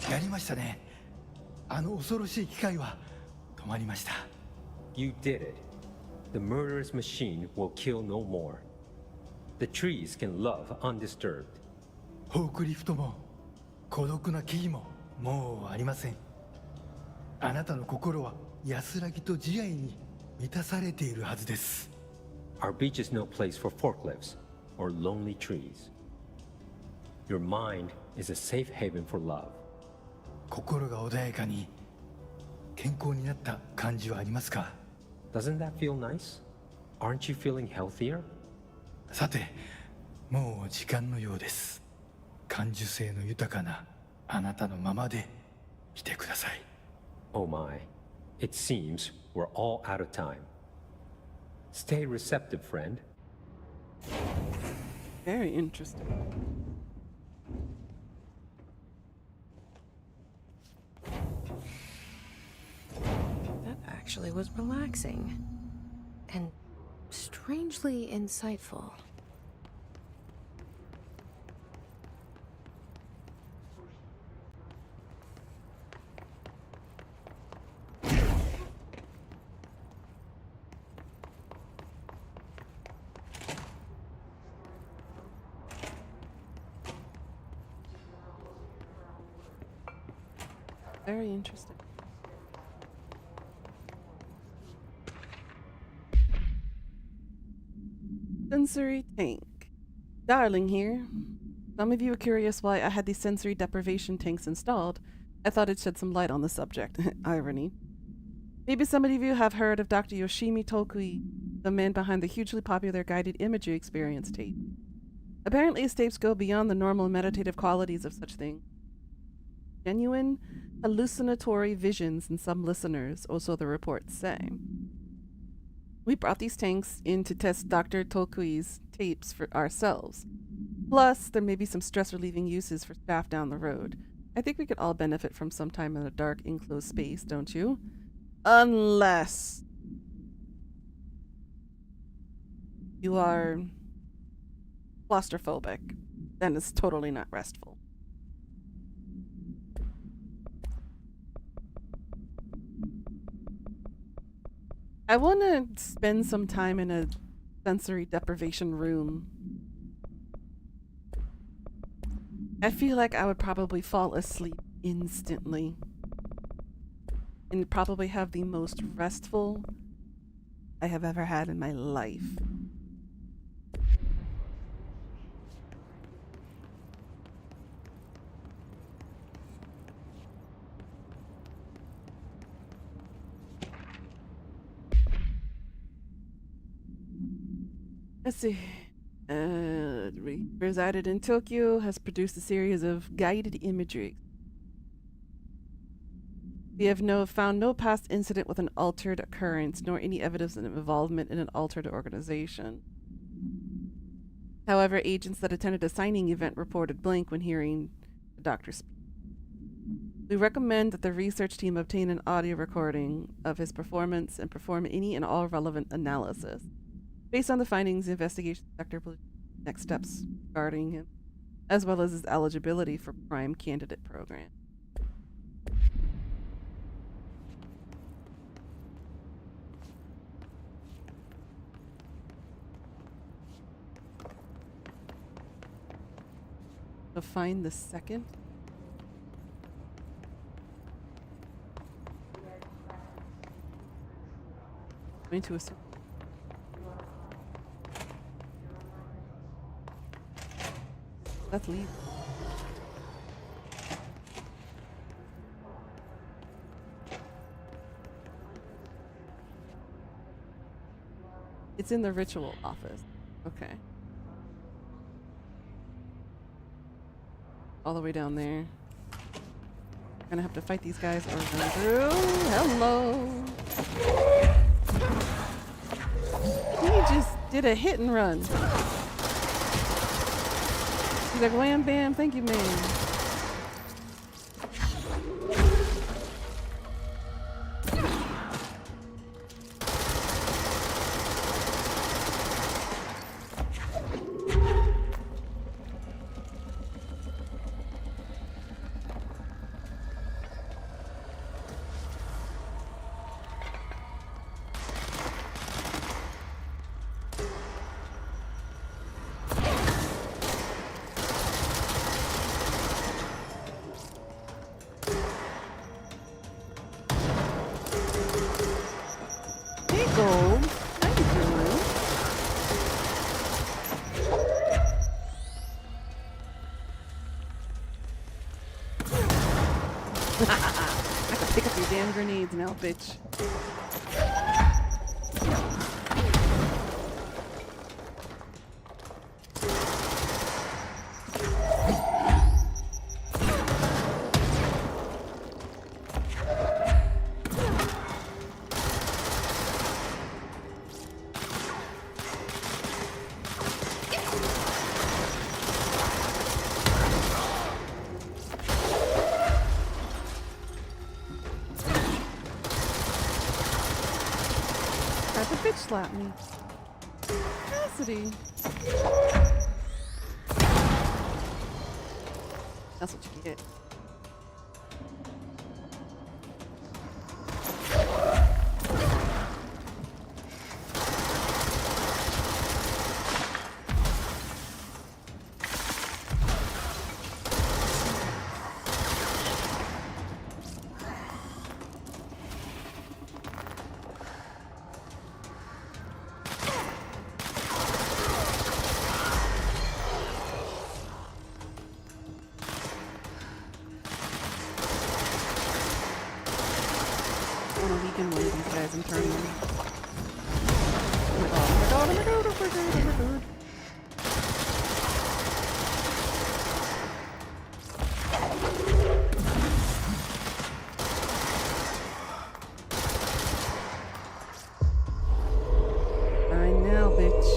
「やりましたね。あの恐ろしい機械は止まりました。 You did it. The murderous machine will kill no more. The trees can love undisturbed. フォークリフトも孤独な木々ももうありません。あなたの心は安らぎと慈愛に満たされているはずです。 Our beach is no place for forklifts or lonely trees. Your mind is a safe haven for love. 心が穏やかに健康になった感じはありますか？ Doesn't that feel nice? Aren't you feeling healthier? さて、もう時間のようです。感受性の豊かなあなたのままでいてください。Oh my. It seems we're all out of time. Stay receptive, friend. Very interesting. That actually was relaxing. And strangely insightful. Very interesting. Sensory tank. Darling here. Some of you are curious why I had these sensory deprivation tanks installed. I thought it'd shed some light on the subject. Irony. Maybe some of you have heard of Dr. Yoshimi Tokui, the man behind the hugely popular guided imagery experience tape. Apparently his tapes go beyond the normal meditative qualities of such things. Genuine hallucinatory visions in some listeners, or so the reports say. We brought these tanks in to test Dr. Tokui's tapes for ourselves. Plus, there may be some stress-relieving uses for staff down the road. I think we could all benefit from some time in a dark, enclosed space, don't you? Unless you are claustrophobic. Then it's totally not restful. I want to spend some time in a sensory deprivation room. I feel like I would probably fall asleep instantly. And probably have the most restful I have ever had in my life. Let's see. Resided in Tokyo, has produced a series of guided imagery. We have found no past incident with an altered occurrence, nor any evidence of involvement in an altered organization. However, agents that attended a signing event reported blank when hearing the doctor speak. We recommend that the research team obtain an audio recording of his performance and perform any and all relevant analysis. Based on the findings, the investigation sector will next steps regarding him, as well as his eligibility for Prime Candidate Program. So find the second. Going to assume. Let's leave. It's in the ritual office. Okay. All the way down there. Gonna have to fight these guys or run through. Hello. He just did a hit and run. He's like, wham bam, thank you, man. Pick up your damn grenades now, bitch. Slap me. Cassidy. That's what you get. One of these guys internally. Oh my god, oh my god, oh my god, oh my god, oh my god. I know, bitch.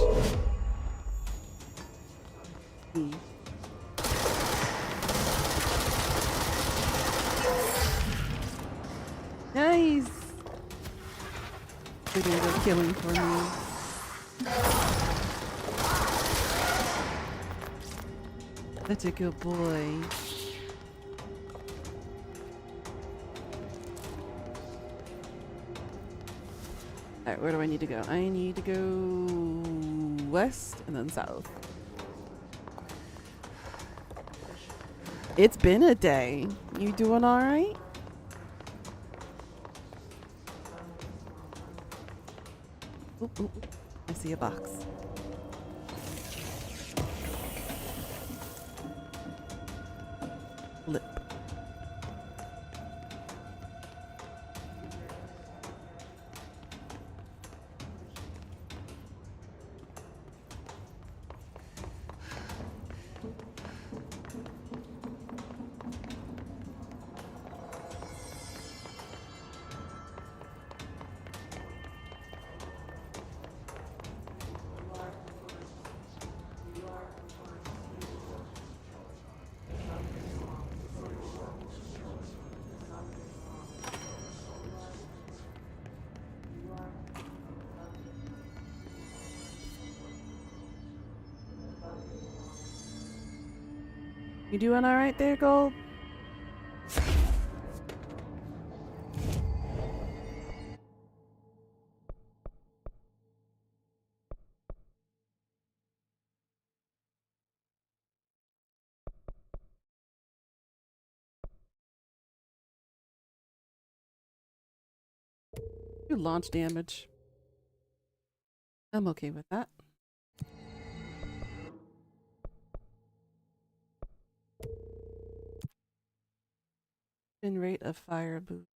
Nice! They did a killing for me. Such a good boy. Alright, where do I need to go? I need to go west and then south. It's been a day. You doing alright? Ooh, I see a box. Lip. You doing all right there, Gold? You launch damage. I'm okay with that. Spin rate of fire boost.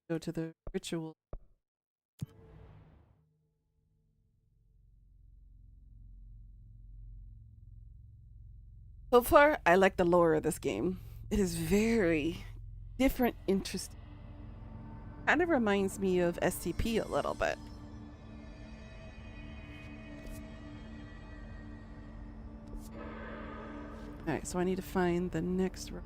Go to the ritual. So far, I like the lore of this game. It is very different, interesting. Kind of reminds me of SCP a little bit. Alright, so I need to find the next room.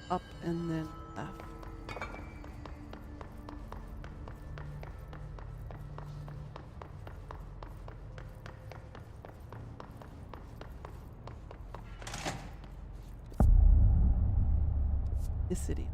Up and then left. The city.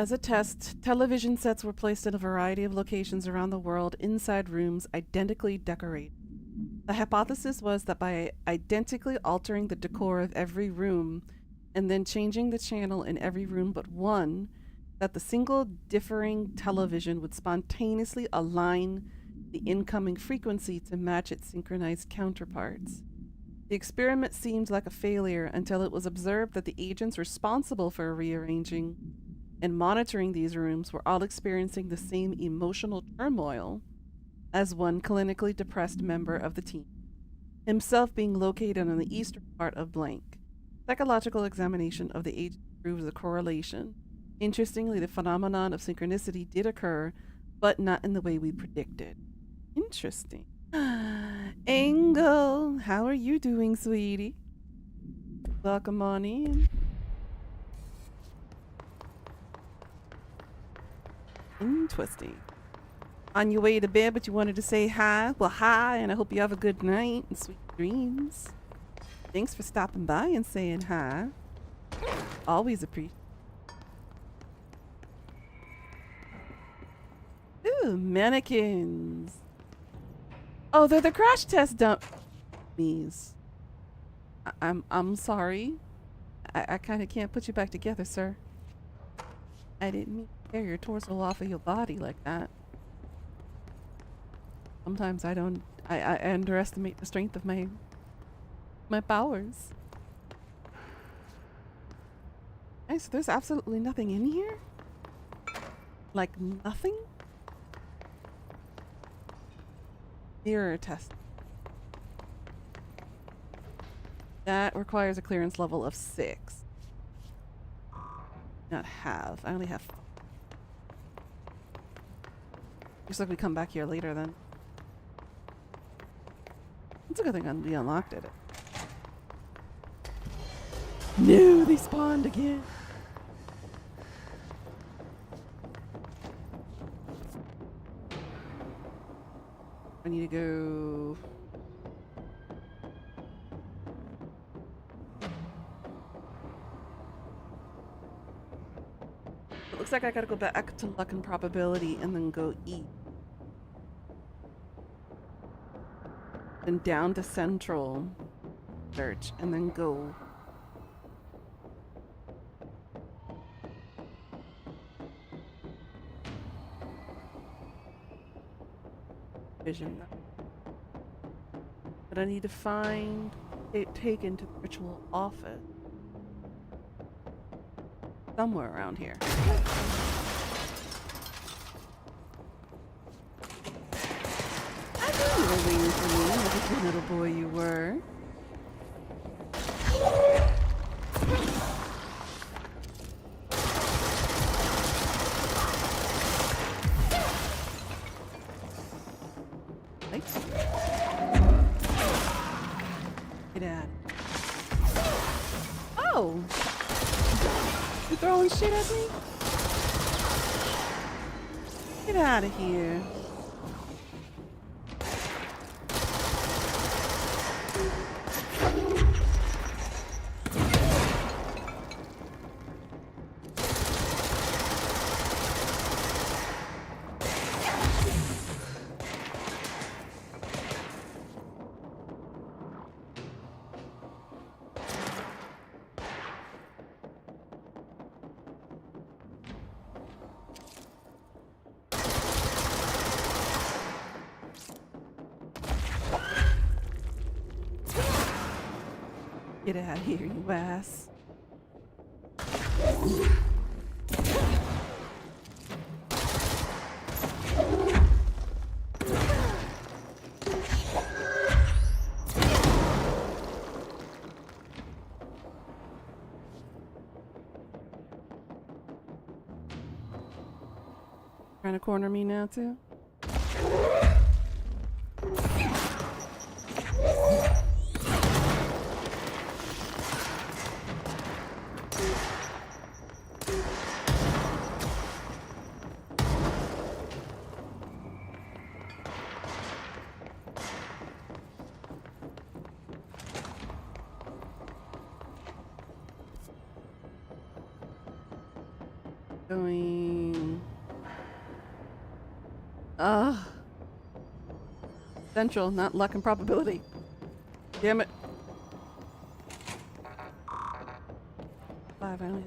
As a test, television sets were placed in a variety of locations around the world inside rooms identically decorated. The hypothesis was that by identically altering the decor of every room and then changing the channel in every room but one, that the single differing television would spontaneously align the incoming frequency to match its synchronized counterparts. The experiment seemed like a failure until it was observed that the agents responsible for rearranging and monitoring these rooms were all experiencing the same emotional turmoil as one clinically depressed member of the team, himself being located on the eastern part of blank. Psychological examination of the agent proves a correlation. Interestingly, the phenomenon of synchronicity did occur, but not in the way we predicted. Interesting. Angle, how are you doing, sweetie? Welcome on in. Interesting. On your way to bed, but you wanted to say hi? Well, hi, and I hope you have a good night and sweet dreams. Thanks for stopping by and saying hi. Always appreciate. Ooh, mannequins. Oh, they're the crash test dummies. I'm sorry. I kind of can't put you back together, sir. I didn't mean to tear your torso off of your body like that. Sometimes I underestimate the strength of my powers. Okay, so there's absolutely nothing in here? Like nothing? Mirror test. That requires a clearance level of 6. Not have. I only have 5. Looks like we come back here later then. It's a good thing we unlocked it. No, they spawned again. I need to go. It looks like I gotta go back to luck and probability and then go eat. Then down to central search and then go. Vision. But I need to find it taken to the ritual office. Somewhere around here. I knew you were waiting for me, like a good little boy you were. Get out. Oh! You throwing shit at me? Get out of here. Get out of here, you ass. Trying to corner me now, too? Going. Central, not luck and probability. Damn it. 5, I only.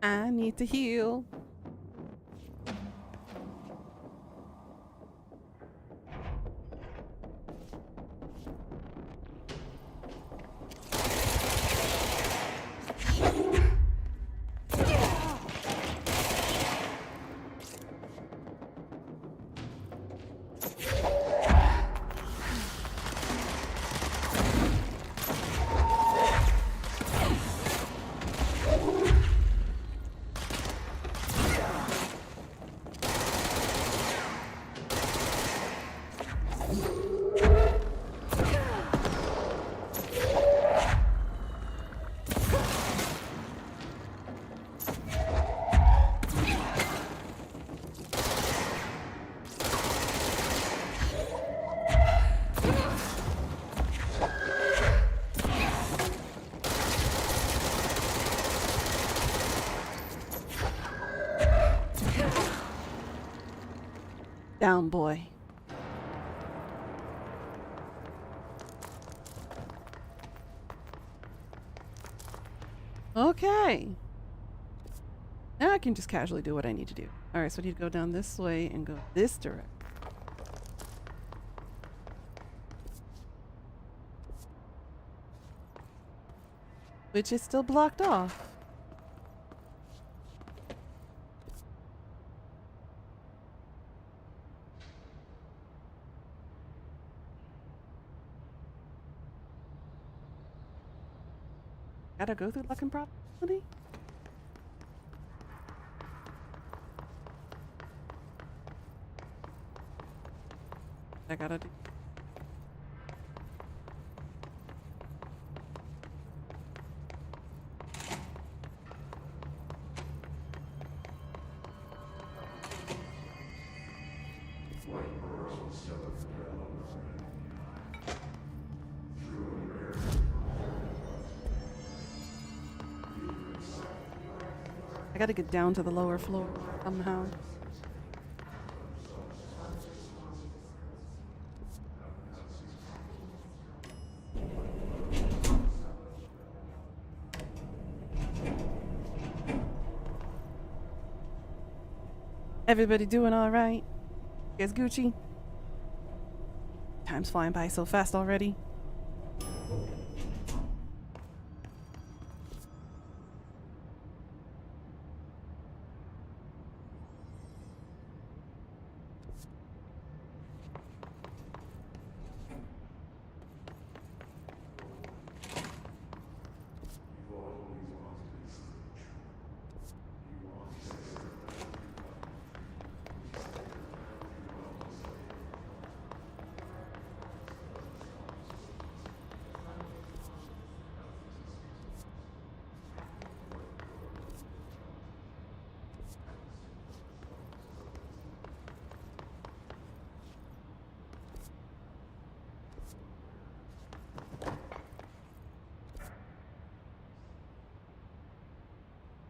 I need to heal. Down, boy. Okay. Now I can just casually do what I need to do. Alright, so I need to go down this way and go this direction. Which is still blocked off. Gotta go through luck and probability? I gotta do. I gotta get down to the lower floor somehow. Everybody doing all right? You guys Gucci? Time's flying by so fast already.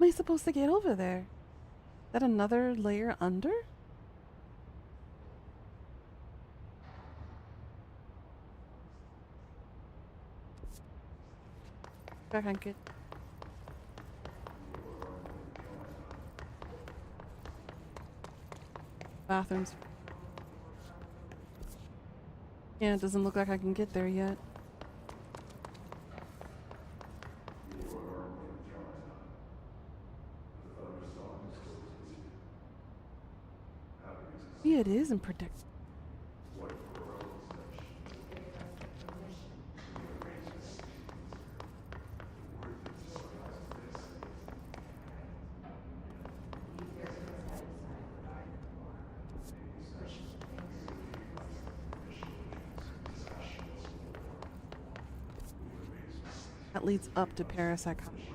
am I supposed to get over there? Is that another layer under? I can get. Bathrooms. Yeah, it doesn't look like I can get there yet. Yeah, it is in predict. That leads up to parapsychology.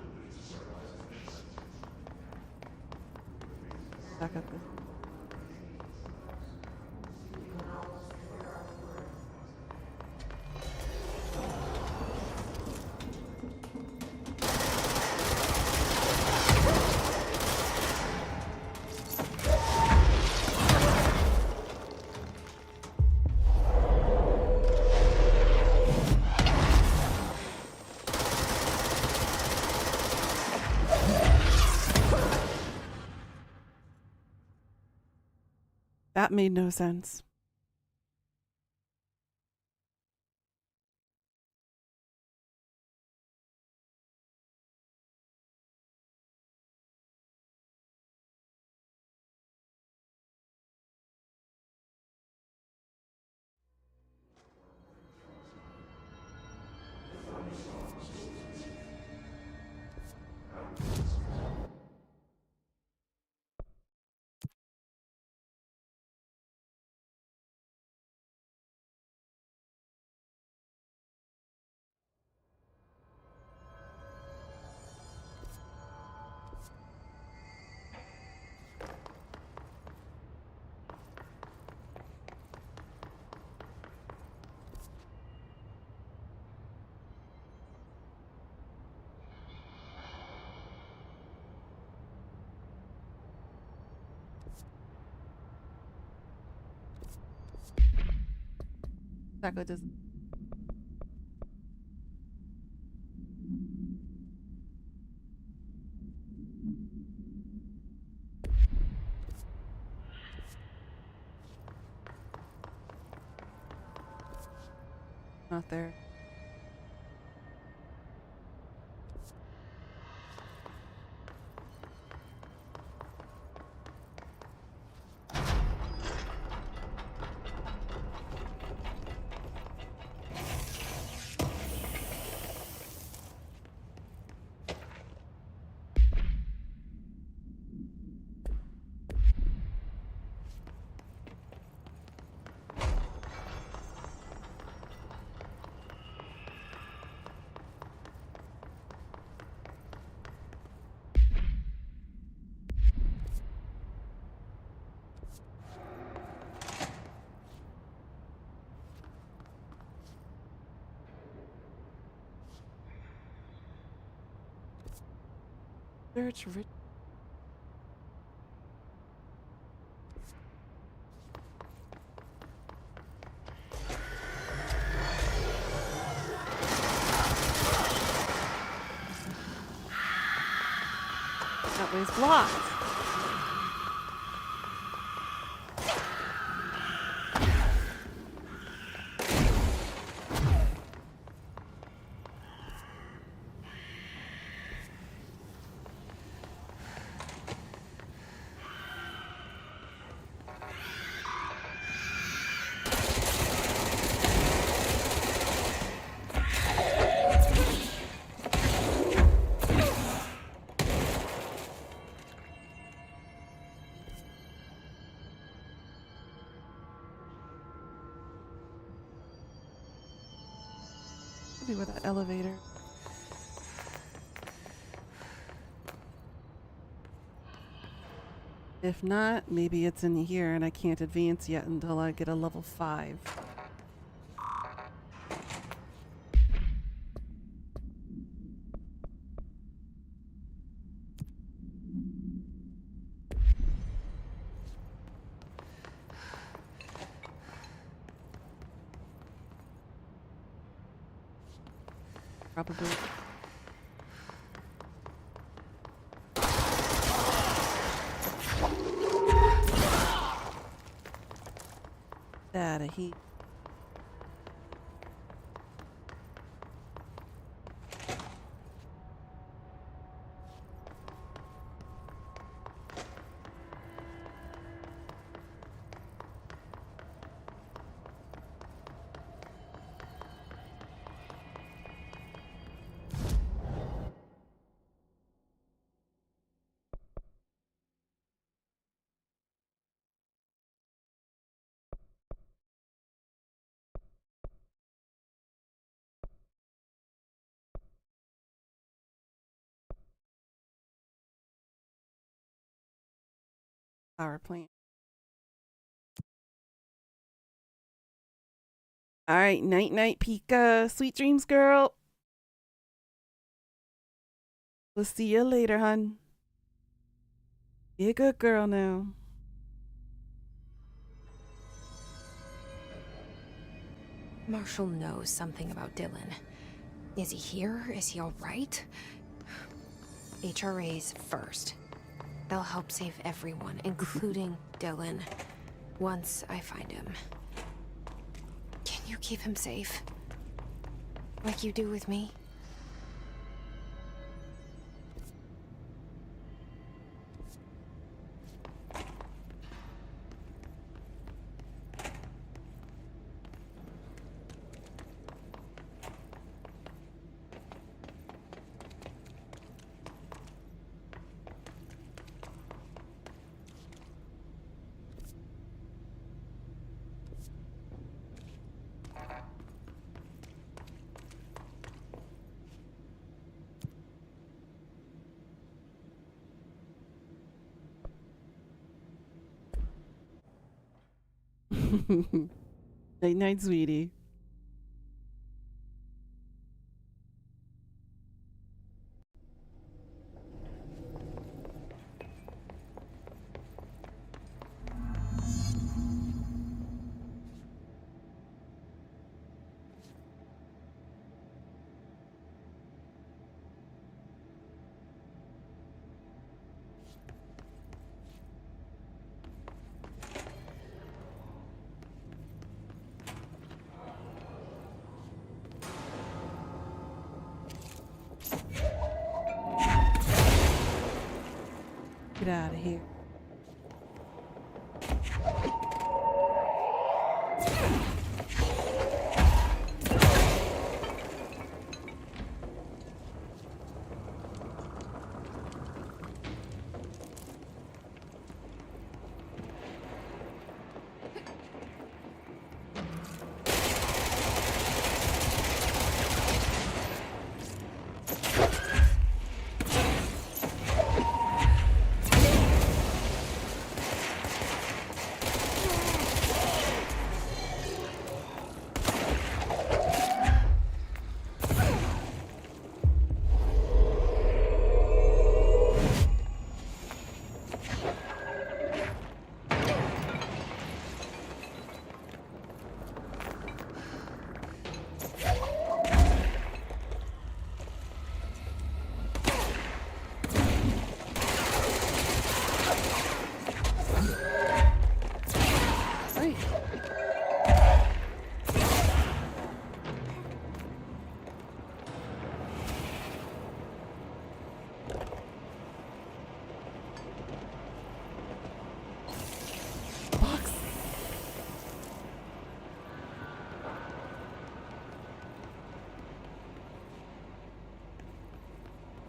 Back up this. That made no sense. Exactly does. Not there. Search rich. That way's blocked. Maybe with that elevator. If not, maybe it's in here and I can't advance yet until I get a level 5. Probably. Out of heat. Power plant. All right, night night, Pika. Sweet dreams, girl. We'll see you later, hun. Be a good girl now. Marshall knows something about Dylan. Is he here? Is he all right? HRAs first. They'll help save everyone, including Dylan, once I find him. Can you keep him safe? Like you do with me? Night night, sweetie. Get out of here.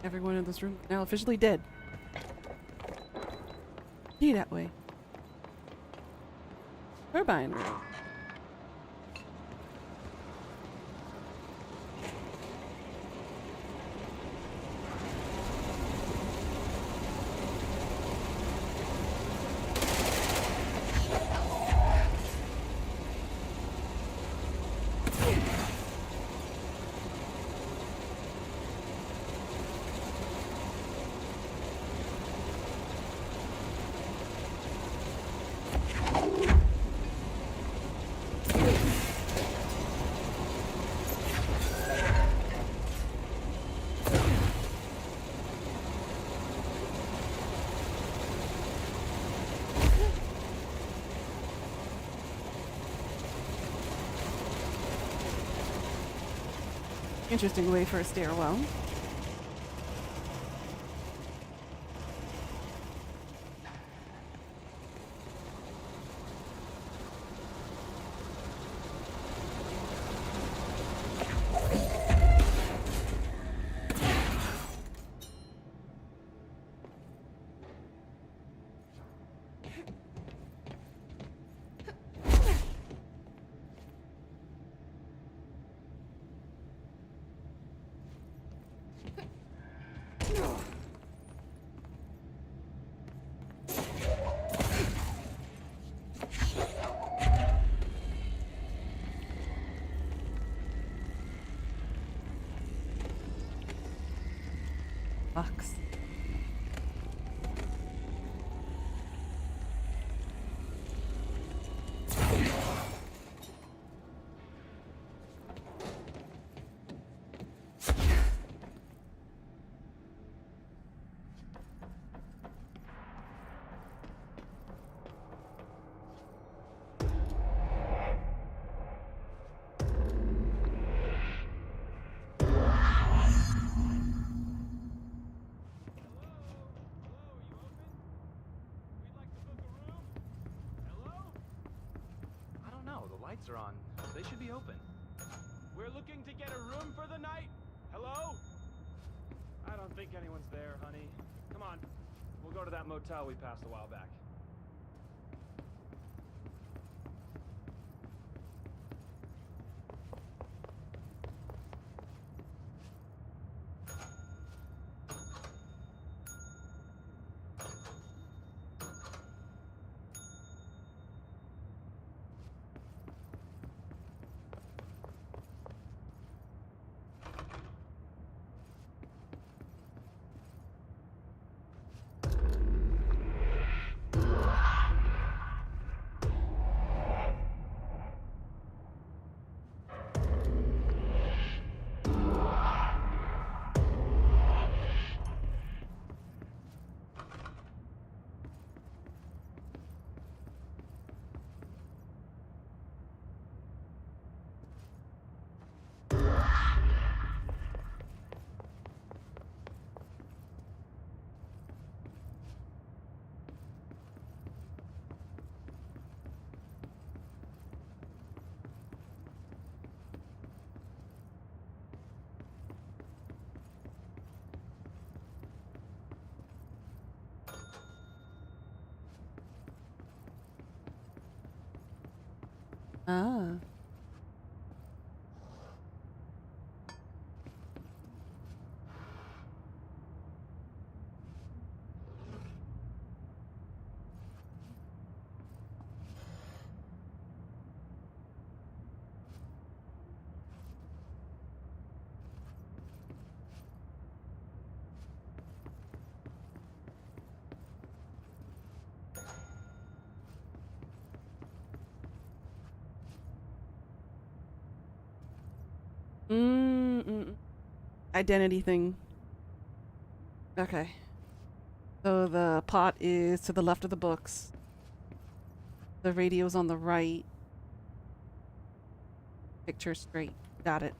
Everyone in this room now officially dead. Be that way. Turbine room. Interesting way for a stairwell. Bucks. I don't know. The lights are on. They should be open. We're looking to get a room for the night. Hello? I don't think anyone's there, honey. Come on. We'll go to that motel we passed a while back. Ah. Identity thing. Okay. So the pot is to the left of the books. The radio's on the right. Picture straight. Got it.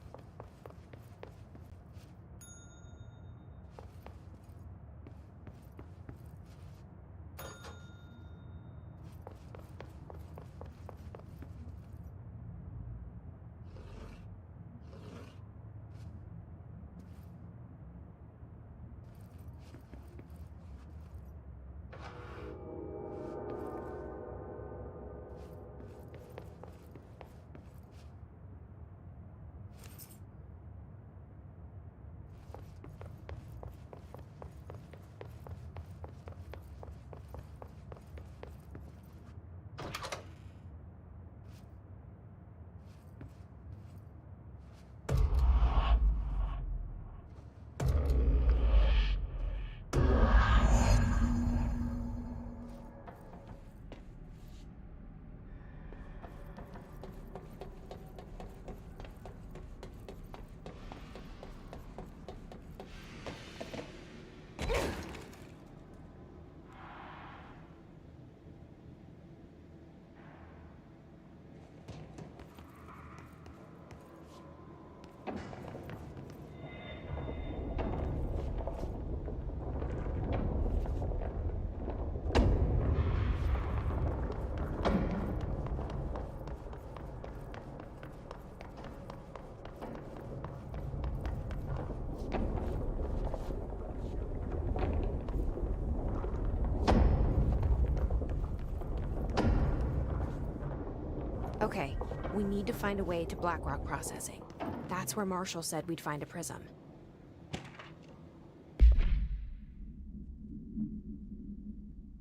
We need to find a way to Blackrock processing. That's where Marshall said we'd find a prism.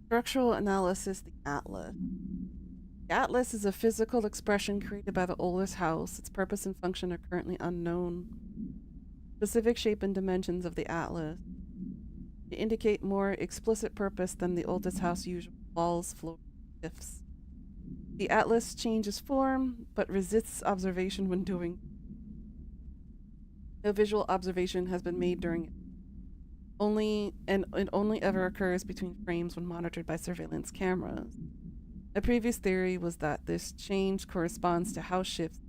Structural analysis, the Atlas. The Atlas is a physical expression created by the oldest house. Its purpose and function are currently unknown. Specific shape and dimensions of the Atlas indicate more explicit purpose than the oldest house usual walls, floors, shifts. The Atlas changes form, but resists observation when doing. No visual observation has been made during it. It only ever occurs between frames when monitored by surveillance cameras. A previous theory was that this change corresponds to house shifts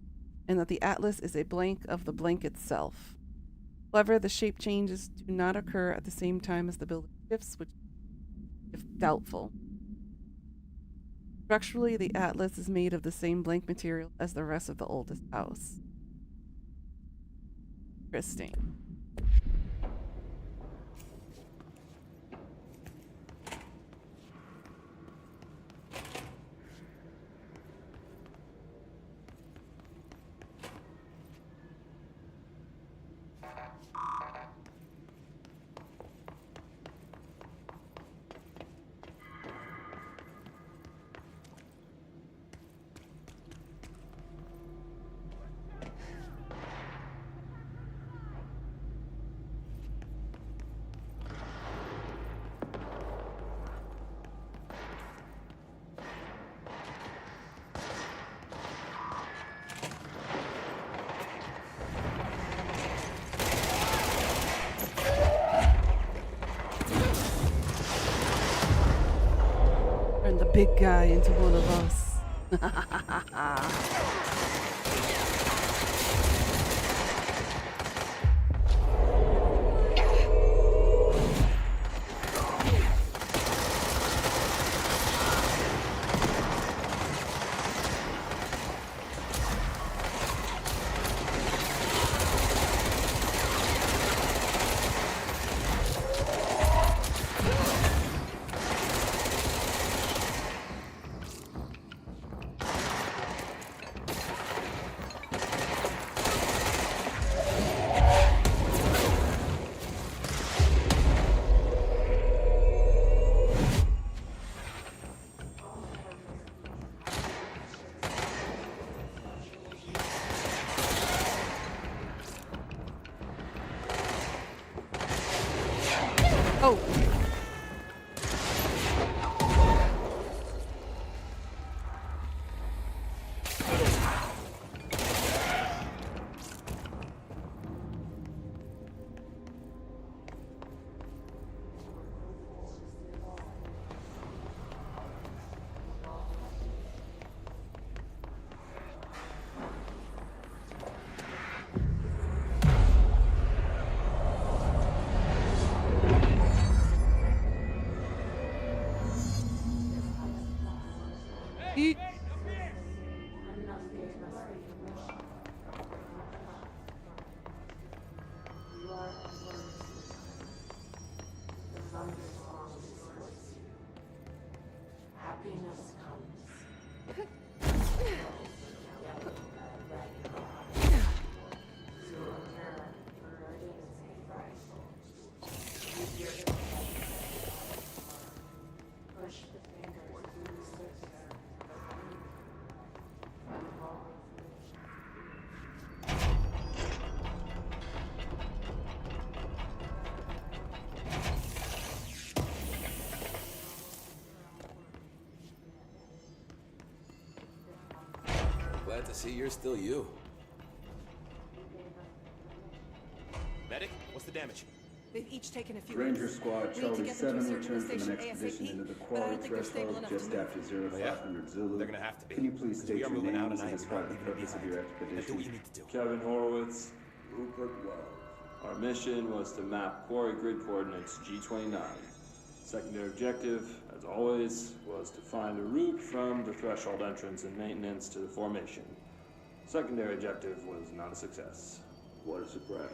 and that the Atlas is a blank of the blank itself. However, the shape changes do not occur at the same time as the building shifts, which is doubtful. Structurally, the Atlas is made of the same blank material as the rest of the oldest house. Interesting. Turn the big guy into one of us. Oh. Eat. Happiness comes. Glad to see you're still you. Medic, what's the damage? They've each taken a few Ranger hits. Squad, We need to Charlie get them to a 7 surgical returned from an station expedition ASAP, into the but I quality don't think they're stable threshold enough just to move. after 0500 Zulu. They're gonna have to be. Can you please Because state we are your moving out names and I and am describe not the leaving purpose of behind. your Now do expedition? what you need to do. Kevin Horowitz, Rupert Wells. Our mission was to map quarry grid coordinates G29. Secondary objective, as always, was to find a route from the threshold entrance and maintenance to the formation. Secondary objective was not a success. What a surprise.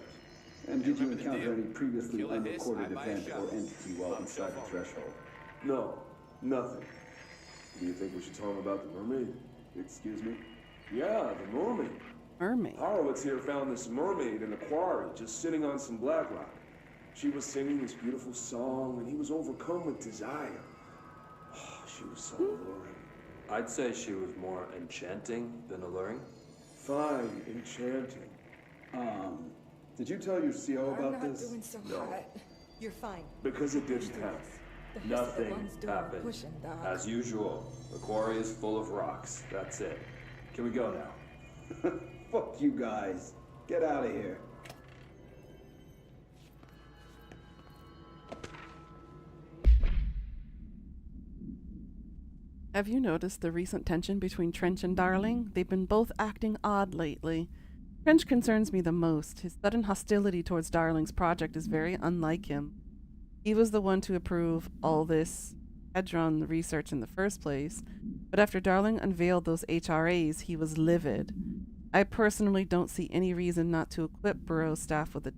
And did you encounter any previously unrecorded event or entity while inside the threshold? No, nothing. Do you think we should tell him about the mermaid? Excuse me? Yeah, the mermaid. Mermaid? Horowitz here found this mermaid in the quarry, just sitting on some black rock. She was singing this beautiful song, and he was overcome with desire. She was so alluring. I'd say she was more enchanting than alluring. Fine, enchanting. Did you tell your CO about this? Doing so No. hot. You're fine. Because it didn't happen. Nothing happened. As usual, the quarry is full of rocks. That's it. Can we go now? Fuck you guys. Get out of here. Have you noticed the recent tension between Trench and Darling? They've been both acting odd lately. Trench concerns me the most. His sudden hostility towards Darling's project is very unlike him. He was the one to approve all this Hedron research in the first place, but after Darling unveiled those HRAs, he was livid. I personally don't see any reason not to equip Bureau staff with a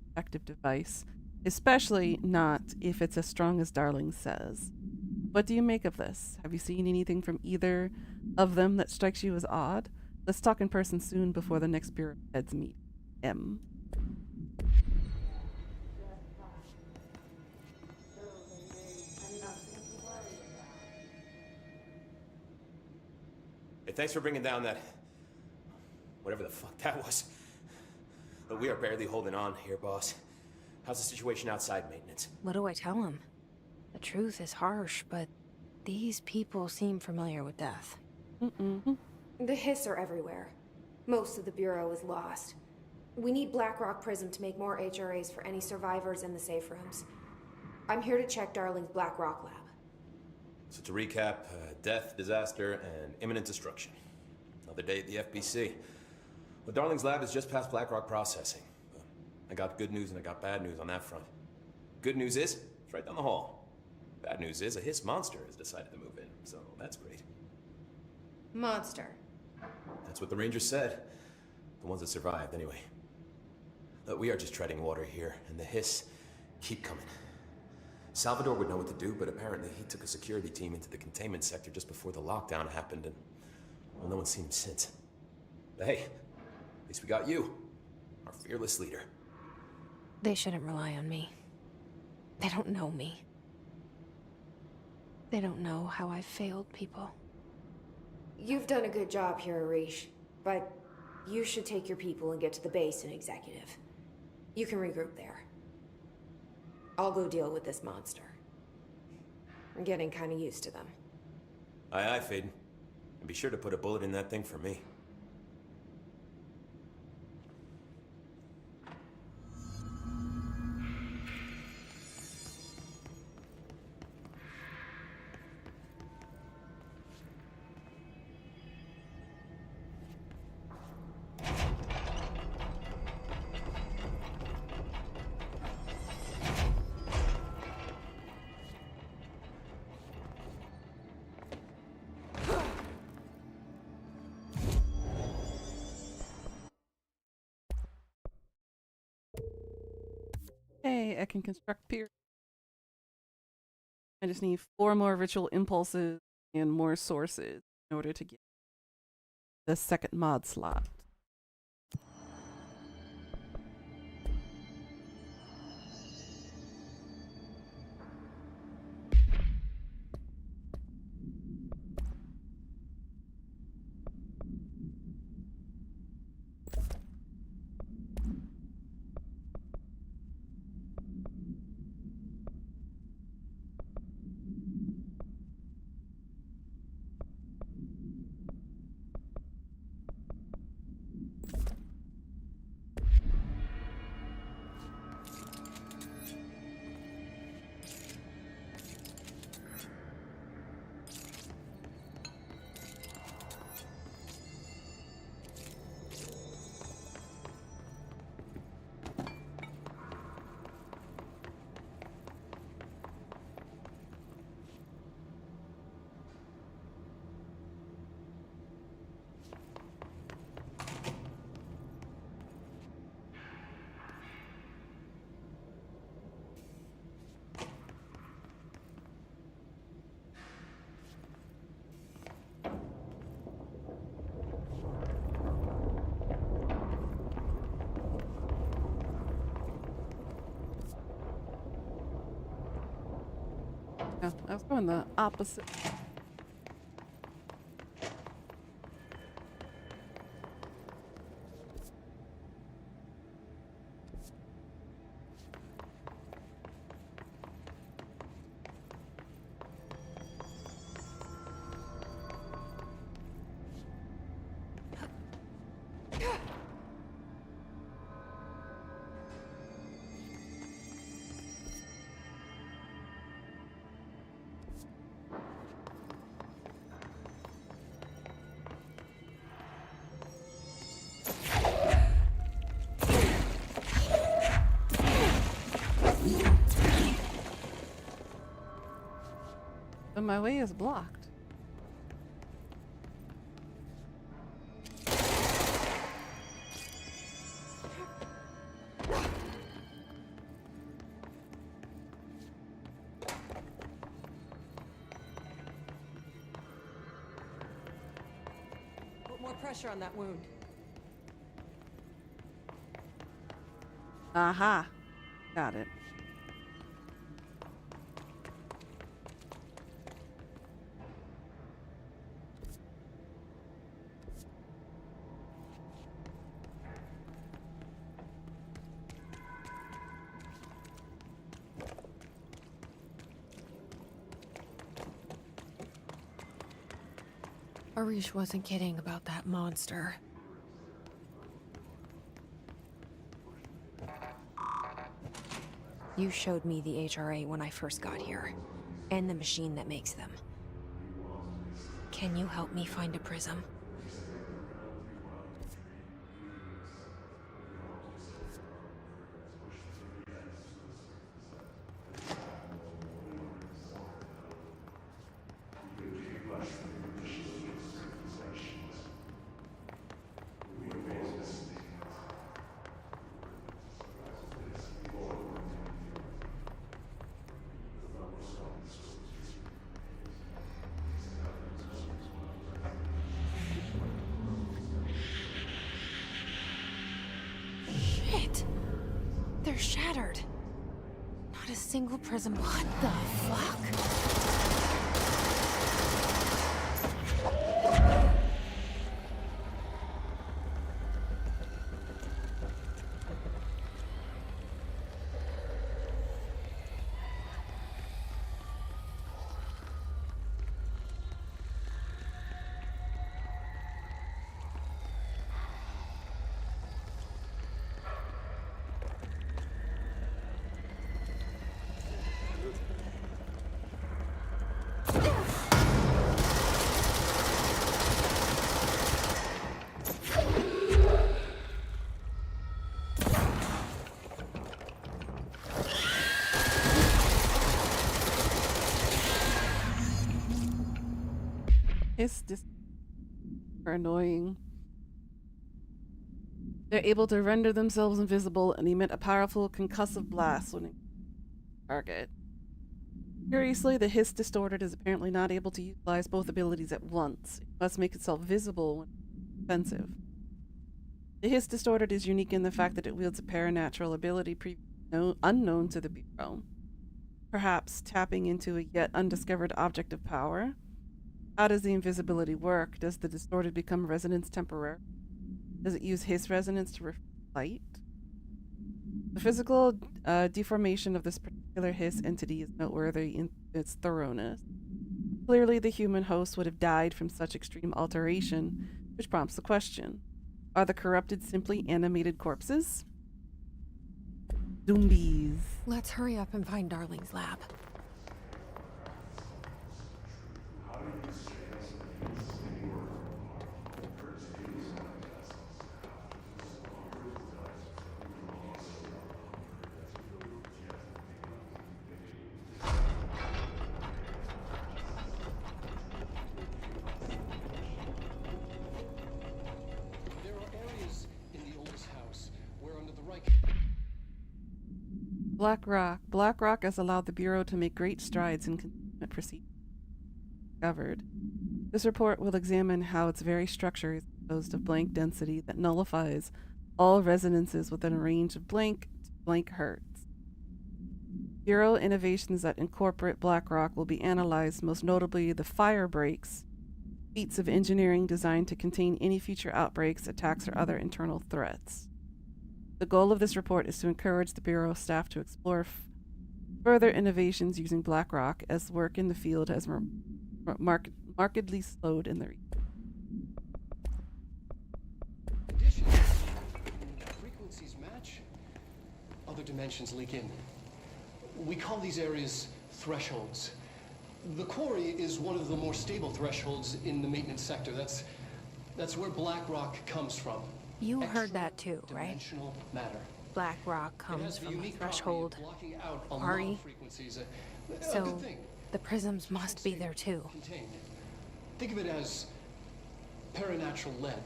detective device, especially not if it's as strong as Darling says. What do you make of this? Have you seen anything from either of them that strikes you as odd? Let's talk in person soon before the next Bureau heads meet. M. Hey, thanks for bringing down that... whatever the fuck that was. But we are barely holding on here, boss. How's the situation outside maintenance? What do I tell him? The truth is harsh, but these people seem familiar with death. The Hissss are everywhere. Most of the Bureau is lost. We need Blackrock Prism to make more HRAs for any survivors in the safe rooms. I'm here to check Darling's Blackrock lab. So to recap, death, disaster, and imminent destruction. Another day at the FBC. Well, Darling's lab is just past Blackrock processing. I got good news and I got bad news on that front. Good news is, it's right down the hall. Bad news is, a Hissss monster has decided to move in, so that's great. Monster. That's what the Rangers said. The ones that survived, anyway. But we are just treading water here, and the Hissss keep coming. Salvador would know what to do, but apparently he took a security team into the containment sector just before the lockdown happened, and, well, no one's seen him since. But hey, at least we got you, our fearless leader. They shouldn't rely on me. They don't know me. They don't know how I've failed people. You've done a good job here, Arish, but you should take your people and get to the base and executive. You can regroup there. I'll go deal with this monster. I'm getting kind of used to them. Aye, aye, Faden. And be sure to put a bullet in that thing for me. Hey, I can construct pier. I just need 4 more ritual impulses and more sources in order to get the second mod slot. Oh, I was going the opposite. But my way is blocked. Put more pressure on that wound. Aha. Got it. Arish wasn't kidding about that monster. You showed me the HRA when I first got here, and the machine that makes them. Can you help me find a prism? Shit! They're shattered. Not a single prism. What the fuck? Hissss are annoying. They're able to render themselves invisible and emit a powerful concussive blast when target. Curiously, the Hissss Distorted is apparently not able to utilize both abilities at once. It must make itself visible when offensive. The Hissss Distorted is unique in the fact that it wields a paranatural ability unknown to the Bureau. Perhaps tapping into a yet undiscovered object of power? How does the invisibility work? Does the Distorted become resonance temporary? Does it use Hissss resonance to reflect light? The physical deformation of this particular Hissss entity is noteworthy in its thoroughness. Clearly, the human host would have died from such extreme alteration, which prompts the question: are the corrupted simply animated corpses? Zombies. Let's hurry up and find Darling's lab. There are areas in the oldest house where under the Reich... Black Rock. Black Rock has allowed the Bureau to make great strides in containment procedures. Discovered. This report will examine how its very structure is composed of blank density that nullifies all resonances within a range of blank to blank hertz. Bureau innovations that incorporate BlackRock will be analyzed, most notably the fire breaks, feats of engineering designed to contain any future outbreaks, attacks, or other internal threats. The goal of this report is to encourage the Bureau staff to explore further innovations using BlackRock, as work in the field has markedly slowed in the region. Frequencies match, other dimensions leak in. We call these areas thresholds. The quarry is one of the more stable thresholds in the maintenance sector. That's where BlackRock comes from. You heard that too, right? Dimensional matter. BlackRock comes from a threshold quarry. So the prisms must be there too. Think of it as paranatural lead.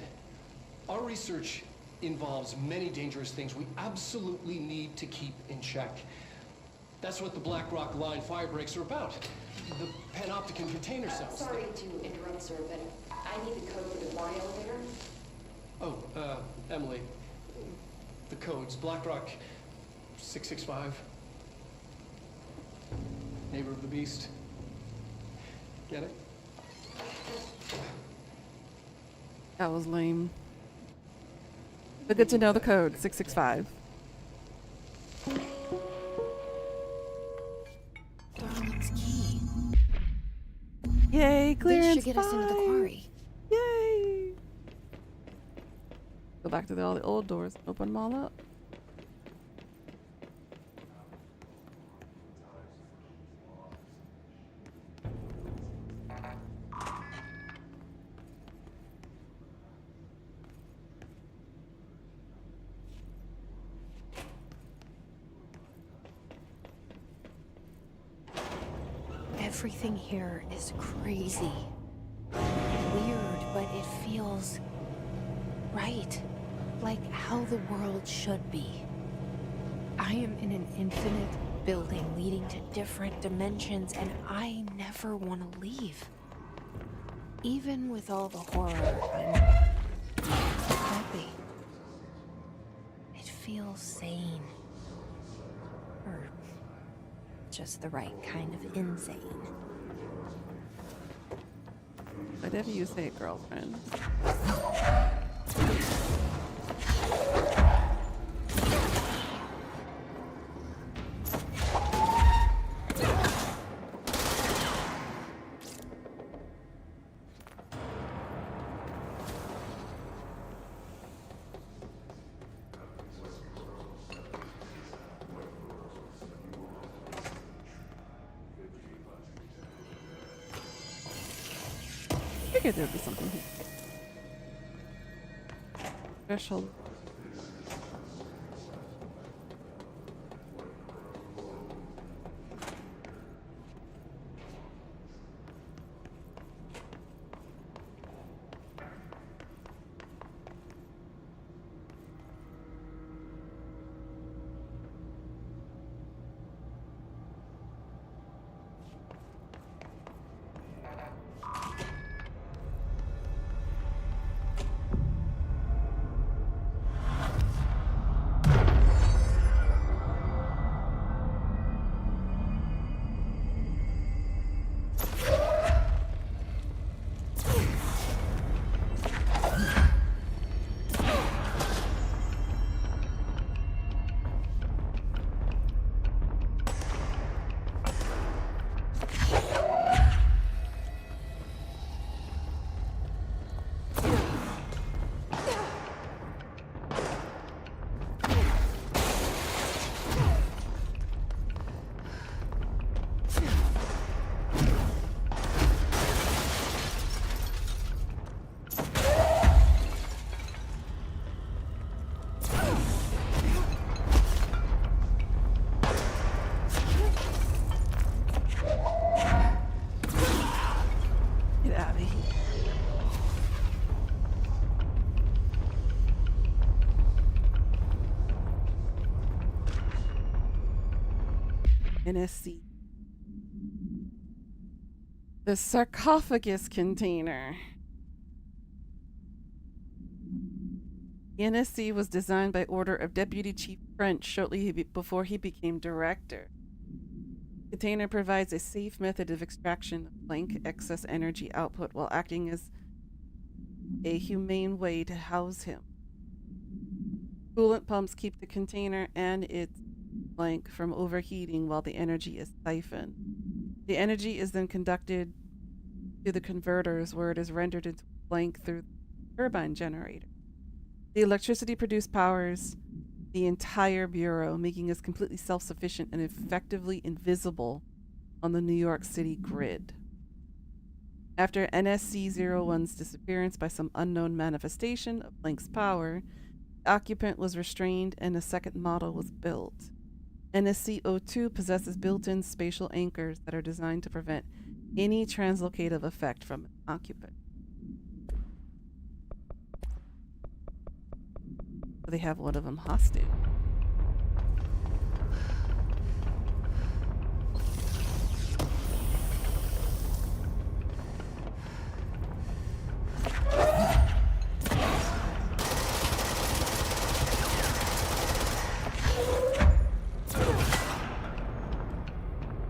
Our research involves many dangerous things we absolutely need to keep in check. That's what the BlackRock line fire breaks are about. The panopticon container cells. Sorry to interrupt, sir, but I need the code for the quarry elevator. Oh, Emily. The codes. BlackRock 665. Neighbor of the beast. Get it? That was lame. But good to know the code, 665. Darling's key. Yay, clearance. This should get us into the quarry. Yay! Go back to all the old doors, open them all up. Everything here is crazy. Weird, but it feels right. Like how the world should be. I am in an infinite building leading to different dimensions, and I never want to leave. Even with all the horror, I'm happy. It feels sane. Or just the right kind of insane. Whatever you say, girlfriend. I figured there'd be something here. Threshold. NSC. The sarcophagus container. The NSC was designed by order of Deputy Chief French shortly before he became director. Container provides a safe method of extraction of blank excess energy output while acting as a humane way to house him. Coolant pumps keep the container and its blank from overheating while the energy is siphoned. The energy is then conducted to the converters where it is rendered into blank through the turbine generator. The electricity produced powers the entire bureau, making us completely self-sufficient and effectively invisible on the New York City grid. After NSC-01's disappearance by some unknown manifestation of Blank's power, the occupant was restrained and a second model was built. NSC-02 possesses built-in spatial anchors that are designed to prevent any translocative effect from an occupant. They have one of them hostage.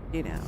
Stay down.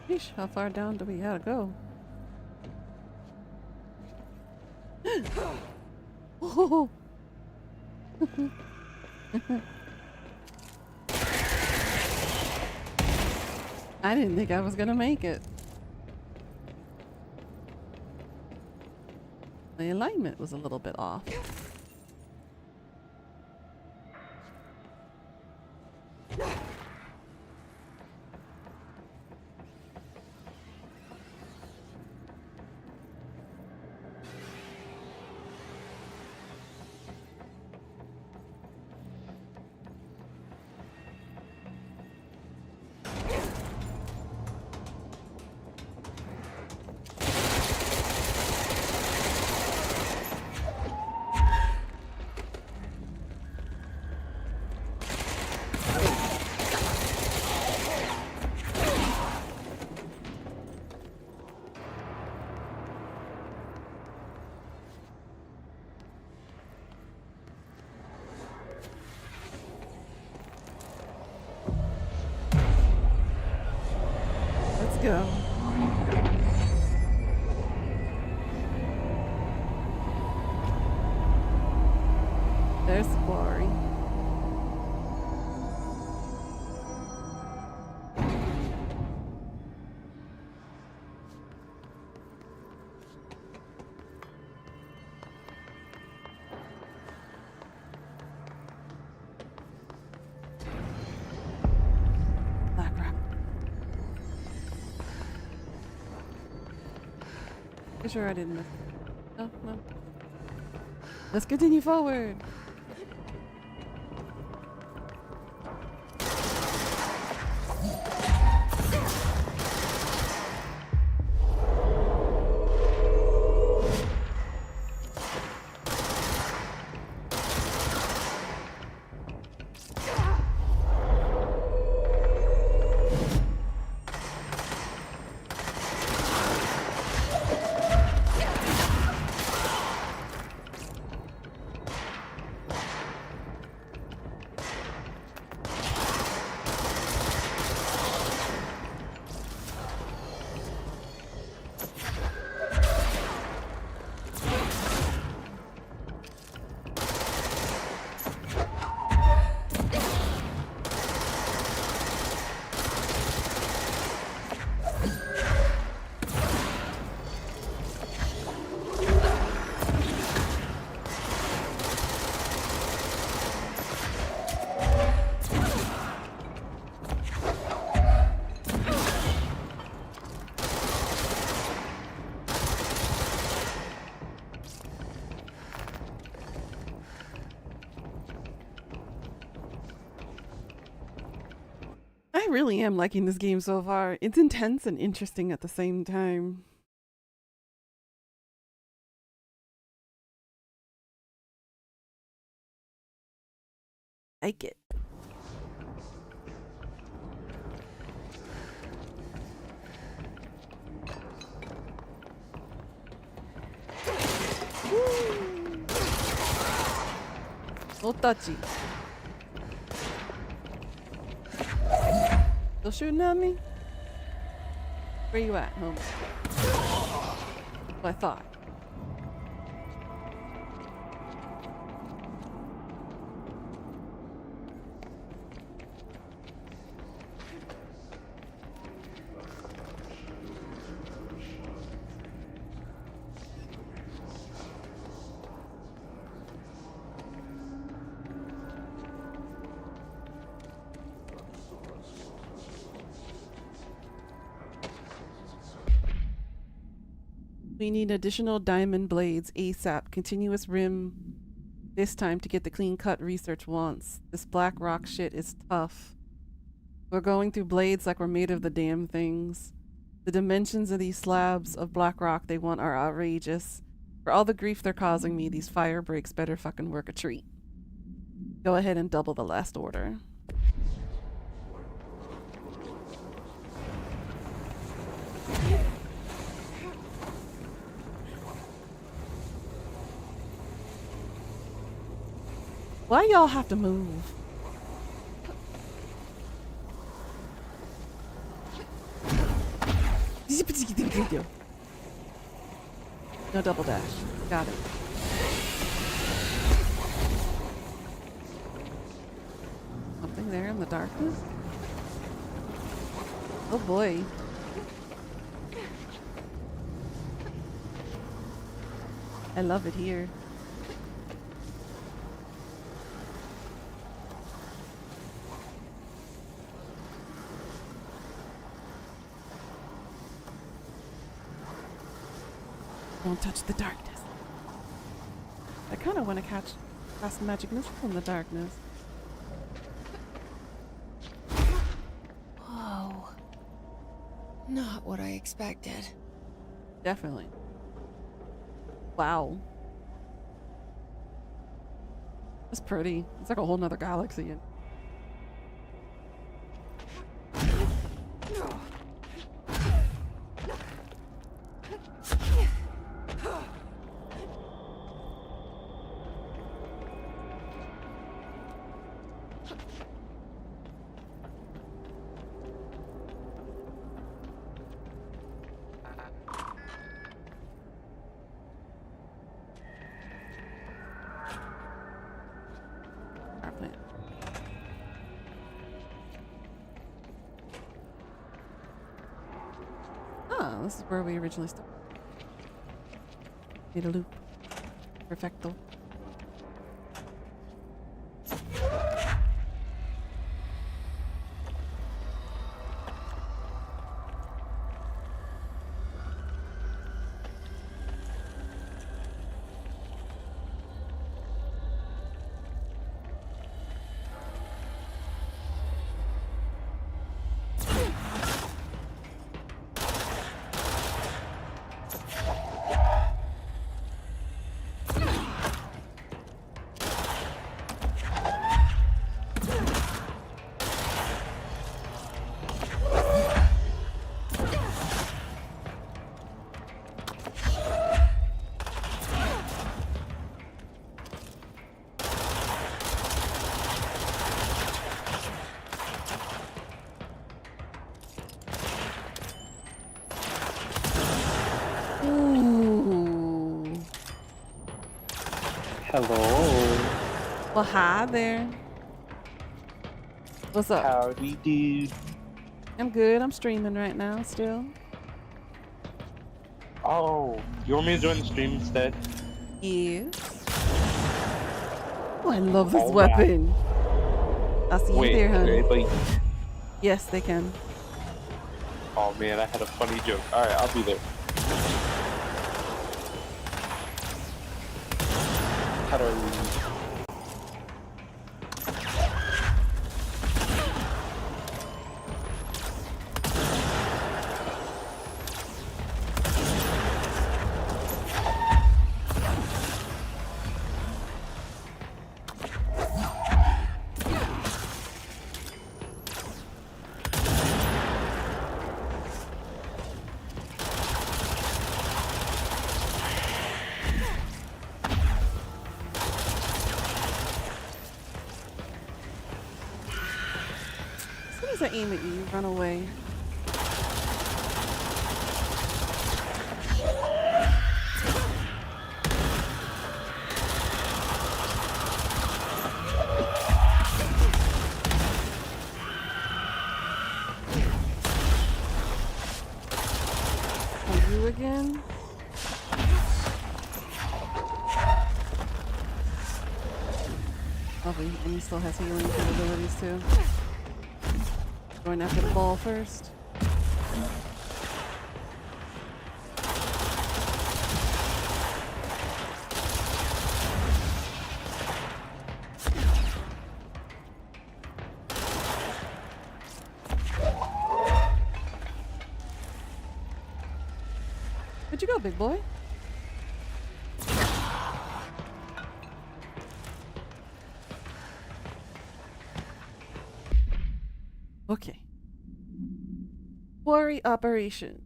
Sheesh, how far down do we gotta go? Oh. I didn't think I was gonna make it. The alignment was a little bit off. Go. There's the quarry. Sure I didn't miss it. No, no. Let's continue forward. I really am liking this game so far. It's intense and interesting at the same time. Like it. No touchy. Still shooting at me? Where you at, homie? What I thought. We need additional diamond blades ASAP. Continuous rim this time to get the clean cut research wants. This black rock shit is tough. We're going through blades like we're made of the damn things. The dimensions of these slabs of black rock they want are outrageous. For all the grief they're causing me, these fire breaks better fucking work a treat. Go ahead and double the last order. Why y'all have to move? No double dash. Got it. Something there in the darkness? Oh boy. I love it here. Don't touch the darkness. I kind of want to cast magic missile from the darkness. Whoa. Not what I expected. Definitely. Wow. That's pretty. It's like a whole nother galaxy. This is where we originally started. Need a loop. Perfecto. Hello. Well, hi there. What's up? Howdy, dude. I'm good. I'm streaming right now still. Oh, you want me to join the stream instead? Yes. Oh, I love this Oh, weapon. I'll see Wait, you there, can honey. anybody- Yes, they can. Oh man, I had a funny joke. Alright, I'll be there. How do I read? to aim at you. You run away. Are you again? Lovely, and he still has healing capabilities too. Going after the ball first. Where'd you go, big boy? Okay. Quarry operation.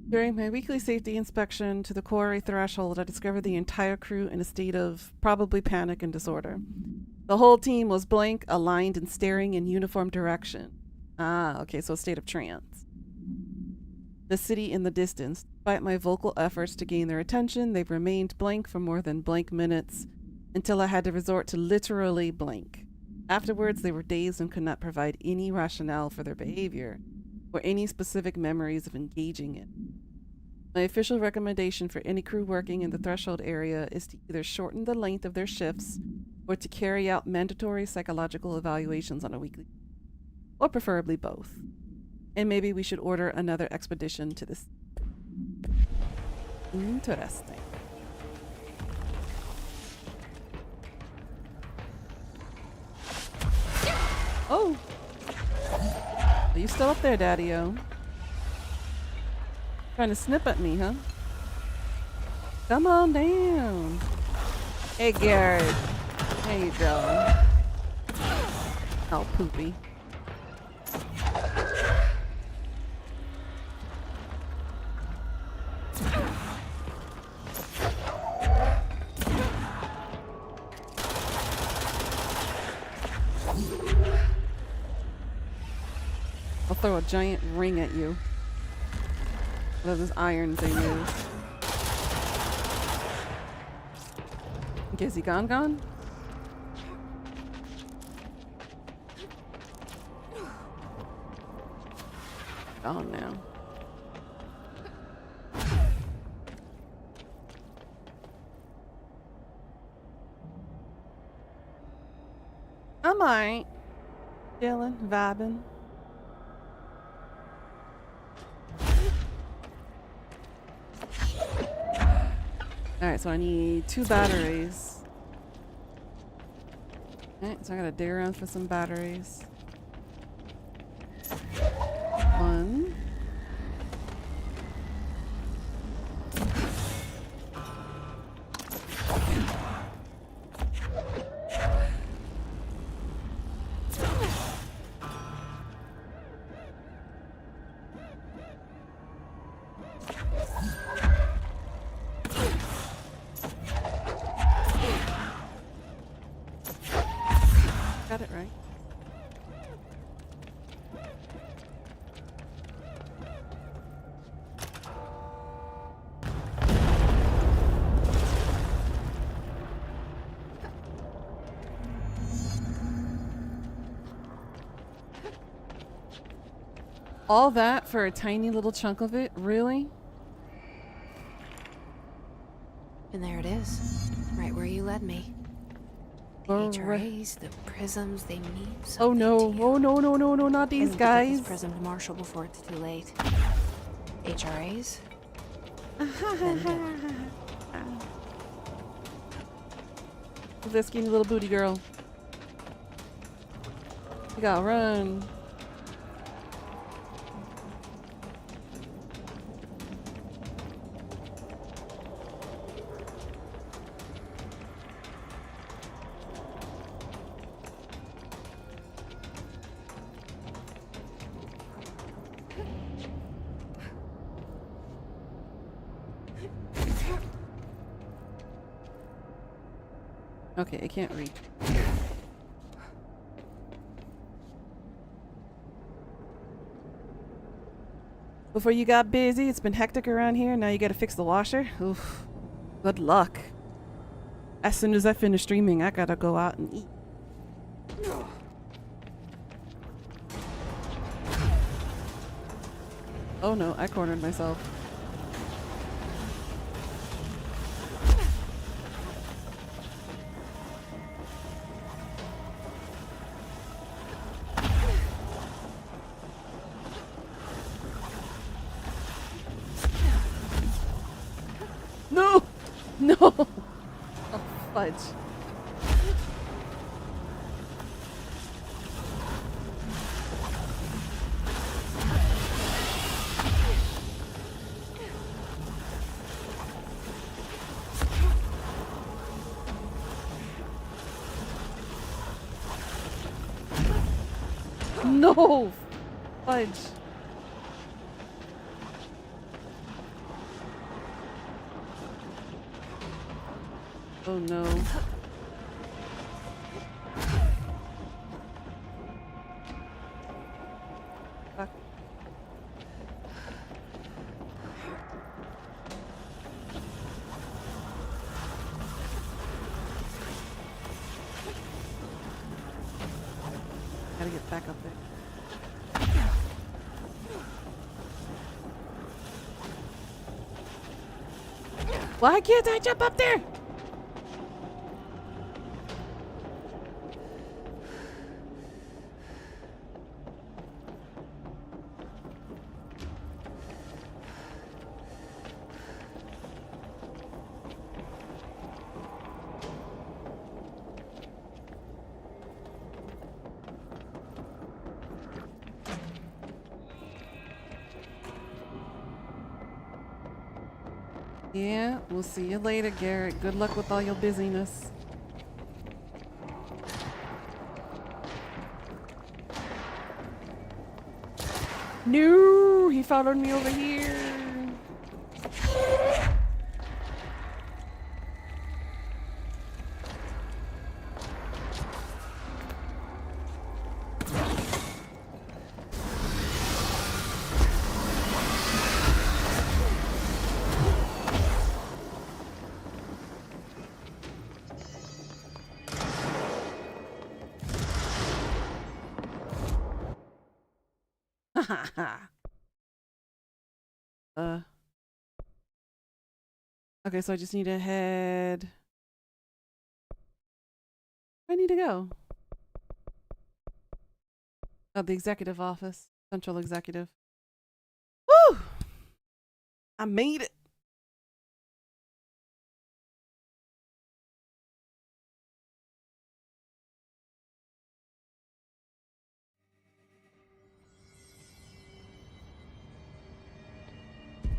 During my weekly safety inspection to the quarry threshold, I discovered the entire crew in a state of probably panic and disorder. The whole team was blank, aligned, and staring in uniform direction. Ah, okay, so a state of trance. The city in the distance. Despite my vocal efforts to gain their attention, they've remained blank for more than blank minutes, until I had to resort to literally blank. Afterwards, they were dazed and could not provide any rationale for their behavior, or any specific memories of engaging in. My official recommendation for any crew working in the threshold area is to either shorten the length of their shifts or to carry out mandatory psychological evaluations on a weekly, or preferably both. And maybe we should order another expedition to this. Interesting. Oh! Are you still up there, Daddy-O? Trying to snip at me, huh? Come on down. Hey, Garrett. There you go. Oh, poopy. I'll throw a giant ring at you. Those irons they use. Okay, is he gone? Gone now. I'm alright. Chilling, vibing. Alright, so I need 2 batteries. Alright, so I gotta dig around for some batteries. 1. Got it right. All that for a tiny little chunk of it? Really? And there it is. Right where you led me. The HRAs, the prisms, they mean something. Oh no. Oh no, no, no, no, not these guys. This prism to Marshall before it's too late. HRAs? Then done. This skinny little booty girl. You gotta run. Okay, I can't reach. Before you got busy, it's been hectic around here. Now you gotta fix the washer. Oof. Good luck. As soon as I finish streaming, I gotta go out and eat. Oh no, I cornered myself. No! No! Oh, fudge. No! Fudge. Oh no. Fuck. Gotta get back up there. Why can't I jump up there? Yeah, we'll see you later, Garrett. Good luck with all your busyness. No, he followed me over here. Okay, so I just need to head. Where I need to go? Oh, the executive office. Central executive. Woo! I made it.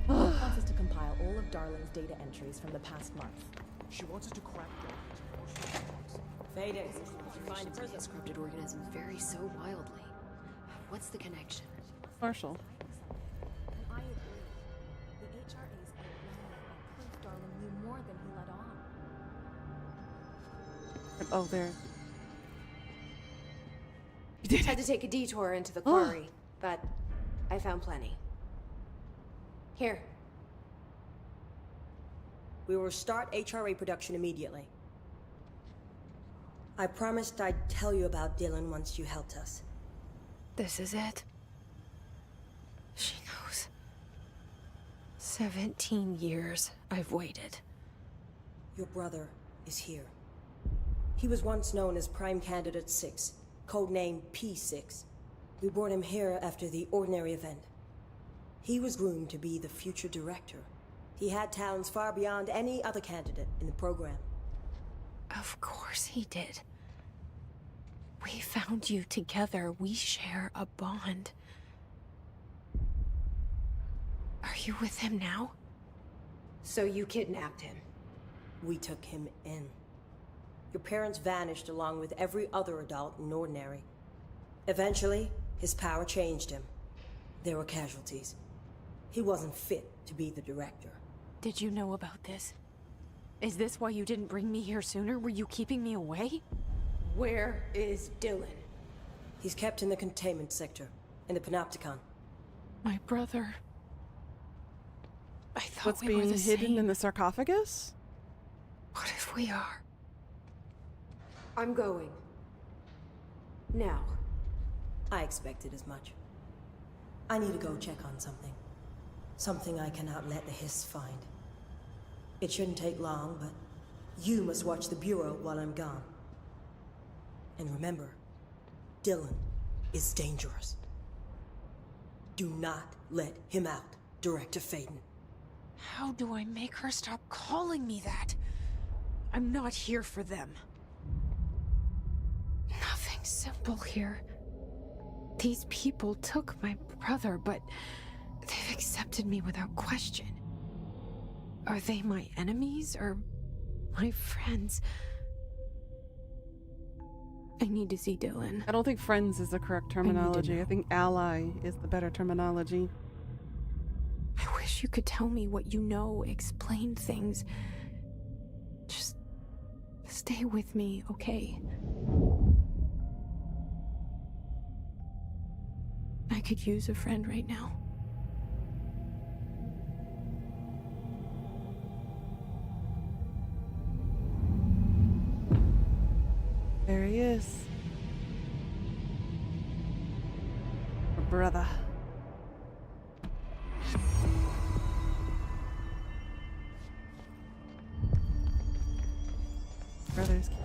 Beth wants us to compile all of Darling's data entries from the past month. She wants us to crack down. Fading. Find presence corrupted organisms vary so wildly. What's the connection? Marshall. And I agree. The HRA's outlined proof Darling knew more than he let on. Oh, there. Had to take a detour into the quarry, but I found plenty. Here. We will start HRA production immediately. I promised I'd tell you about Dylan once you helped us. This is it. She knows. 17 years I've waited. Your brother is here. He was once known as Prime Candidate 6, codename P6. We brought him here after the ordinary event. He was groomed to be the future director. He had talents far beyond any other candidate in the program. Of course he did. We found you together. We share a bond. Are you with him now? So you kidnapped him? We took him in. Your parents vanished along with every other adult in Ordinary. Eventually, his power changed him. There were casualties. He wasn't fit to be the director. Did you know about this? Is this why you didn't bring me here sooner? Were you keeping me away? Where is Dylan? He's kept in the containment sector, in the Panopticon. My brother. I thought What's we were being the hidden same. in the sarcophagus? What if we are? I'm going. Now. I expected as much. I need to go check on something. Something I cannot let the Hissss find. It shouldn't take long, but you must watch the Bureau while I'm gone. And remember, Dylan is dangerous. Do not let him out, Director Faden. How do I make her stop calling me that? I'm not here for them. Nothing simple here. These people took my brother, but they've accepted me without question. Are they my enemies or my friends? I need to see Dylan. I don't think friends is the correct terminology. I think ally is the better terminology. I wish you could tell me what you know, explain things. Just stay with me, okay? I could use a friend right now. There he is. Her brother. Brother's cute.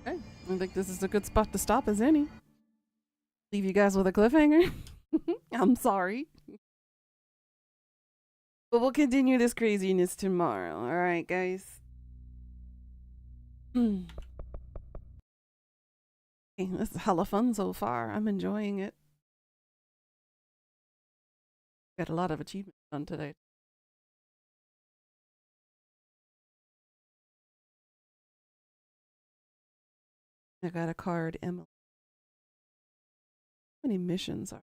Okay, I think this is a good spot to stop as any. Leave you guys with a cliffhanger. I'm sorry. But we'll continue this craziness tomorrow. Alright, guys. Okay, this is hella fun so far. I'm enjoying it. Got a lot of achievements done today. I got a card, Emily. How many missions are?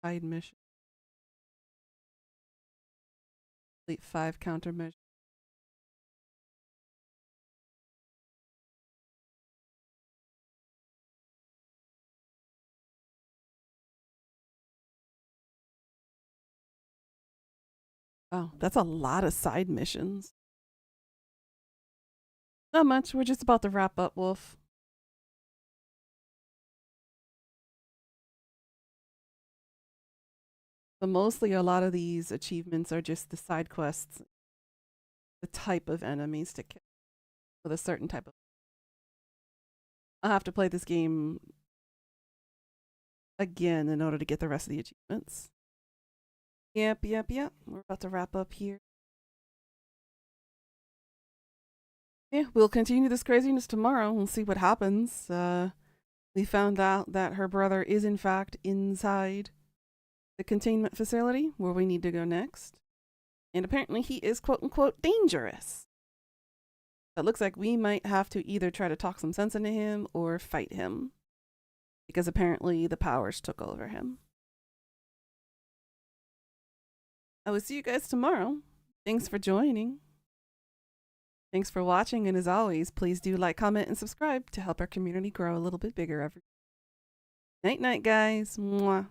Side mission. Complete 5 countermeasures. Oh, that's a lot of side missions. Not much. We're just about to wrap up, Wolf. But mostly a lot of these achievements are just the side quests. The type of enemies to kill. With a certain type of... I'll have to play this game again in order to get the rest of the achievements. Yep. We're about to wrap up here. Yeah, we'll continue this craziness tomorrow. We'll see what happens. We found out that her brother is in fact inside the containment facility where we need to go next. And apparently he is quote-unquote dangerous. So it looks like we might have to either try to talk some sense into him or fight him. Because apparently the powers took over him. I will see you guys tomorrow. Thanks for joining. Thanks for watching, and as always, please do like, comment, and subscribe to help our community grow a little bit bigger every night, guys. Mwah.